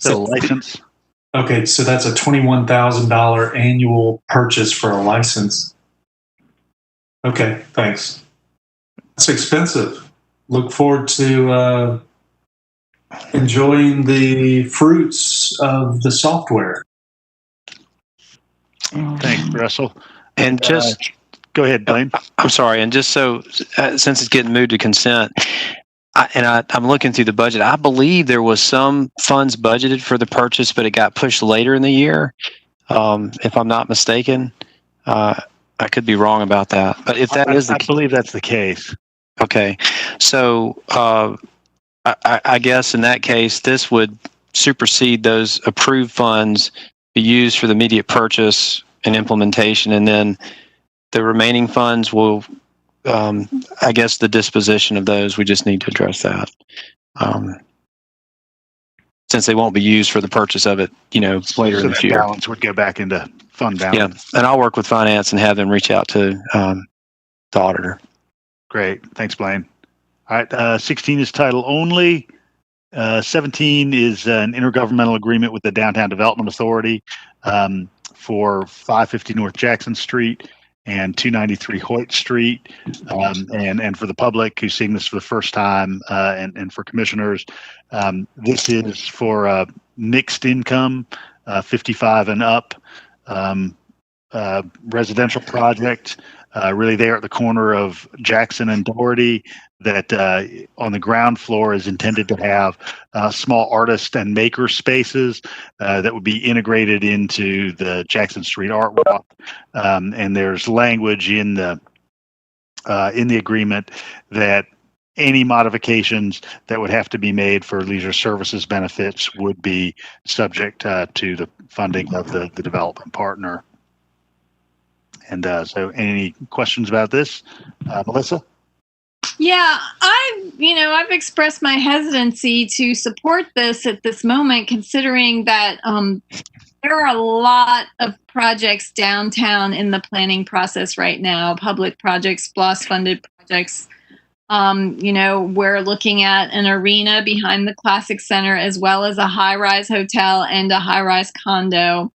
a license? Okay, so that's a $21,000 annual purchase for a license. Okay, thanks. It's expensive. Look forward to enjoying the fruits of the software. Thanks, Russell. And just go ahead, Blaine. I'm sorry. And just so, since it's getting moved to consent, I'm looking through the budget. I believe there was some funds budgeted for the purchase, but it got pushed later in the year. If I'm not mistaken, I could be wrong about that. But if that is the case, I believe that's the case. Okay. So I guess in that case, this would supersede those approved funds be used for the immediate purchase and implementation, and then the remaining funds will, I guess, the disposition of those, we just need to address that. Since they won't be used for the purchase of it, later in the future. Balance would go back into fund balance. Yeah, and I'll work with finance and have them reach out to the auditor. Great. Thanks, Blaine. All right. 16 is title only. 17 is an intergovernmental agreement with the Downtown Development Authority for 550 North Jackson Street and 293 Hoyt Street. And for the public who's seeing this for the first time, and for commissioners, this is for mixed income, 55 and up, residential project, really there at the corner of Jackson and Doherty, that on the ground floor is intended to have small artist and maker spaces that would be integrated into the Jackson Street Art Walk. And there's language in the agreement that any modifications that would have to be made for leisure services benefits would be subject to the funding of the development partner. And so any questions about this? Melissa? Yeah, I've expressed my hesitancy to support this at this moment, considering that there are a lot of projects downtown in the planning process right now, public projects, SPLOST-funded projects. We're looking at an arena behind the Classic Center, as well as a high-rise hotel and a high-rise condo.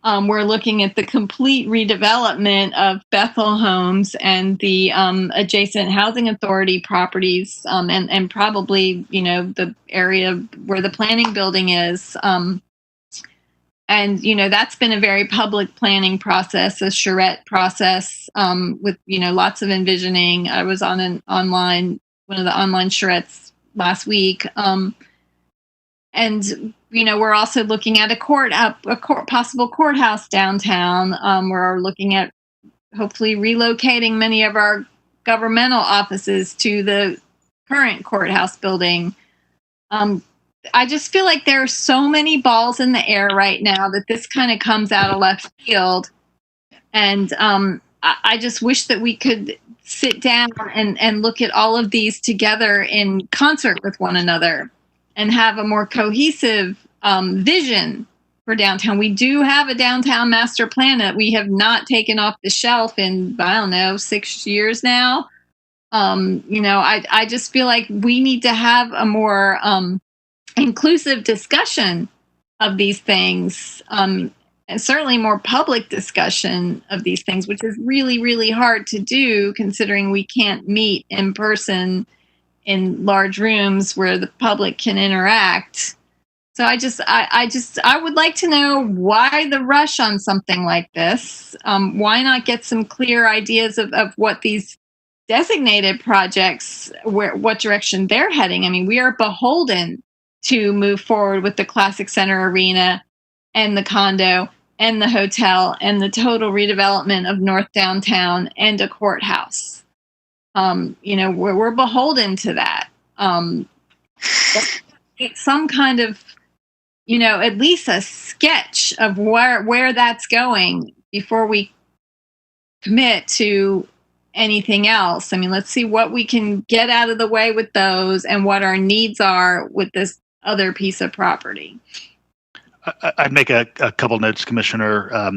We're looking at the complete redevelopment of Bethel Homes and the adjacent housing authority properties, and probably, the area where the planning building is. And that's been a very public planning process, a charrette process, with, lots of envisioning. I was on one of the online charrettes last week. And we're also looking at a possible courthouse downtown. We're looking at hopefully relocating many of our governmental offices to the current courthouse building. I just feel like there are so many balls in the air right now that this kind of comes out of left field. And I just wish that we could sit down and look at all of these together in concert with one another and have a more cohesive vision for downtown. We do have a downtown master plan that we have not taken off the shelf in, 6 years now. I just feel like we need to have a more inclusive discussion of these things, and certainly more public discussion of these things, which is really, really hard to do considering we can't meet in person in large rooms where the public can interact. So I would like to know why the rush on something like this. Why not get some clear ideas of what these designated projects, what direction they're heading? I mean, we are beholden to move forward with the Classic Center Arena and the condo and the hotel and the total redevelopment of North Downtown and a courthouse. We're beholden to that. Some kind of, at least a sketch of where that's going before we commit to anything else. I mean, let's see what we can get out of the way with those and what our needs are with this other piece of property. I'd make a couple notes, Commissioner.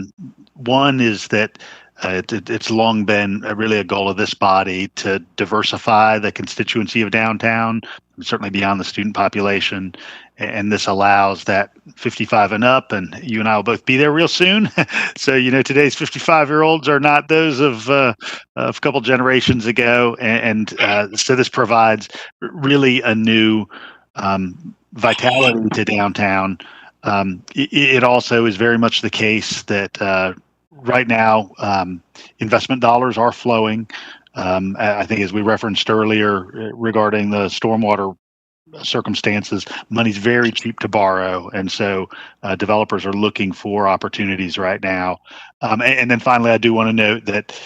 One is that it's long been really a goal of this body to diversify the constituency of downtown, certainly beyond the student population. And this allows that 55 and up, and you and I will both be there real soon. So, today's 55-year-olds are not those of a couple generations ago. And so this provides really a new vitality to downtown. It also is very much the case that right now investment dollars are flowing. I think as we referenced earlier regarding the stormwater circumstances, money's very cheap to borrow. And so developers are looking for opportunities right now. And then finally, I do want to note that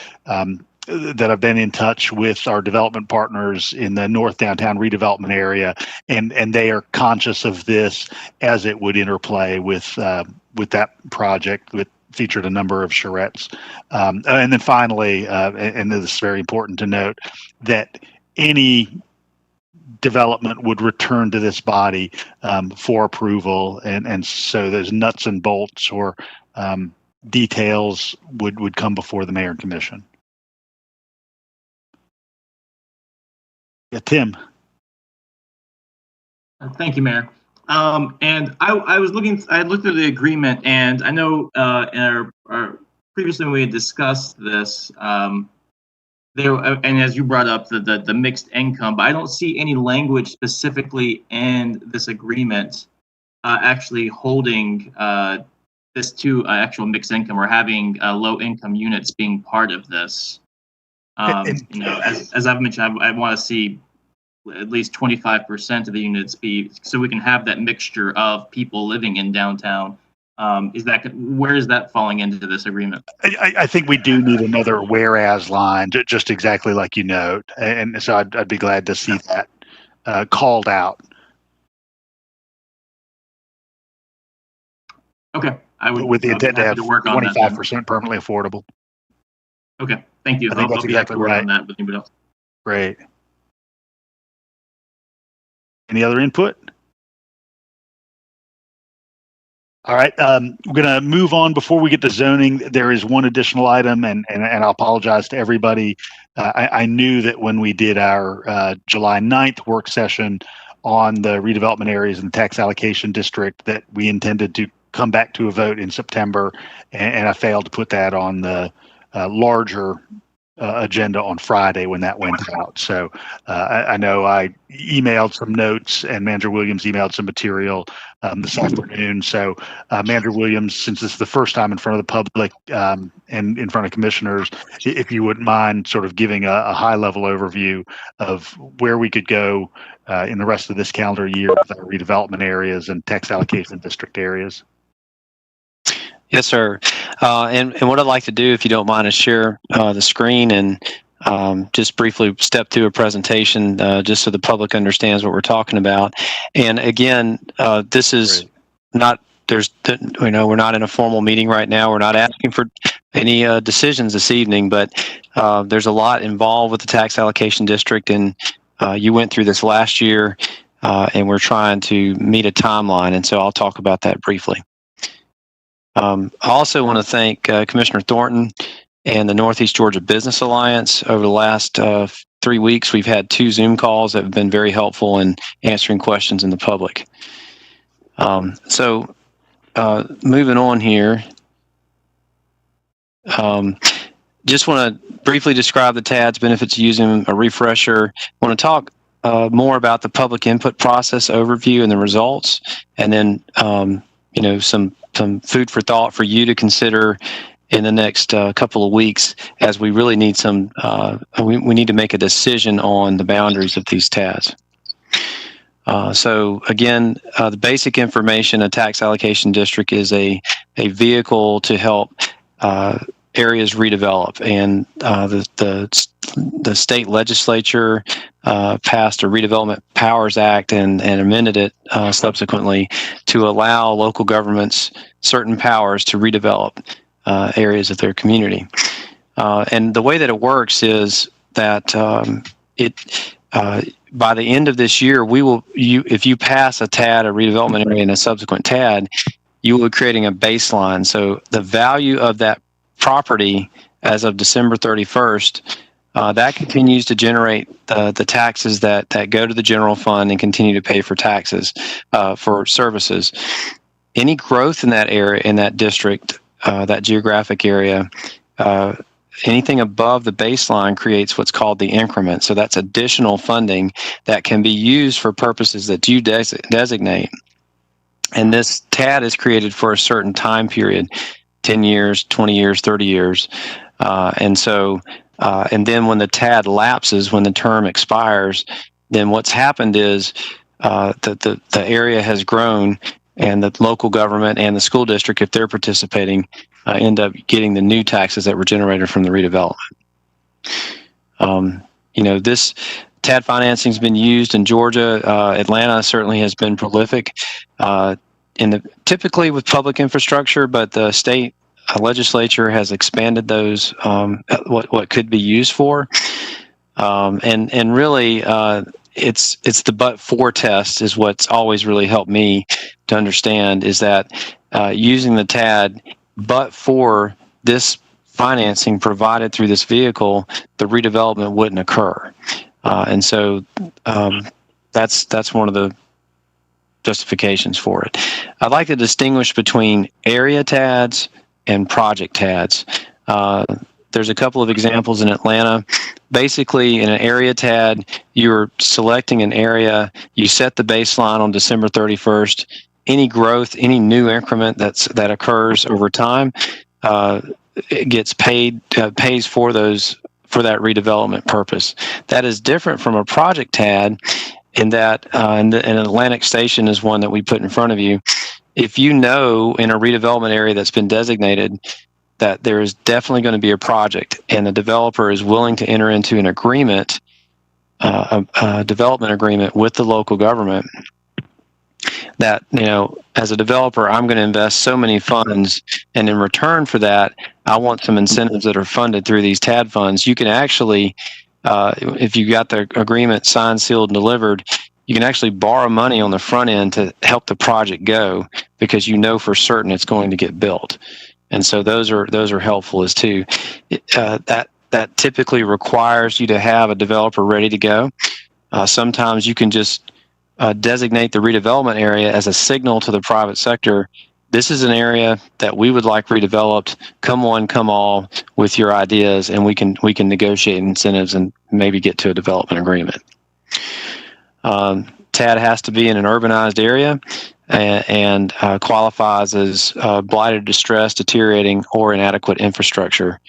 that I've been in touch with our development partners in the North Downtown redevelopment area, and they are conscious of this as it would interplay with that project, which featured a number of charrettes. And then finally, and this is very important to note, that any development would return to this body for approval, and so those nuts and bolts or details would come before the mayor and commission. Yeah, Tim. Thank you, Mayor. And I looked at the agreement, and I know in our previously when we had discussed this, there, and as you brought up the mixed income, but I don't see any language specifically in this agreement actually holding this to actual mixed income or having low income units being part of this. As I've mentioned, I want to see at least 25% of the units be, so we can have that mixture of people living in downtown. Where is that falling into this agreement? I think we do need another whereas line, just exactly like you note, and so I'd be glad to see that called out. Okay, I would with the intent to have work on 25% permanently affordable. Okay, thank you. I think that's exactly right. On that with anybody else. Great. Any other input? All right, we're going to move on. Before we get to zoning, there is one additional item, and I'll apologize to everybody. I knew that when we did our July 9th work session on the redevelopment areas in the tax allocation district that we intended to come back to a vote in September, and I failed to put that on the larger agenda on Friday when that went out. So I know I emailed some notes, and Manager Williams emailed some material this afternoon. So Manager Williams, since this is the first time in front of the public and in front of commissioners, if you wouldn't mind sort of giving a high-level overview of where we could go in the rest of this calendar year with our redevelopment areas and tax allocation district areas. Yes, sir. And what I'd like to do, if you don't mind, is share the screen and just briefly step through a presentation just so the public understands what we're talking about. And again, this is not, we're not in a formal meeting right now. We're not asking for any decisions this evening, but there's a lot involved with the tax allocation district, and you went through this last year, and we're trying to meet a timeline. And so I'll talk about that briefly. I also want to thank Commissioner Thornton and the Northeast Georgia Business Alliance. Over the last 3 weeks, we've had 2 Zoom calls that have been very helpful in answering questions in the public. So moving on here, just want to briefly describe the TAD's benefits of using a refresher. Want to talk more about the public input process overview and the results, and then some food for thought for you to consider in the next couple of weeks, as we really need we need to make a decision on the boundaries of these TADs. So again, the basic information, a tax allocation district is a vehicle to help areas redevelop, and the state legislature passed a Redevelopment Powers Act and amended it subsequently to allow local governments certain powers to redevelop areas of their community. And the way that it works is that by the end of this year, if you pass a TAD, a redevelopment area, and a subsequent TAD, you will be creating a baseline. So the value of that property as of December 31st, that continues to generate the taxes that go to the general fund and continue to pay for taxes for services. Any growth in that area, in that district, that geographic area, anything above the baseline creates what's called the increment. So that's additional funding that can be used for purposes that you designate. And this TAD is created for a certain time period, 10 years, 20 years, 30 years. And then when the TAD lapses, when the term expires, then what's happened is the area has grown, and the local government and the school district, if they're participating, end up getting the new taxes that were generated from the redevelopment. This TAD financing has been used in Georgia. Atlanta certainly has been prolific typically with public infrastructure, but the state legislature has expanded those what could be used for, and really it's the but-for test is what's always really helped me to understand, is that using the TAD, but for this financing provided through this vehicle, the redevelopment wouldn't occur. And so that's one of the justifications for it. I'd like to distinguish between area TADs and project TADs. There's a couple of examples in Atlanta. Basically, in an area TAD, you're selecting an area, you set the baseline on December 31st. Any growth, any new increment that occurs over time, it gets pays for that redevelopment purpose. That is different from a project TAD in that an Atlantic Station is one that we put in front of you. If you know in a redevelopment area that's been designated that there is definitely going to be a project, and the developer is willing to enter into an agreement, a development agreement with the local government, that, as a developer, I'm going to invest so many funds, and in return for that, I want some incentives that are funded through these TAD funds. You can actually, if you got the agreement signed, sealed, and delivered, you can actually borrow money on the front end to help the project go, because you know for certain it's going to get built. And so those are helpful as too. That typically requires you to have a developer ready to go. Sometimes you can just designate the redevelopment area as a signal to the private sector. This is an area that we would like redeveloped. Come one, come all with your ideas, and we can negotiate incentives and maybe get to a development agreement. TAD has to be in an urbanized area and qualifies as blighted, distress, deteriorating, or inadequate infrastructure.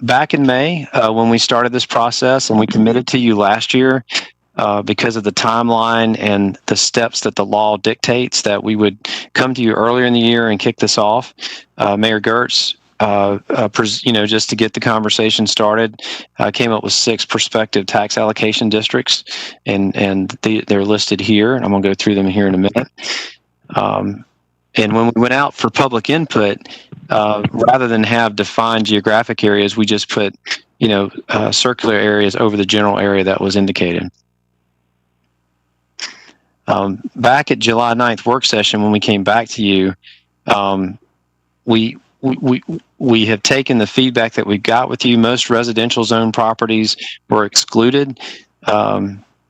Back in May, when we started this process, and we committed to you last year, because of the timeline and the steps that the law dictates, that we would come to you earlier in the year and kick this off. Mayor Gertz, just to get the conversation started, came up with 6 prospective tax allocation districts, and they're listed here. And I'm going to go through them here in a minute. And when we went out for public input, rather than have defined geographic areas, we just put, circular areas over the general area that was indicated. Back at July 9th work session, when we came back to you, we have taken the feedback that we got with you. Most residential zone properties were excluded.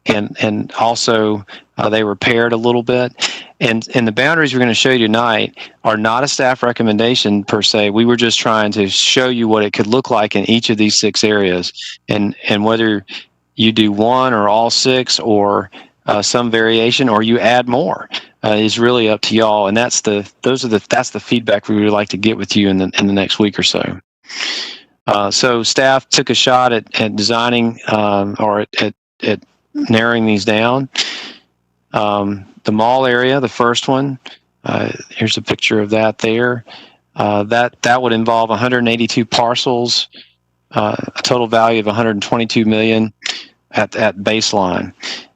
and also they were paired a little bit. And the boundaries we're going to show you tonight are not a staff recommendation per se. We were just trying to show you what it could look like in each of these 6 areas, and whether you do one or all 6 or some variation, or you add more, is really up to y'all. And that's the feedback we would like to get with you in the next week or so. So staff took a shot at designing or at narrowing these down. The mall area, the first one, here's a picture of that there. That would involve 182 parcels, a total value of $122 million at baseline.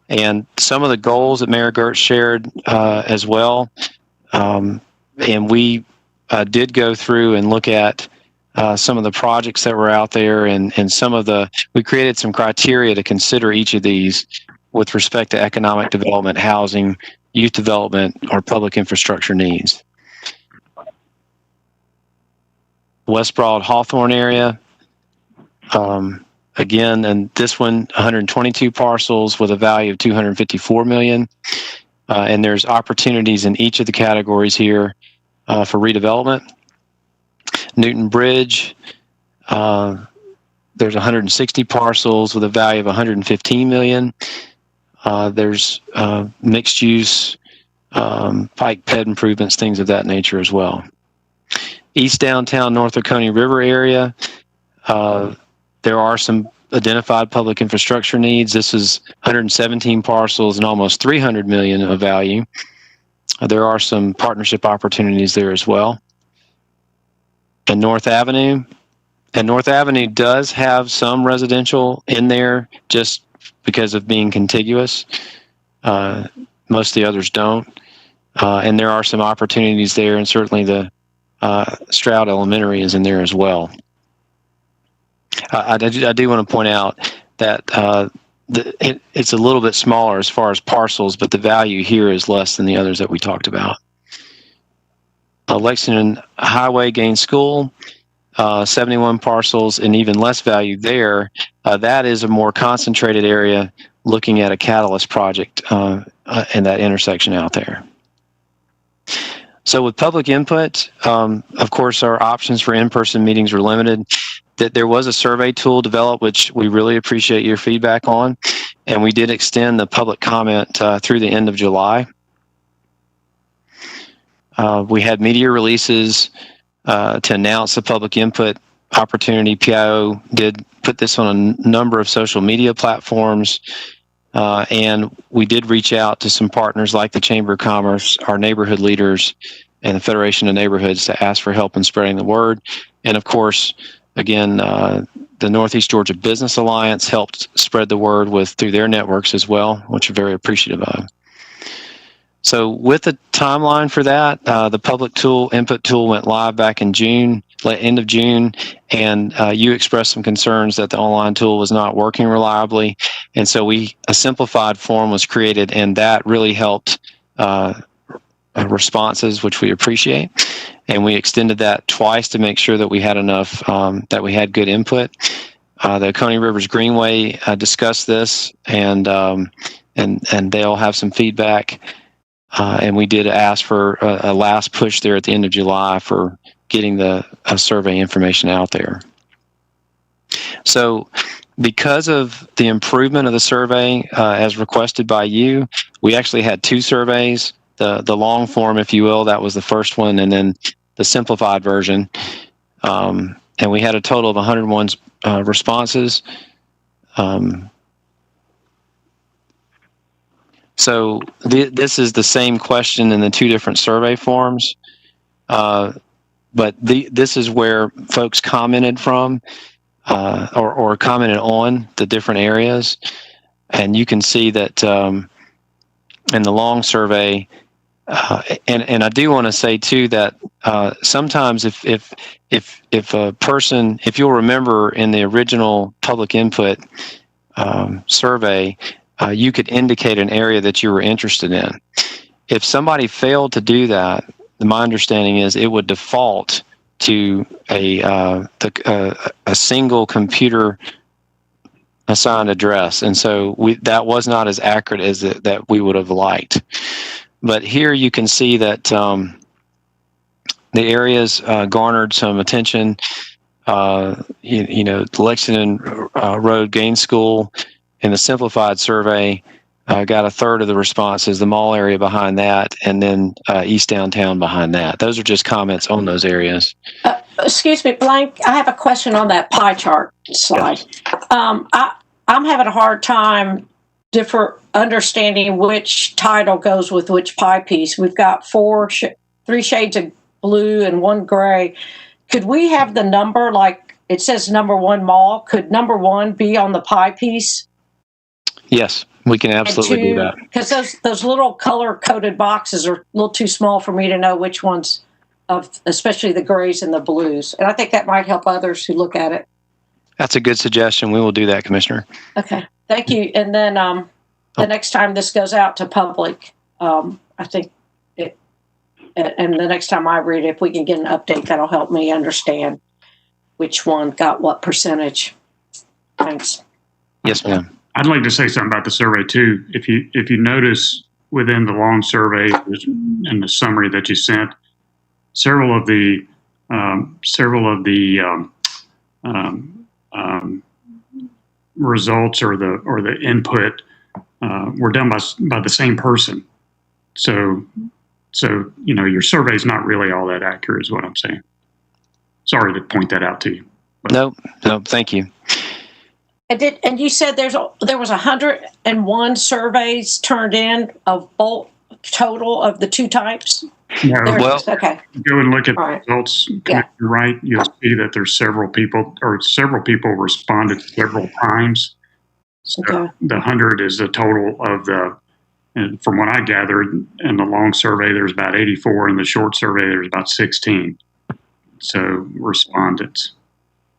And some of the goals that Mayor Gertz shared as well. And we did go through and look at some of the projects that were out there, and we created some criteria to consider each of these with respect to economic development, housing, youth development, or public infrastructure needs. West Broad Hawthorne area, again, and this one, 122 parcels with a value of $254 million. And there's opportunities in each of the categories here for redevelopment. Newton Bridge, there's 160 parcels with a value of $115 million. There's mixed use, Pike Ped improvements, things of that nature as well. East Downtown North Oconee River area, there are some identified public infrastructure needs. This is 117 parcels and almost $300 million of value. There are some partnership opportunities there as well. And North Avenue does have some residential in there just because of being contiguous. Most of the others don't. And there are some opportunities there, and certainly the Stroud Elementary is in there as well. I do want to point out that it's a little bit smaller as far as parcels, but the value here is less than the others that we talked about. Lexington Highway Gaines School, 71 parcels and even less value there. That is a more concentrated area looking at a catalyst project in that intersection out there. So with public input, of course, our options for in-person meetings were limited. That there was a survey tool developed, which we really appreciate your feedback on, and we did extend the public comment through the end of July. We had media releases to announce the public input opportunity. PIO did put this on a number of social media platforms, and we did reach out to some partners like the Chamber of Commerce, our neighborhood leaders, and the Federation of Neighborhoods to ask for help in spreading the word. And of course, again, the Northeast Georgia Business Alliance helped spread the word through their networks as well, which we're very appreciative of. So with the timeline for that, the public input tool went live back in June, end of June, and you expressed some concerns that the online tool was not working reliably. And so a simplified form was created, and that really helped responses, which we appreciate. And we extended that twice to make sure that we had enough, that we had good input. The Oconee Rivers Greenway discussed this, and they'll have some feedback. And we did ask for a last push there at the end of July for getting the survey information out there. So because of the improvement of the survey as requested by you, we actually had 2 surveys. The long form, if you will, that was the first one, and then the simplified version. And we had a total of 101 responses. So this is the same question in the 2 different survey forms, but this is where folks commented from or commented on the different areas. And you can see that in the long survey, and I do want to say too that sometimes if a person, if you'll remember in the original public input survey, you could indicate an area that you were interested in. If somebody failed to do that, my understanding is it would default to a single computer assigned address, and so that was not as accurate as that we would have liked. But here you can see that the areas garnered some attention. Lexington Road Gaines School in the simplified survey got a third of the responses, the mall area behind that, and then East Downtown behind that. Those are just comments on those areas. Excuse me, Blank, I have a question on that pie chart slide. Yes. I'm having a hard time understanding which title goes with which pie piece. We've got three shades of blue and one gray. Could we have the number, like it says number 1 mall? Could number 1 be on the pie piece? Yes, we can absolutely do that. Because those little color-coded boxes are a little too small for me to know which ones, especially the grays and the blues. And I think that might help others who look at it. That's a good suggestion. We will do that, Commissioner. Okay, thank you. And then the next time this goes out to public, I think and the next time I read it, if we can get an update, that'll help me understand which one got what percentage. Thanks. Yes, ma'am. I'd like to say something about the survey too. If you notice within the long survey and the summary that you sent, several of the results or the input were done by the same person. So your survey is not really all that accurate, is what I'm saying. Sorry to point that out to you. No, thank you. And you said there was 101 surveys turned in of both total of the 2 types. No, okay. Go and look at the results. Yeah. You're right. You'll see that there's several people responded several times. So the 100 is the total of and from what I gathered in the long survey, there's about 84. In the short survey, there's about 16. So respondents.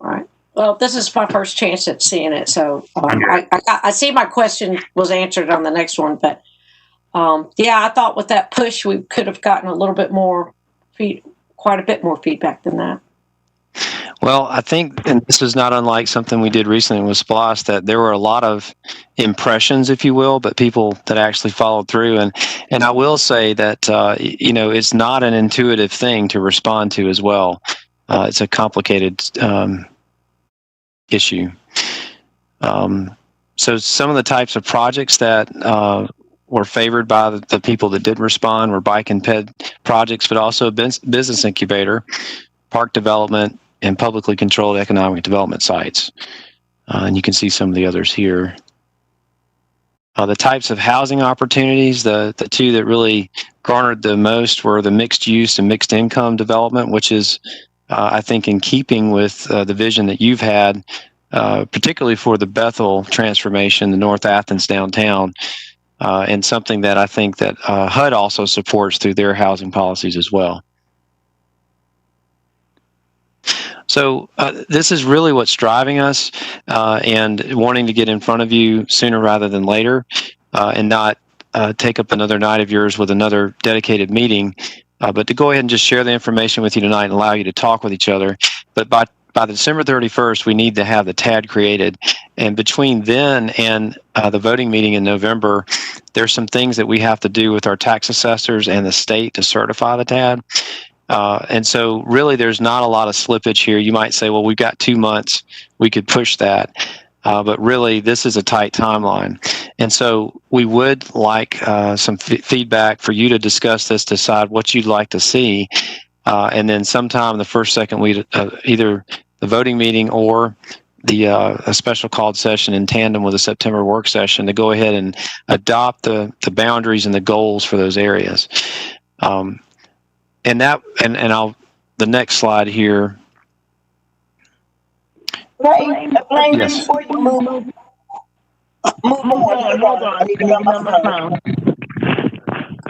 All right. Well, this is my first chance at seeing it, so I see my question was answered on the next one. But I thought with that push, we could have gotten a little bit more, quite a bit more feedback than that. Well, I think, and this is not unlike something we did recently with SPLOST, that there were a lot of impressions, if you will, but people that actually followed through. And I will say that, it's not an intuitive thing to respond to as well. It's a complicated issue. So some of the types of projects that were favored by the people that did respond were bike and ped projects, but also business incubator, park development, and publicly controlled economic development sites. And you can see some of the others here. The types of housing opportunities, the 2 that really garnered the most were the mixed use and mixed income development, which is, I think, in keeping with the vision that you've had, particularly for the Bethel transformation, the North Athens downtown, and something that I think that HUD also supports through their housing policies as well. So this is really what's driving us and wanting to get in front of you sooner rather than later and not take up another night of yours with another dedicated meeting, but to go ahead and just share the information with you tonight and allow you to talk with each other. But by December 31st, we need to have the TAD created. And between then and the voting meeting in November, there's some things that we have to do with our tax assessors and the state to certify the TAD. And so really there's not a lot of slippage here. You might say, well, we've got 2 months, we could push that. But really this is a tight timeline. And so we would like some feedback for you to discuss this, decide what you'd like to see. And then sometime the first, second week, either the voting meeting or a special called session in tandem with a September work session to go ahead and adopt the boundaries and the goals for those areas. And the next slide here. Yes. Before you move on. Hold on. I need to get my phone.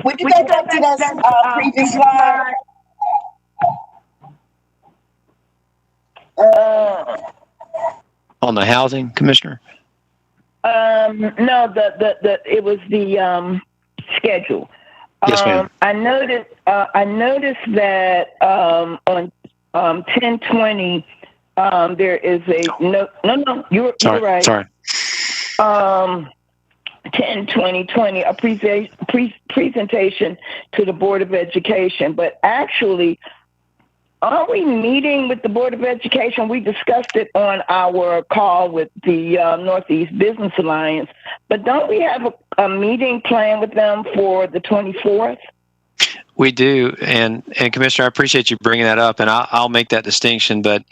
Would you go back to that previous slide? On the housing, Commissioner? No, it was the schedule. Yes, ma'am. I noticed that on 1020 there is a no. You're right. Sorry. 10/2020, a presentation to the Board of Education. But actually, aren't we meeting with the Board of Education? We discussed it on our call with the Northeast Business Alliance. But don't we have a meeting planned with them for the 24th? We do, and Commissioner, I appreciate you bringing that up, and I'll make that distinction. But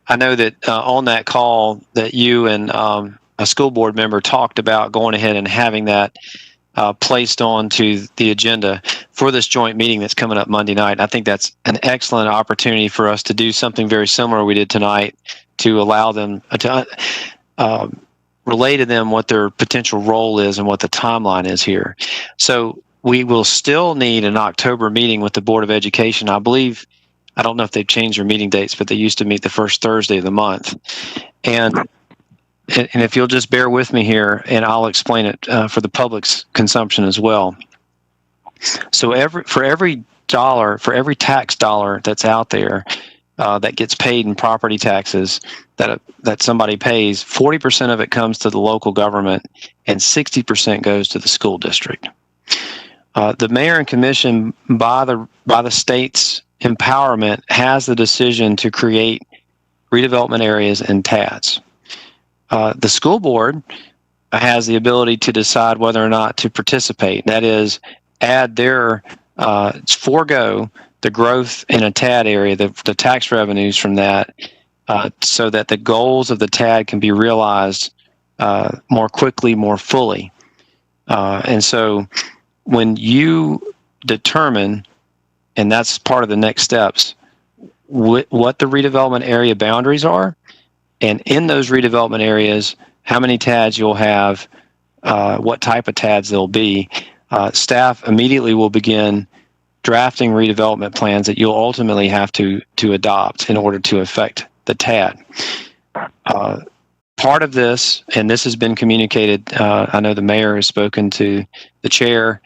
I know that on that call that you and a school board member talked about going ahead and having that placed onto the agenda for this joint meeting that's coming up Monday night. And I think that's an excellent opportunity for us to do something very similar we did tonight, to allow them to relay to them what their potential role is and what the timeline is here. So we will still need an October meeting with the Board of Education. I believe, I don't know if they've changed their meeting dates, but they used to meet the first Thursday of the month. And if you'll just bear with me here, and I'll explain it for the public's consumption as well. So for every tax dollar that's out there that gets paid in property taxes that somebody pays, 40% of it comes to the local government and 60% goes to the school district. The mayor and commission, by the state's empowerment, has the decision to create redevelopment areas and TADs. The school board has the ability to decide whether or not to participate. That is, add their forego the growth in a TAD area, the tax revenues from that, so that the goals of the TAD can be realized more quickly, more fully. And so when you determine, and that's part of the next steps, what the redevelopment area boundaries are, and in those redevelopment areas, how many TADs you'll have, what type of TADs they'll be, staff immediately will begin drafting redevelopment plans that you'll ultimately have to adopt in order to affect the TAD. Part of this, and this has been communicated, I know the mayor has spoken to the chair,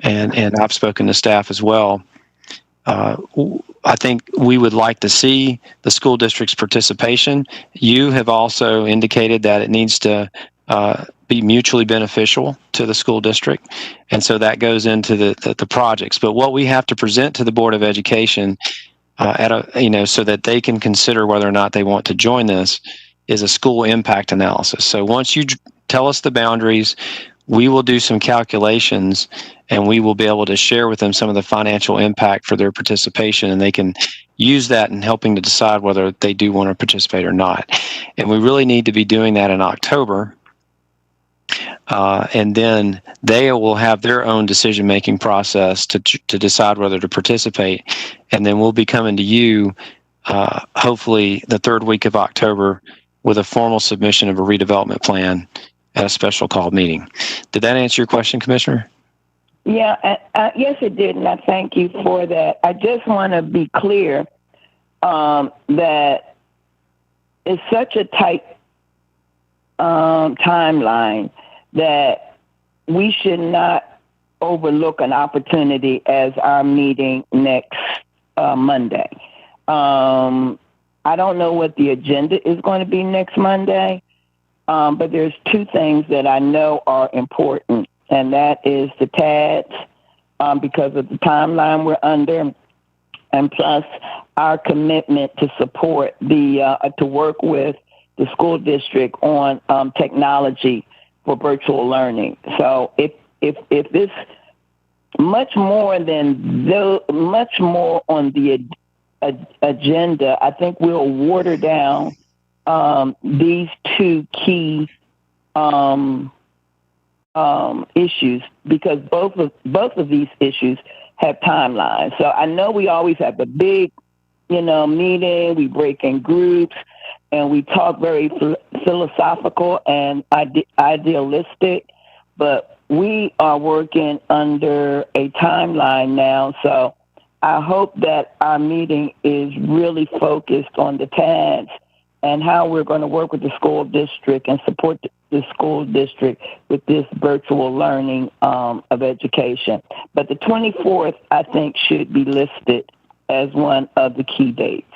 and I've spoken to staff as well. I think we would like to see the school district's participation. You have also indicated that it needs to be mutually beneficial to the school district, and so that goes into the projects. But what we have to present to the Board of Education, so that they can consider whether or not they want to join this, is a school impact analysis. So once you tell us the boundaries, we will do some calculations, and we will be able to share with them some of the financial impact for their participation, and they can use that in helping to decide whether they do want to participate or not. And we really need to be doing that in October. And then they will have their own decision-making process to decide whether to participate. And then we'll be coming to you, hopefully the third week of October, with a formal submission of a redevelopment plan at a special called meeting. Did that answer your question, Commissioner? Yeah, yes, it did, and I thank you for that. I just want to be clear that it's such a tight timeline that we should not overlook an opportunity as our meeting next Monday. I don't know what the agenda is going to be next Monday, but there's two things that I know are important, and that is the TADs, because of the timeline we're under, and plus our commitment to support to work with the school district on technology for virtual learning. So if this much more on the agenda, I think we'll water down these two key issues, because both of these issues have timelines. So I know we always have a big, meeting. We break in groups, and we talk very philosophical and idealistic, but we are working under a timeline now. So I hope that our meeting is really focused on the TADs and how we're going to work with the school district and support the school district with this virtual learning of education. But the 24th, I think, should be listed as one of the key dates.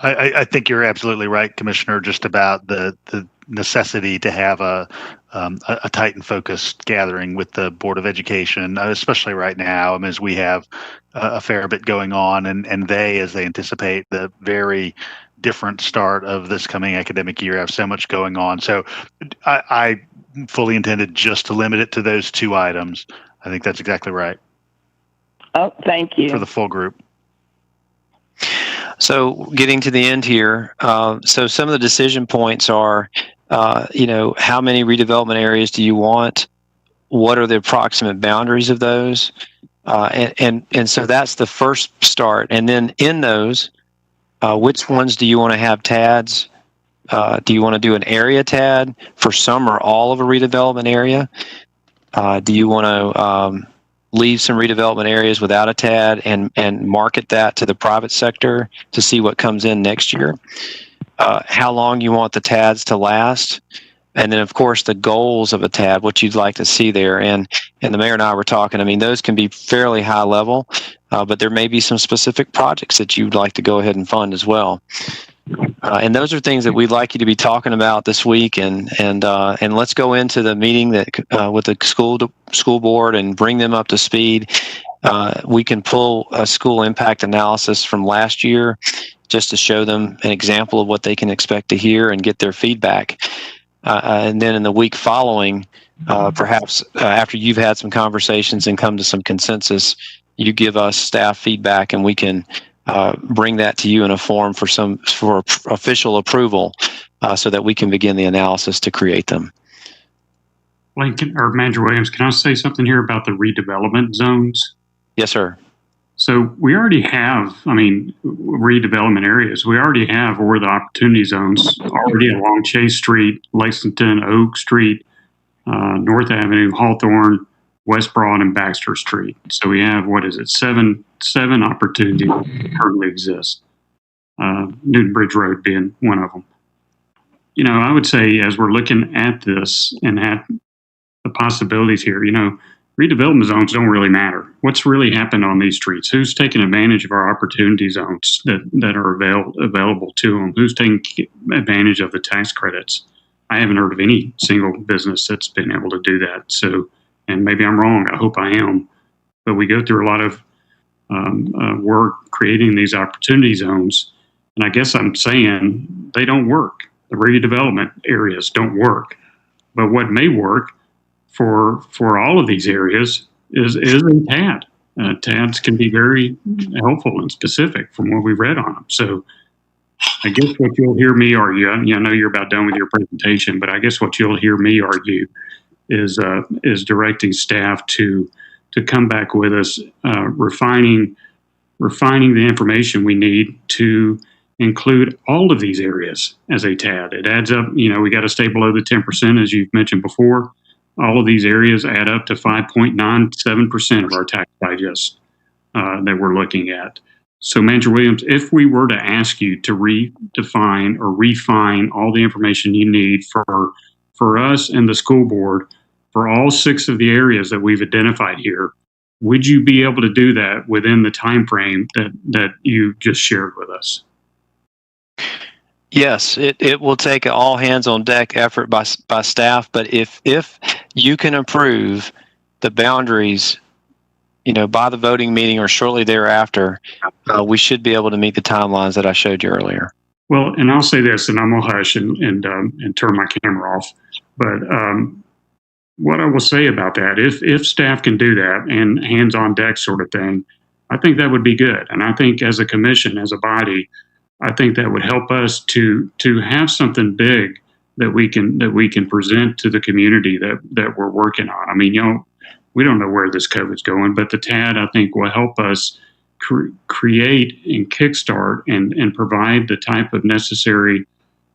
I think you're absolutely right, Commissioner, just about the necessity to have a tight and focused gathering with the Board of Education, especially right now, as we have a fair bit going on, and as they anticipate the very different start of this coming academic year, have so much going on. So I fully intended just to limit it to those two items. I think that's exactly right. Oh, thank you. For the full group. So getting to the end here, so some of the decision points are, how many redevelopment areas do you want? What are the approximate boundaries of those? And so that's the first start. And then in those, which ones do you want to have TADs? Do you want to do an area TAD for some or all of a redevelopment area? Do you want to leave some redevelopment areas without a TAD and market that to the private sector to see what comes in next year? How long you want the TADs to last? And then, of course, the goals of a TAD, what you'd like to see there. And the mayor and I were talking, I mean, those can be fairly high level, but there may be some specific projects that you'd like to go ahead and fund as well. And those are things that we'd like you to be talking about this week, and let's go into the meeting that with the school board and bring them up to speed. We can pull a school impact analysis from last year just to show them an example of what they can expect to hear and get their feedback. And then in the week following, perhaps after you've had some conversations and come to some consensus, you give us staff feedback, and we can bring that to you in a form for official approval, so that we can begin the analysis to create them. Lincoln or Manager Williams, can I say something here about the redevelopment zones? Yes, sir. So we already have, redevelopment areas. We already have where the opportunity zones already along Chase Street, Lexington, Oak Street, North Avenue, Hawthorne, West Broad, and Baxter Street. So we have, seven opportunities that currently exist. Newton Bridge Road being one of them. I would say as we're looking at this and at the possibilities here, redevelopment zones don't really matter. What's really happened on these streets? Who's taking advantage of our opportunity zones that are available to them? Who's taking advantage of the tax credits? I haven't heard of any single business that's been able to do that. So, and maybe I'm wrong. I hope I am. But we go through a lot of work creating these opportunity zones. And I guess I'm saying they don't work. The redevelopment areas don't work. But what may work for all of these areas is a TAD. TADs can be very helpful and specific from what we read on them. So I guess what you'll hear me argue, I know you're about done with your presentation, but I guess what you'll hear me argue is directing staff to come back with us, refining the information we need to include all of these areas as a TAD. It adds up, we got to stay below the 10%, as you've mentioned before. All of these areas add up to 5.97% of our tax digest that we're looking at. So, Manager Williams, if we were to ask you to redefine or refine all the information you need for us and the school board for all 6 of the areas that we've identified here, would you be able to do that within the time frame that you just shared with us? Yes, it will take an all hands on deck effort by staff, but if you can approve the boundaries, by the voting meeting or shortly thereafter, we should be able to meet the timelines that I showed you earlier. Well, and I'll say this, and I'm gonna hush and turn my camera off. But what I will say about that, if staff can do that and hands on deck sort of thing, I think that would be good. And I think as a commission, as a body, I think that would help us to have something big that we can present to the community that we're working on. We don't know where this COVID's going, but the TAD, I think, will help us create and kickstart and provide the type of necessary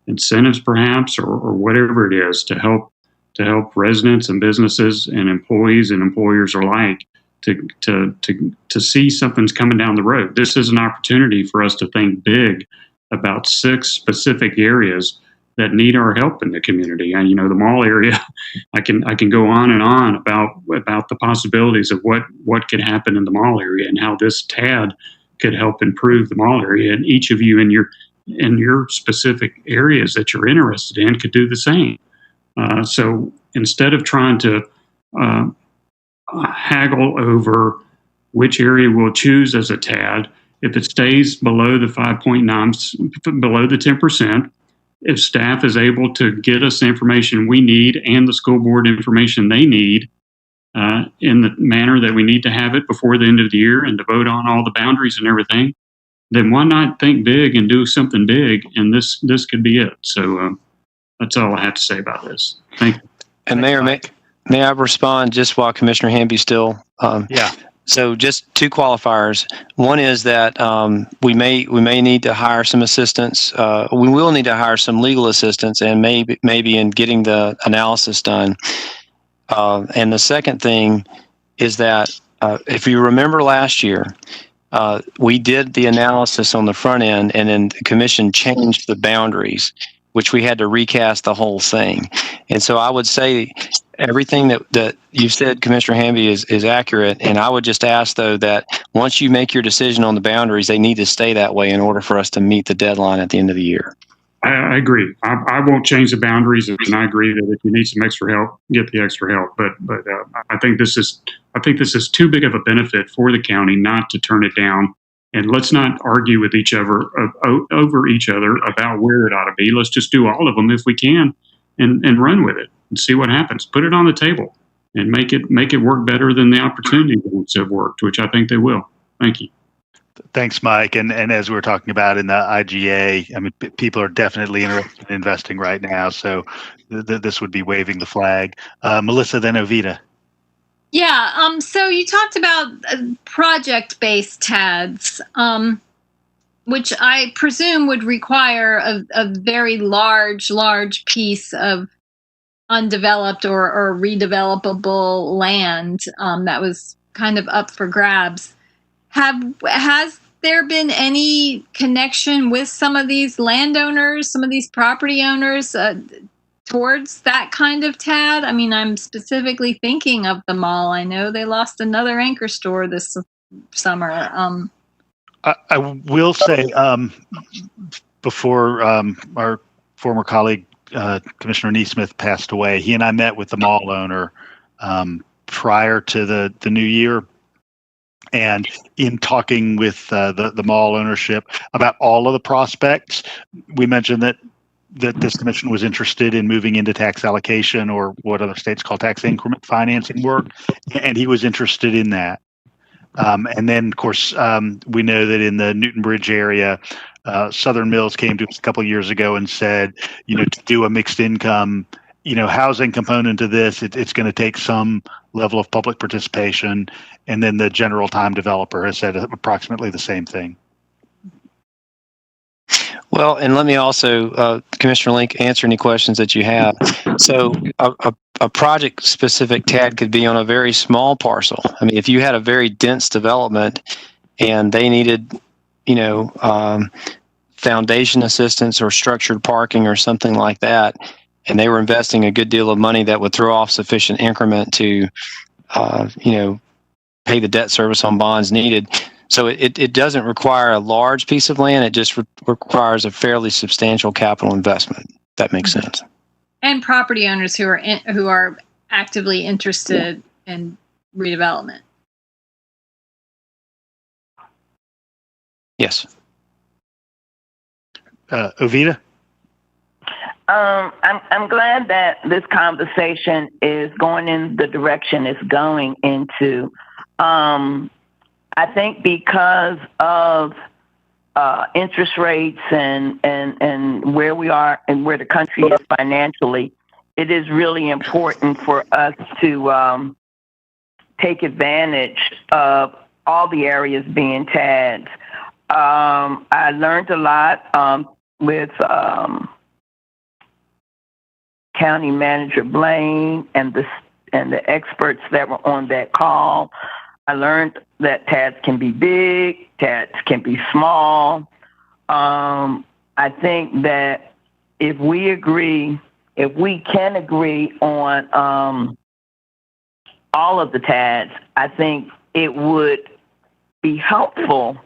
incentives, perhaps, or whatever it is to help residents and businesses and employees and employers alike to see something's coming down the road. This is an opportunity for us to think big about 6 specific areas that need our help in the community. And the mall area, I can go on and on about the possibilities of what could happen in the mall area and how this TAD could help improve the mall area. And each of you in in your specific areas that you're interested in could do the same. So instead of trying to haggle over which area we'll choose as a TAD, if it stays below the 5.9, below the 10%, if staff is able to get us the information we need and the school board information they need in the manner that we need to have it before the end of the year and to vote on all the boundaries and everything, then why not think big and do something big? And this could be it. So that's all I have to say about this. Thank you. And Mayor, may I respond just while Commissioner Hamby's still? Yeah. So just two qualifiers. One is that we may need to hire some assistance. We will need to hire some legal assistance, and maybe in getting the analysis done. And the second thing is that if you remember last year, we did the analysis on the front end, and then the commission changed the boundaries, which we had to recast the whole thing. And so I would say everything that you said, Commissioner Hamby, is accurate. And I would just ask, though, that once you make your decision on the boundaries, they need to stay that way in order for us to meet the deadline at the end of the year. I agree. I won't change the boundaries, and I agree that if you need some extra help, get the extra help. But I think this is too big of a benefit for the county not to turn it down. And let's not argue with each other over each other about where it ought to be. Let's just do all of them if we can, and run with it and see what happens. Put it on the table and make it work better than the opportunity ones have worked, which I think they will. Thank you. Thanks, Mike. And as we were talking about in the IGA, I mean, people are definitely interested in investing right now. So this would be waving the flag. Melissa, then Ovita. Yeah. So you talked about project-based TADs, which I presume would require a very large piece of undeveloped or redevelopable land that was kind of up for grabs. Has there been any connection with some of these landowners, some of these property owners towards that kind of TAD? I mean, I'm specifically thinking of the mall. I know they lost another anchor store this summer. I will say, before our former colleague, Commissioner Neesmith, passed away, he and I met with the mall owner prior to the new year. And in talking with the mall ownership about all of the prospects, we mentioned that this commission was interested in moving into tax allocation, or what other states call tax increment financing work, and he was interested in that. And then, of course, we know that in the Newton Bridge area, Southern Mills came to us a couple of years ago and said, to do a mixed income, housing component to this, it's going to take some level of public participation. And then the general time developer has said approximately the same thing. Well, and let me also, Commissioner Link, answer any questions that you have. So a project-specific TAD could be on a very small parcel. I mean, if you had a very dense development and they needed, foundation assistance or structured parking or something like that, and they were investing a good deal of money that would throw off sufficient increment to, pay the debt service on bonds needed. So it doesn't require a large piece of land. It just requires a fairly substantial capital investment. That makes sense. And property owners who are actively interested in redevelopment. Yes. Ovita? I'm glad that this conversation is going in the direction it's going into. I think because of interest rates and where we are and where the country is financially, it is really important for us to take advantage of all the areas being TADs. I learned a lot with County Manager Blaine and the experts that were on that call. I learned that TADs can be big, TADs can be small. I think that if we can agree on all of the TADs, I think it would be helpful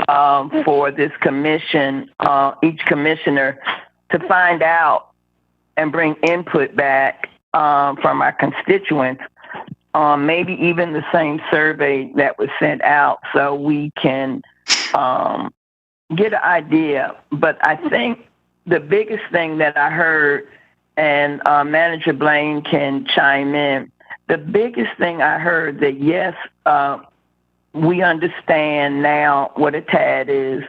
for this commission, each commissioner, to find out and bring input back from our constituents, maybe even the same survey that was sent out, so we can get an idea. But I think the biggest thing that I heard, and Manager Blaine can chime in, the biggest thing I heard that, yes, we understand now what a TAD is.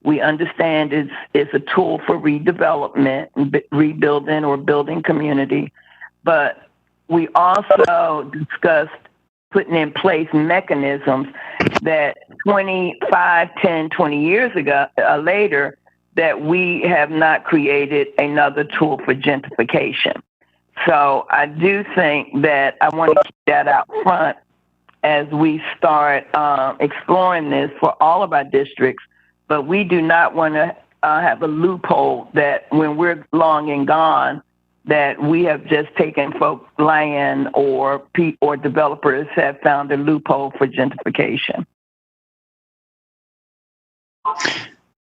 We understand it's a tool for redevelopment, rebuilding or building community. But we also discussed putting in place mechanisms that 25, 10, 20 years ago, later, that we have not created another tool for gentrification. So I do think that I want to keep that out front as we start exploring this for all of our districts. But we do not want to have a loophole that when we're long and gone, that we have just taken folks' land or developers have found a loophole for gentrification.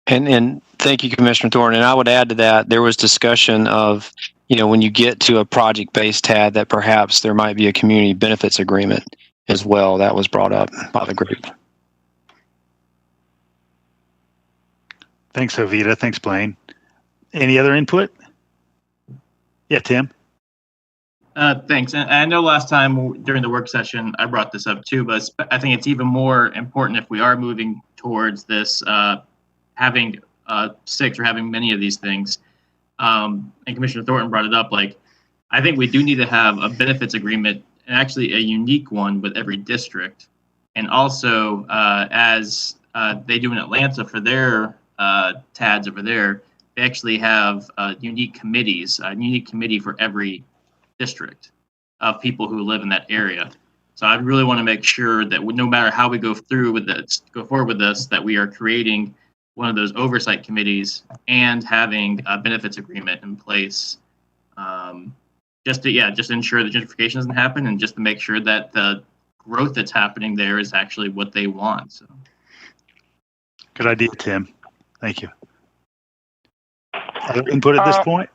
And thank you, Commissioner Thorne. And I would add to that, there was discussion of, when you get to a project-based TAD, that perhaps there might be a community benefits agreement as well. That was brought up by the group. Thanks, Ovita. Thanks, Blaine. Any other input? Yeah, Tim. Thanks. And I know last time during the work session, I brought this up too, but I think it's even more important if we are moving towards this, having 6 or having many of these things. And Commissioner Thornton brought it up, I think we do need to have a benefits agreement, and actually a unique one with every district. And also, as they do in Atlanta for their TADs over there, they actually have unique committees, a unique committee for every district of people who live in that area. So I really want to make sure that no matter how we go forward with this, that we are creating one of those oversight committees and having a benefits agreement in place, just to ensure that gentrification doesn't happen, and just to make sure that the growth that's happening there is actually what they want. So, good idea, Tim. Thank you. Other input at this point?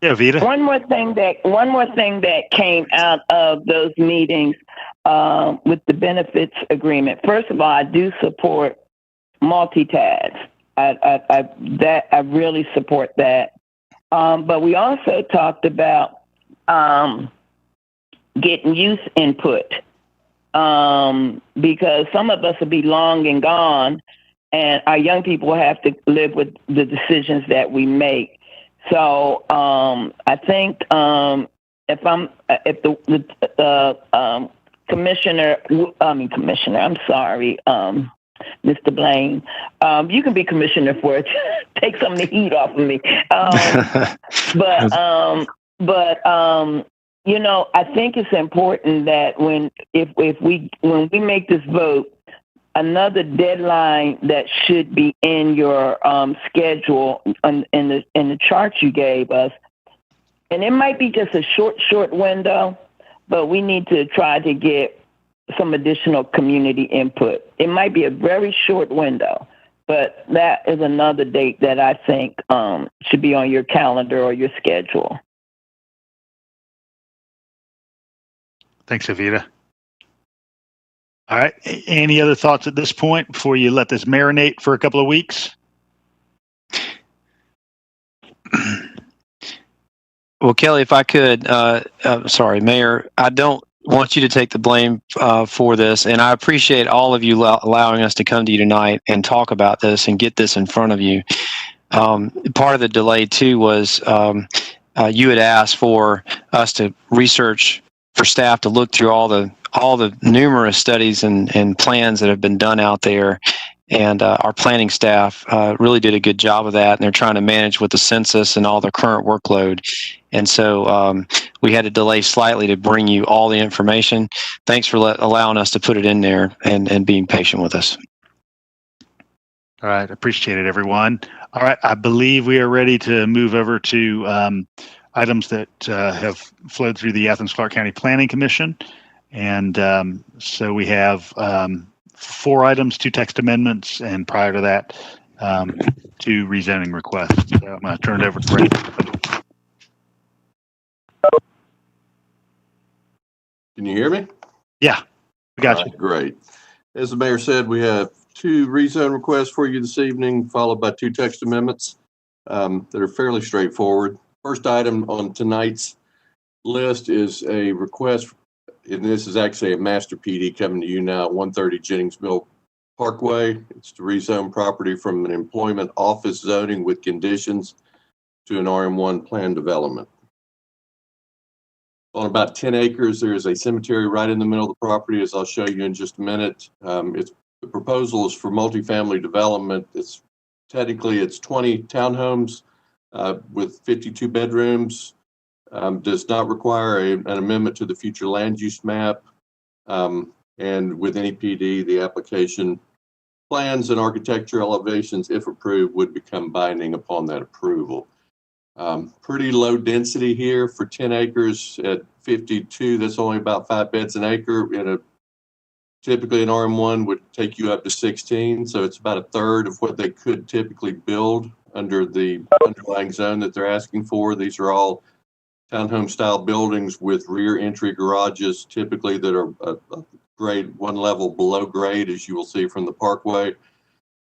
Yeah, Vita. One more thing that came out of those meetings with the benefits agreement. First of all, I do support multi-TADs. I really support that. But we also talked about getting youth input, because some of us will be long and gone, and our young people will have to live with the decisions that we make. So I think if the commissioner, I'm sorry, Mr. Blaine, you can be commissioner for it. Take some of the heat off of me. I think it's important that when we make this vote, another deadline that should be in your schedule in the chart you gave us, and it might be just a short window, but we need to try to get some additional community input. It might be a very short window, but that is another date that I think should be on your calendar or your schedule. Thanks, Avita. All right. Any other thoughts at this point before you let this marinate for a couple of weeks? Well, Kelly, if I could, sorry, Mayor, I don't want you to take the blame for this, and I appreciate all of you allowing us to come to you tonight and talk about this and get this in front of you. Part of the delay, too, was you had asked for us to research, for staff to look through all the numerous studies and plans that have been done out there. And our planning staff really did a good job of that, and they're trying to manage with the census and all the current workload. And so we had to delay slightly to bring you all the information. Thanks for allowing us to put it in there and being patient with us. All right. Appreciate it, everyone. All right. I believe we are ready to move over to items that have flowed through the Athens-Clarke County Planning Commission. And so we have 4 items, 2 text amendments, and prior to that, 2 rezoning requests. So I'm going to turn it over to Ray. Can you hear me? Yeah, we got you. Great. As the mayor said, we have 2 rezone requests for you this evening, followed by 2 text amendments that are fairly straightforward. First item on tonight's list is a request, and this is actually a master PD coming to you now, 130 Jennings Mill Parkway. It's to rezone property from an employment office zoning with conditions to an RM1 plan development. On about 10 acres, there is a cemetery right in the middle of the property, as I'll show you in just a minute. The proposal is for multifamily development. It's 20 townhomes with 52 bedrooms. Does not require an amendment to the future land use map. And with any PD, the application plans and architectural elevations, if approved, would become binding upon that approval. Pretty low density here for 10 acres at 52. That's only about 5 beds an acre. Typically an RM1 would take you up to 16. So it's about a third of what they could typically build under the underlying zone that they're asking for. These are all townhome style buildings with rear entry garages, typically that are a grade 1 level below grade, as you will see from the parkway.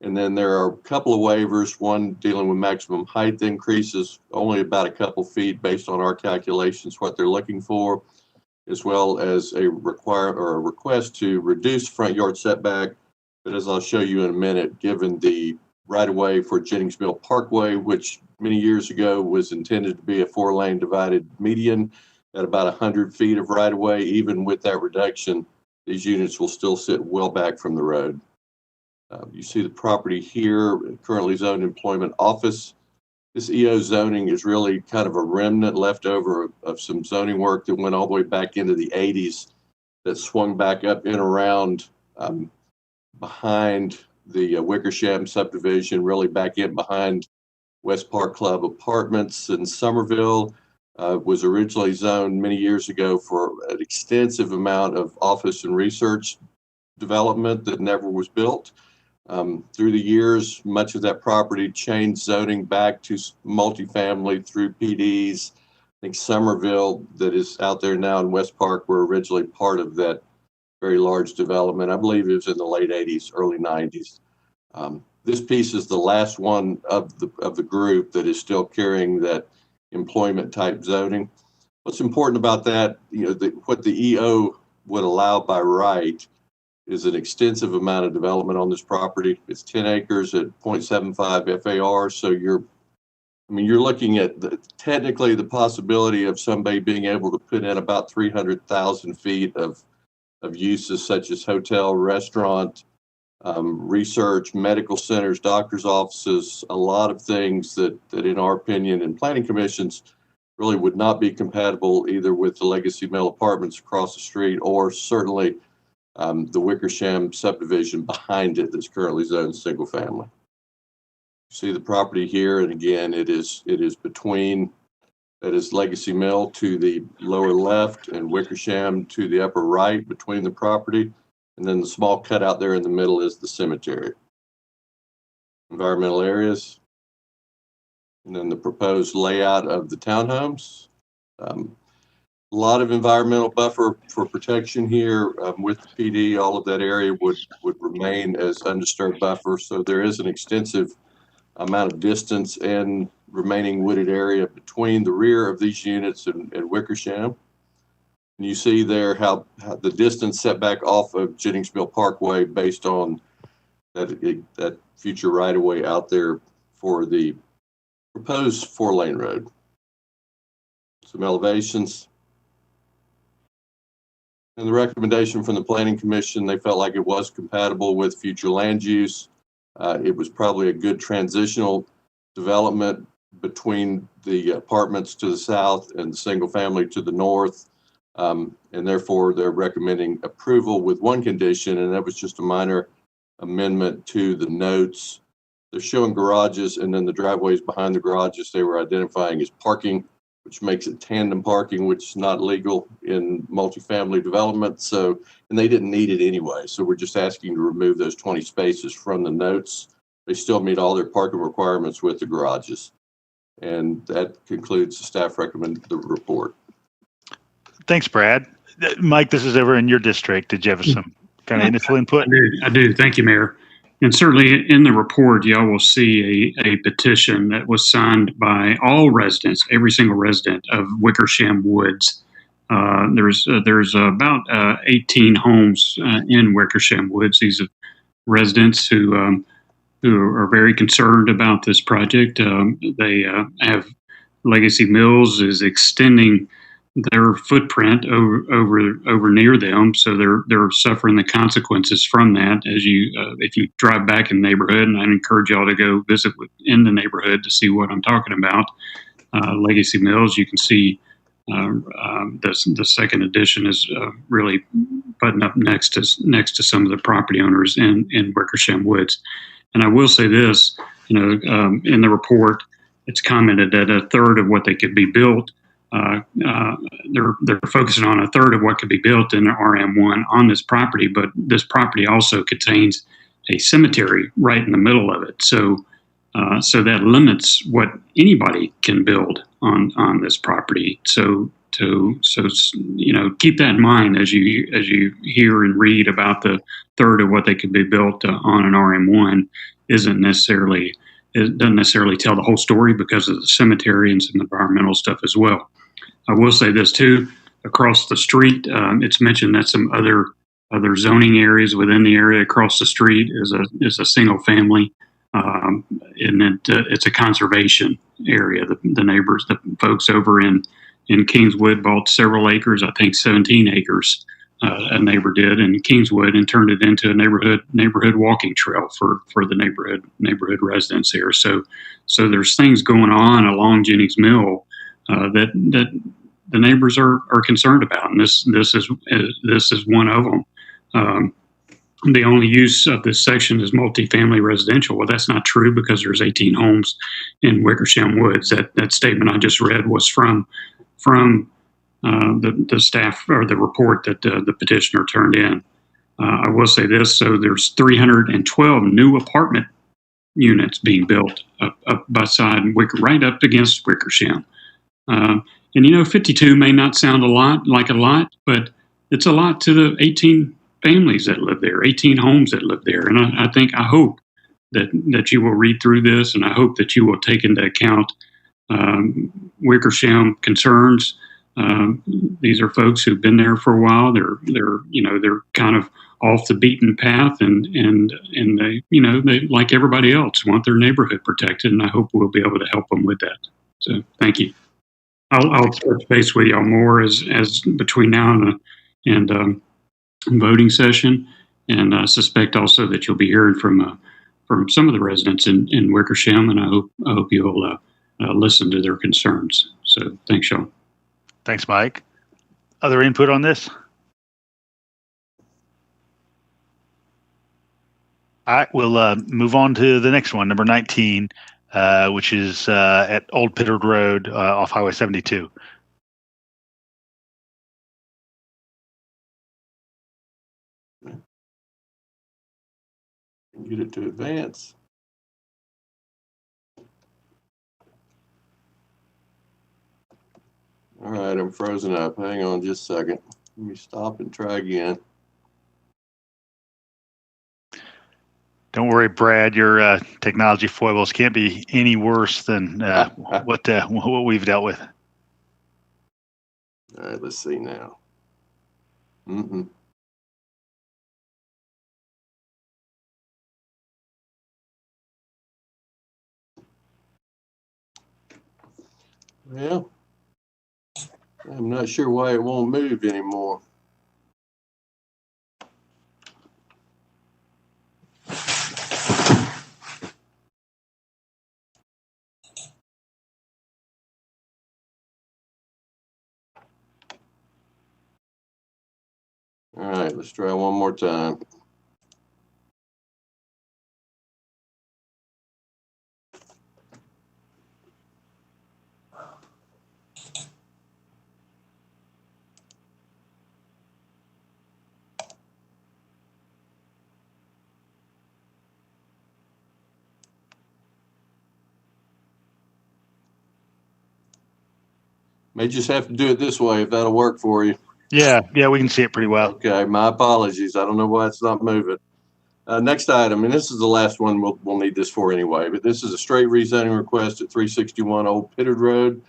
And then there are a couple of waivers, one dealing with maximum height increases, only about a couple feet based on our calculations, what they're looking for, as well as a request to reduce front yard setback. But as I'll show you in a minute, given the right of way for Jennings Mill Parkway, which many years ago was intended to be a 4-lane divided median at about 100 feet of right of way, even with that reduction, these units will still sit well back from the road. You see the property here, currently zoned employment office. This EO zoning is really kind of a remnant left over of some zoning work that went all the way back into the 80s that swung back up and around behind the Wickersham subdivision, really back in behind West Park Club Apartments in Somerville. Was originally zoned many years ago for an extensive amount of office and research development that never was built. Through the years, much of that property changed zoning back to multifamily through PDs. I think Somerville, that is out there now in West Park, were originally part of that very large development. I believe it was in the late 80s, early 90s. This piece is the last one of the group that is still carrying that employment type zoning. What's important about that, what the EO would allow by right is an extensive amount of development on this property. It's 10 acres at 0.75 FAR. So you're looking at technically the possibility of somebody being able to put in about 300,000 feet of uses such as hotel, restaurant, research, medical centers, doctor's offices, a lot of things that in our opinion and planning commissions really would not be compatible either with the Legacy Mill Apartments across the street or certainly the Wickersham subdivision behind it that's currently zoned single family. You see the property here, and again, it is between, that is Legacy Mill to the lower left and Wickersham to the upper right between the property. And then the small cutout there in the middle is the cemetery. Environmental areas. And then the proposed layout of the townhomes. A lot of environmental buffer for protection here with the PD. All of that area would remain as undisturbed buffer. So there is an extensive amount of distance and remaining wooded area between the rear of these units and Wickersham. And you see there how the distance set back off of Jennings Mill Parkway based on that future right of way out there for the proposed 4-lane road. Some elevations. And the recommendation from the Planning Commission, they felt like it was compatible with future land use. It was probably a good transitional development between the apartments to the south and the single family to the north. And therefore, they're recommending approval with one condition, and that was just a minor amendment to the notes. They're showing garages, and then the driveways behind the garages they were identifying as parking, which makes it tandem parking, which is not legal in multifamily development. So, and they didn't need it anyway. So we're just asking to remove those 20 spaces from the notes. They still meet all their parking requirements with the garages. And that concludes the staff the report. Thanks, Brad. Mike, this is over in your district. Did you have some kind of initial input? I do. Thank you, Mayor. And certainly in the report, y'all will see a petition that was signed by all residents, every single resident of Wickersham Woods. There's about 18 homes in Wickersham Woods. These are residents who are very concerned about this project. They have Legacy Mills is extending their footprint over near them, so they're suffering the consequences from that. As you, if you drive back in the neighborhood, and I encourage y'all to go visit in the neighborhood to see what I'm talking about. Legacy Mills, you can see the second edition is really buttoned up next to some of the property owners in Wickersham Woods. And I will say this, in the report, it's commented that a third of what they could be built. They're focusing on a third of what could be built in RM1 on this property, but this property also contains a cemetery right in the middle of it. So that limits what anybody can build on this property. So keep that in mind as you hear and read about the third of what they could be built on an RM1. It doesn't necessarily tell the whole story because of the cemetery and some environmental stuff as well. I will say this too, across the street, it's mentioned that some other zoning areas within the area across the street is a single family, and it's a conservation area. The neighbors, the folks over in Kingswood bought several acres, I think 17 acres, a neighbor did in Kingswood, and turned it into a neighborhood walking trail for the neighborhood residents here. So there's things going on along Jennings Mill that the neighbors are concerned about, and this is one of them. The only use of this section is multifamily residential. Well, that's not true because there's 18 homes in Wickersham Woods. That statement I just read was from the staff or the report that the petitioner turned in. I will say this: so there's 312 new apartment units being built up beside right up against Wickersham. And 52 may not sound like a lot, but it's a lot to the 18 families that live there, 18 homes that live there. And I hope that you will read through this, and I hope that you will take into account Wickersham concerns. These are folks who've been there for a while. They're kind of off the beaten path, and they like everybody else want their neighborhood protected, and I hope we'll be able to help them with that. So thank you. I'll touch base with y'all more as between now and voting session, and I suspect also that you'll be hearing from some of the residents in Wickersham, and I hope you'll listen to their concerns. So thanks, y'all. Thanks, Mike. Other input on this? All right, we'll move on to the next one, number 19, which is at Old Pittard Road off Highway 72. Get it to advance. All right, I'm frozen up. Hang on just a second. Let me stop and try again. Don't worry, Brad. Your technology foibles can't be any worse than what we've dealt with. All right, let's see now. Well, I'm not sure why it won't move anymore. All right, let's try one more time. May just have to do it this way if that'll work for you. Yeah, we can see it pretty well. Okay, my apologies. I don't know why it's not moving. Next item, and this is the last one we'll need this for anyway, but this is a straight rezoning request at 361 Old Pittard Road.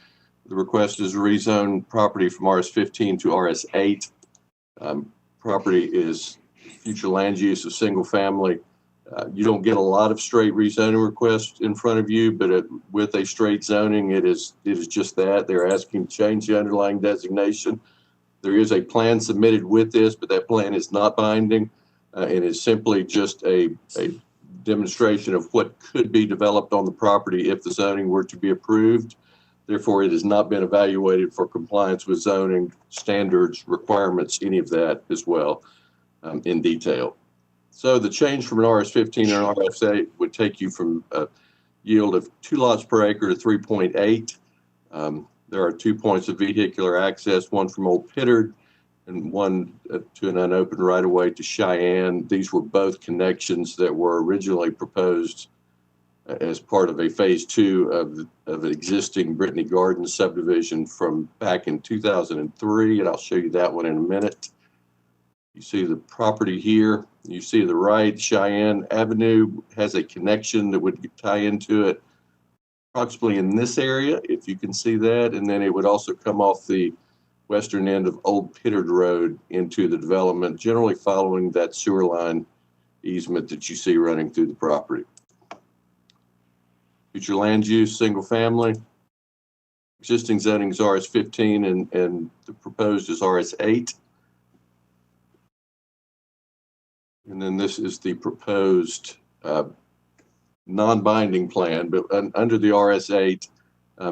The request is to rezone property from RS15 to RS8. Property is future land use of single family. You don't get a lot of straight rezoning requests in front of you, but with a straight zoning, it is just that. They're asking to change the underlying designation. There is a plan submitted with this, but that plan is not binding. It is simply just a demonstration of what could be developed on the property if the zoning were to be approved. Therefore, it has not been evaluated for compliance with zoning standards, requirements, any of that as well in detail. So the change from an RS15 and an RS8 would take you from a yield of 2 lots per acre to 3.8. There are 2 points of vehicular access, one from Old Pittard and one to an unopened right-of-way to Cheyenne. These were both connections that were originally proposed as part of a phase 2 of an existing Brittany Gardens subdivision from back in 2003, and I'll show you that one in a minute. You see the property here. You see the right, Cheyenne Avenue has a connection that would tie into it approximately in this area, if you can see that, and then it would also come off the western end of Old Pittard Road into the development, generally following that sewer line easement that you see running through the property. Future land use, single family. Existing zoning is RS15 and the proposed is RS8. And then this is the proposed non-binding plan, but under the RS8,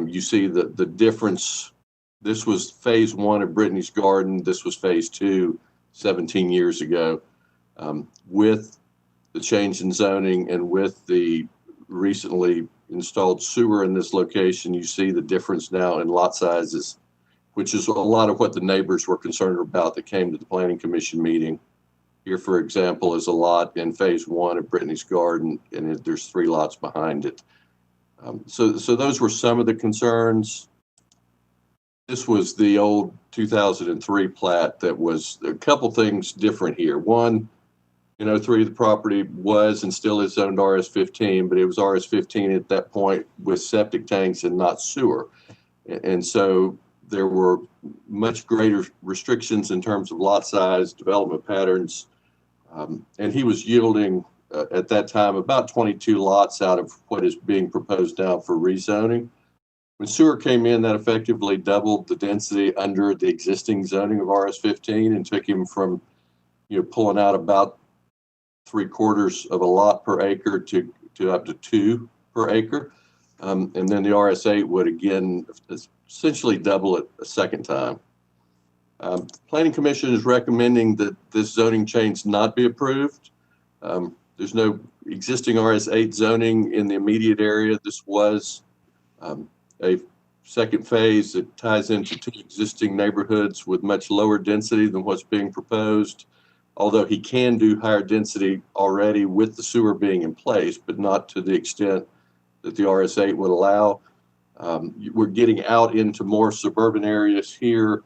you see the difference. This was phase 1 of Brittany's Garden. This was phase 2 17 years ago. With the change in zoning and with the recently installed sewer in this location, you see the difference now in lot sizes, which is a lot of what the neighbors were concerned about that came to the Planning Commission meeting. Here, for example, is a lot in phase 1 of Brittany's Garden, and there's 3 lots behind it. So those were some of the concerns. This was the old 2003 plat that was a couple things different here. One, in 03, the property was and still is zoned RS15, but it was RS15 at that point with septic tanks and not sewer. And so there were much greater restrictions in terms of lot size, development patterns, and he was yielding at that time about 22 lots out of what is being proposed now for rezoning. When sewer came in, that effectively doubled the density under the existing zoning of RS15 and took him from, pulling out about 3/4 of a lot per acre to up to 2 per acre. And then the RS8 would again essentially double it a second time. Planning Commission is recommending that this zoning change not be approved. There's no existing RS8 zoning in the immediate area. This was a second phase that ties into 2 existing neighborhoods with much lower density than what's being proposed, although he can do higher density already with the sewer being in place, but not to the extent that the RS8 would allow. We're getting out into more suburban areas here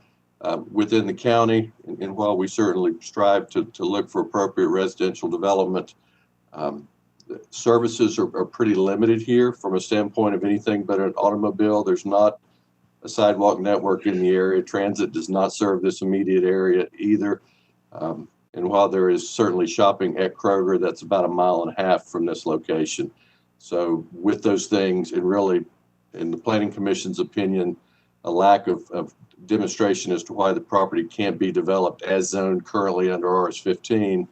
within the county, and while we certainly strive to look for appropriate residential development, services are pretty limited here from a standpoint of anything but an automobile. There's not a sidewalk network in the area. Transit does not serve this immediate area either. And while there is certainly shopping at Kroger, that's about 1.5 miles from this location. So with those things, and really, in the Planning Commission's opinion, a lack of demonstration as to why the property can't be developed as zoned currently under RS15,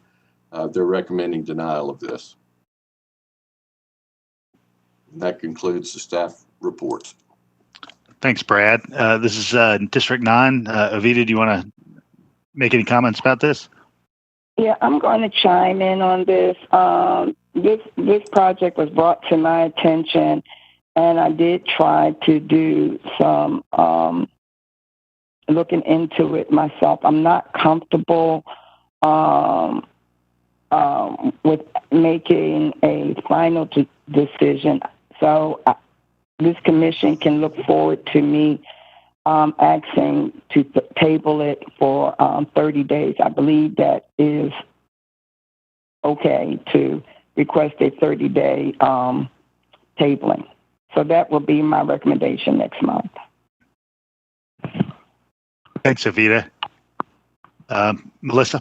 they're recommending denial of this. And that concludes the staff report. Thanks, Brad. This is District 9. Avita, do you want to make any comments about this? Yeah, I'm going to chime in on this. This project was brought to my attention, and I did try to do some looking into it myself. I'm not comfortable with making a final decision. So this commission can look forward to me asking to table it for 30 days. I believe that is okay to request a 30-day tabling. So that will be my recommendation next month. Thanks, Evita. Melissa?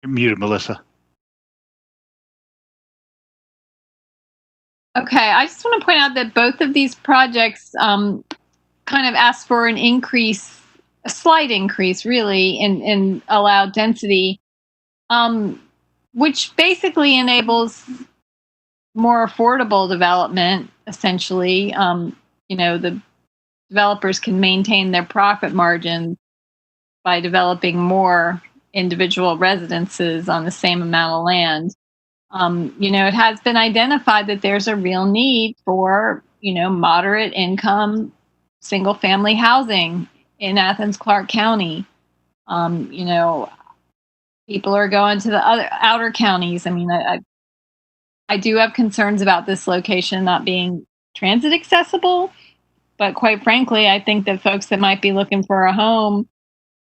You're muted, Melissa. Okay, I just want to point out that both of these projects kind of ask for an increase, a slight increase, really, in allowed density, which basically enables more affordable development, essentially. The developers can maintain their profit margins by developing more individual residences on the same amount of land. It has been identified that there's a real need for, moderate income, single family housing in Athens-Clarke County. People are going to the other outer counties. I mean, I do have concerns about this location not being transit accessible, but quite frankly, I think that folks that might be looking for a home,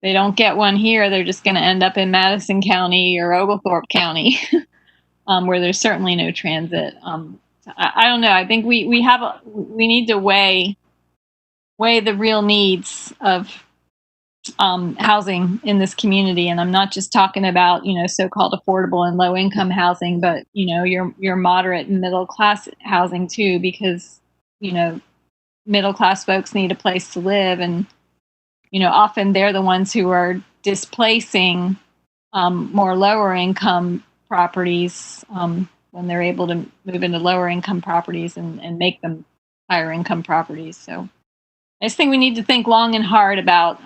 they don't get one here, they're just going to end up in Madison County or Oglethorpe County. Where there's certainly no transit. I don't know. I think we need to weigh the real needs of housing in this community, and I'm not just talking about so-called affordable and low-income housing, but your moderate and middle-class housing too, because middle-class folks need a place to live, and often they're the ones who are displacing more lower-income properties when they're able to move into lower income properties and make them higher income properties. So I just think we need to think long and hard about,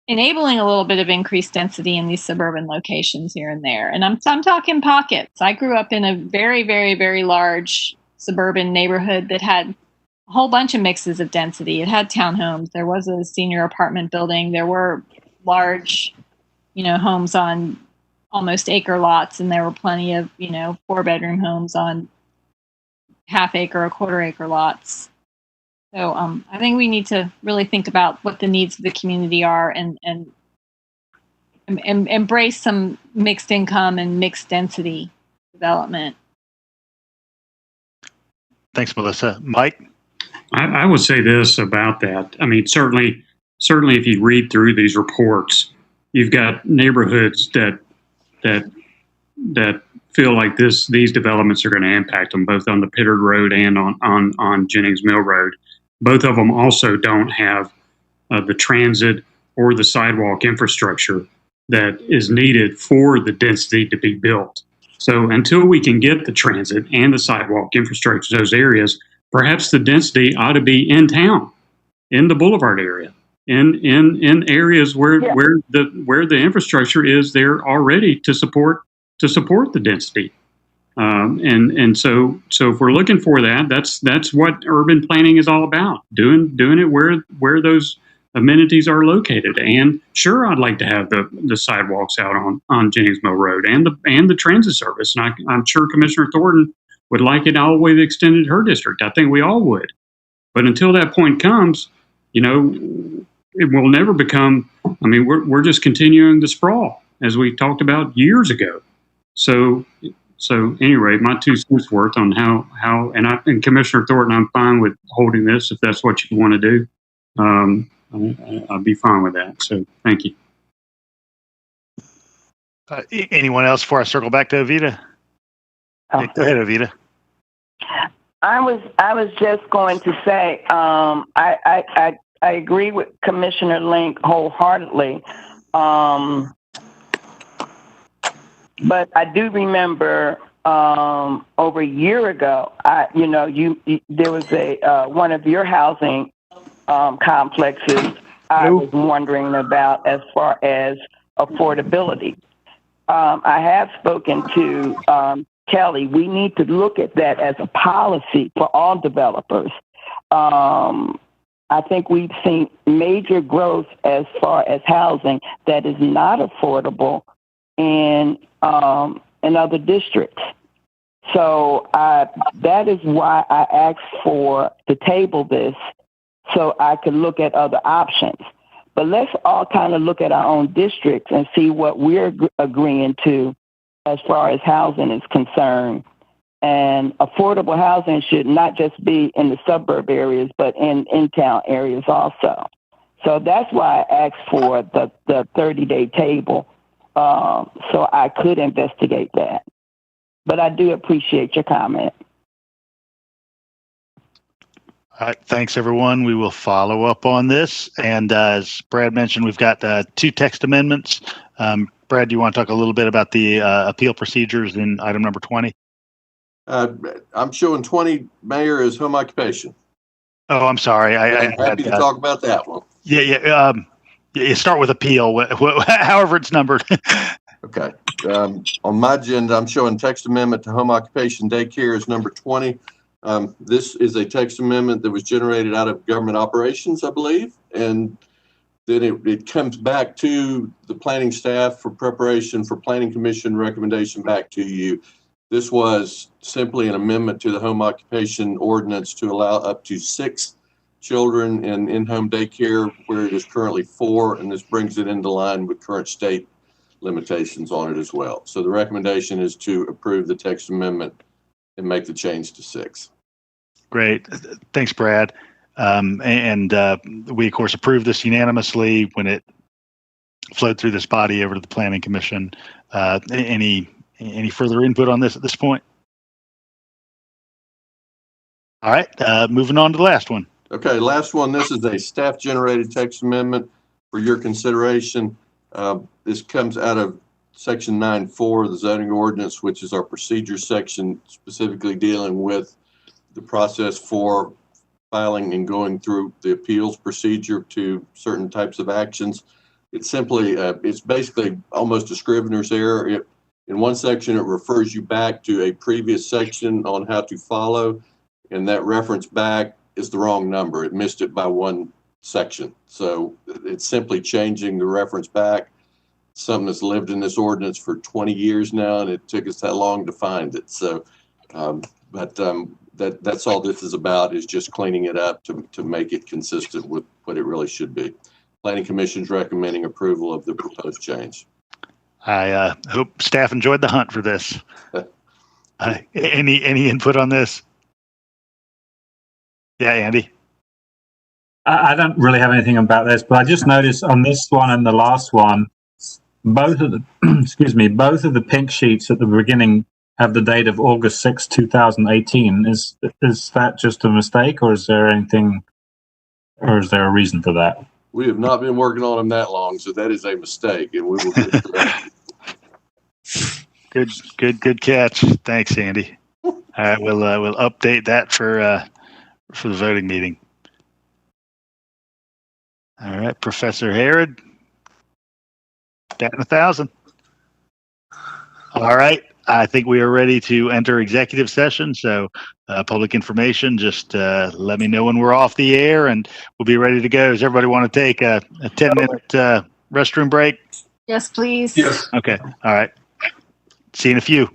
enabling a little bit of increased density in these suburban locations here and there. And I'm talking pockets. I grew up in a very, very, very large suburban neighborhood that had a whole bunch of mixes of density. It had townhomes. There was a senior apartment building. There were large, homes on almost acre lots, and there were plenty of 4-bedroom homes on half-acre or quarter-acre lots. So I think we need to really think about what the needs of the community are and embrace some mixed income and mixed density development. Thanks, Melissa. Mike? I would say this about that. I mean, certainly if you read through these reports, you've got neighborhoods that feel like these developments are going to impact them, both on the Pittard Road and on Jennings Mill Road. Both of them also don't have the transit or the sidewalk infrastructure that is needed for the density to be built. So until we can get the transit and the sidewalk infrastructure in those areas, perhaps the density ought to be in town, in the boulevard area, in areas where the infrastructure is there already to support the density. And so if we're looking for that, that's what urban planning is all about. Doing it where those amenities are located. And sure, I'd like to have the sidewalks out on Jennings Mill Road and the transit service. And I'm sure Commissioner Thornton would like it all the way extended her district. I think we all would. But until that point comes, it will never become. I mean, we're just continuing the sprawl as we talked about years ago. So anyway, my 2 cents worth on how and Commissioner Thornton, I'm fine with holding this if that's what you want to do. I'll be fine with that. So thank you. Anyone else before I circle back to Evita? Go ahead, Evita. I was just going to say I agree with Commissioner Link wholeheartedly. But I do remember over a year ago, there was one of your housing complexes I was wondering about as far as affordability. I have spoken to Kelly. We need to look at that as a policy for all developers. I think we've seen major growth as far as housing that is not affordable in other districts. So that is why I asked to table this so I could look at other options. But let's all kind of look at our own districts and see what we're agreeing to as far as housing is concerned. And affordable housing should not just be in the suburb areas, but in town areas also. So that's why I asked for the 30-day table, so I could investigate that. But I do appreciate your comment. All right, thanks everyone. We will follow up on this. And as Brad mentioned, we've got 2 text amendments. Brad, do you want to talk a little bit about the appeal procedures in item number 20? I'm showing 20, Mayor, as home occupation. Oh, I'm sorry. I'm happy to talk about that one. Yeah. You start with appeal, however it's numbered. Okay. On my agenda, I'm showing text amendment to home occupation daycare as number 20. This is a text amendment that was generated out of government operations, I believe, and then it comes back to the planning staff for preparation for planning commission recommendation back to you. This was simply an amendment to the home occupation ordinance to allow up to 6 children in-home daycare where it is currently 4, and this brings it into line with current state limitations on it as well. So the recommendation is to approve the text amendment and make the change to 6. Great. Thanks, Brad. And we, of course, approved this unanimously when it flowed through this body over to the Planning Commission. Any further input on this at this point? All right, moving on to the last one. Okay, last one. This is a staff-generated text amendment for your consideration. This comes out of Section 9.4 of the zoning ordinance, which is our procedure section, specifically dealing with the process for filing and going through the appeals procedure to certain types of actions. It's simply, it's basically almost a scrivener's error. In one section, it refers you back to a previous section on how to follow, and that reference back is the wrong number. It missed it by 1 section. So it's simply changing the reference back. Something that's lived in this ordinance for 20 years now, and it took us that long to find it. So, that's all this is about, is just cleaning it up to make it consistent with what it really should be. Planning Commission's recommending approval of the proposed change. I hope staff enjoyed the hunt for this. Any input on this? Yeah, Andy. I don't really have anything about this, but I just noticed on this one and the last one, both of the both of the pink sheets at the beginning have the date of August 6, 2018. Is that just a mistake, or is there anything, or is there a reason for that? We have not been working on them that long, so that is a mistake, and we will get Good catch. Thanks, Andy. All right, we'll update that for the voting meeting. All right, Professor Herod, batting 1,000. All right, I think we are ready to enter executive session. So, public information, just let me know when we're off the air, and we'll be ready to go. Does everybody want to take a 10-minute restroom break? Yes, please. Yes. Okay. All right. See you in a few.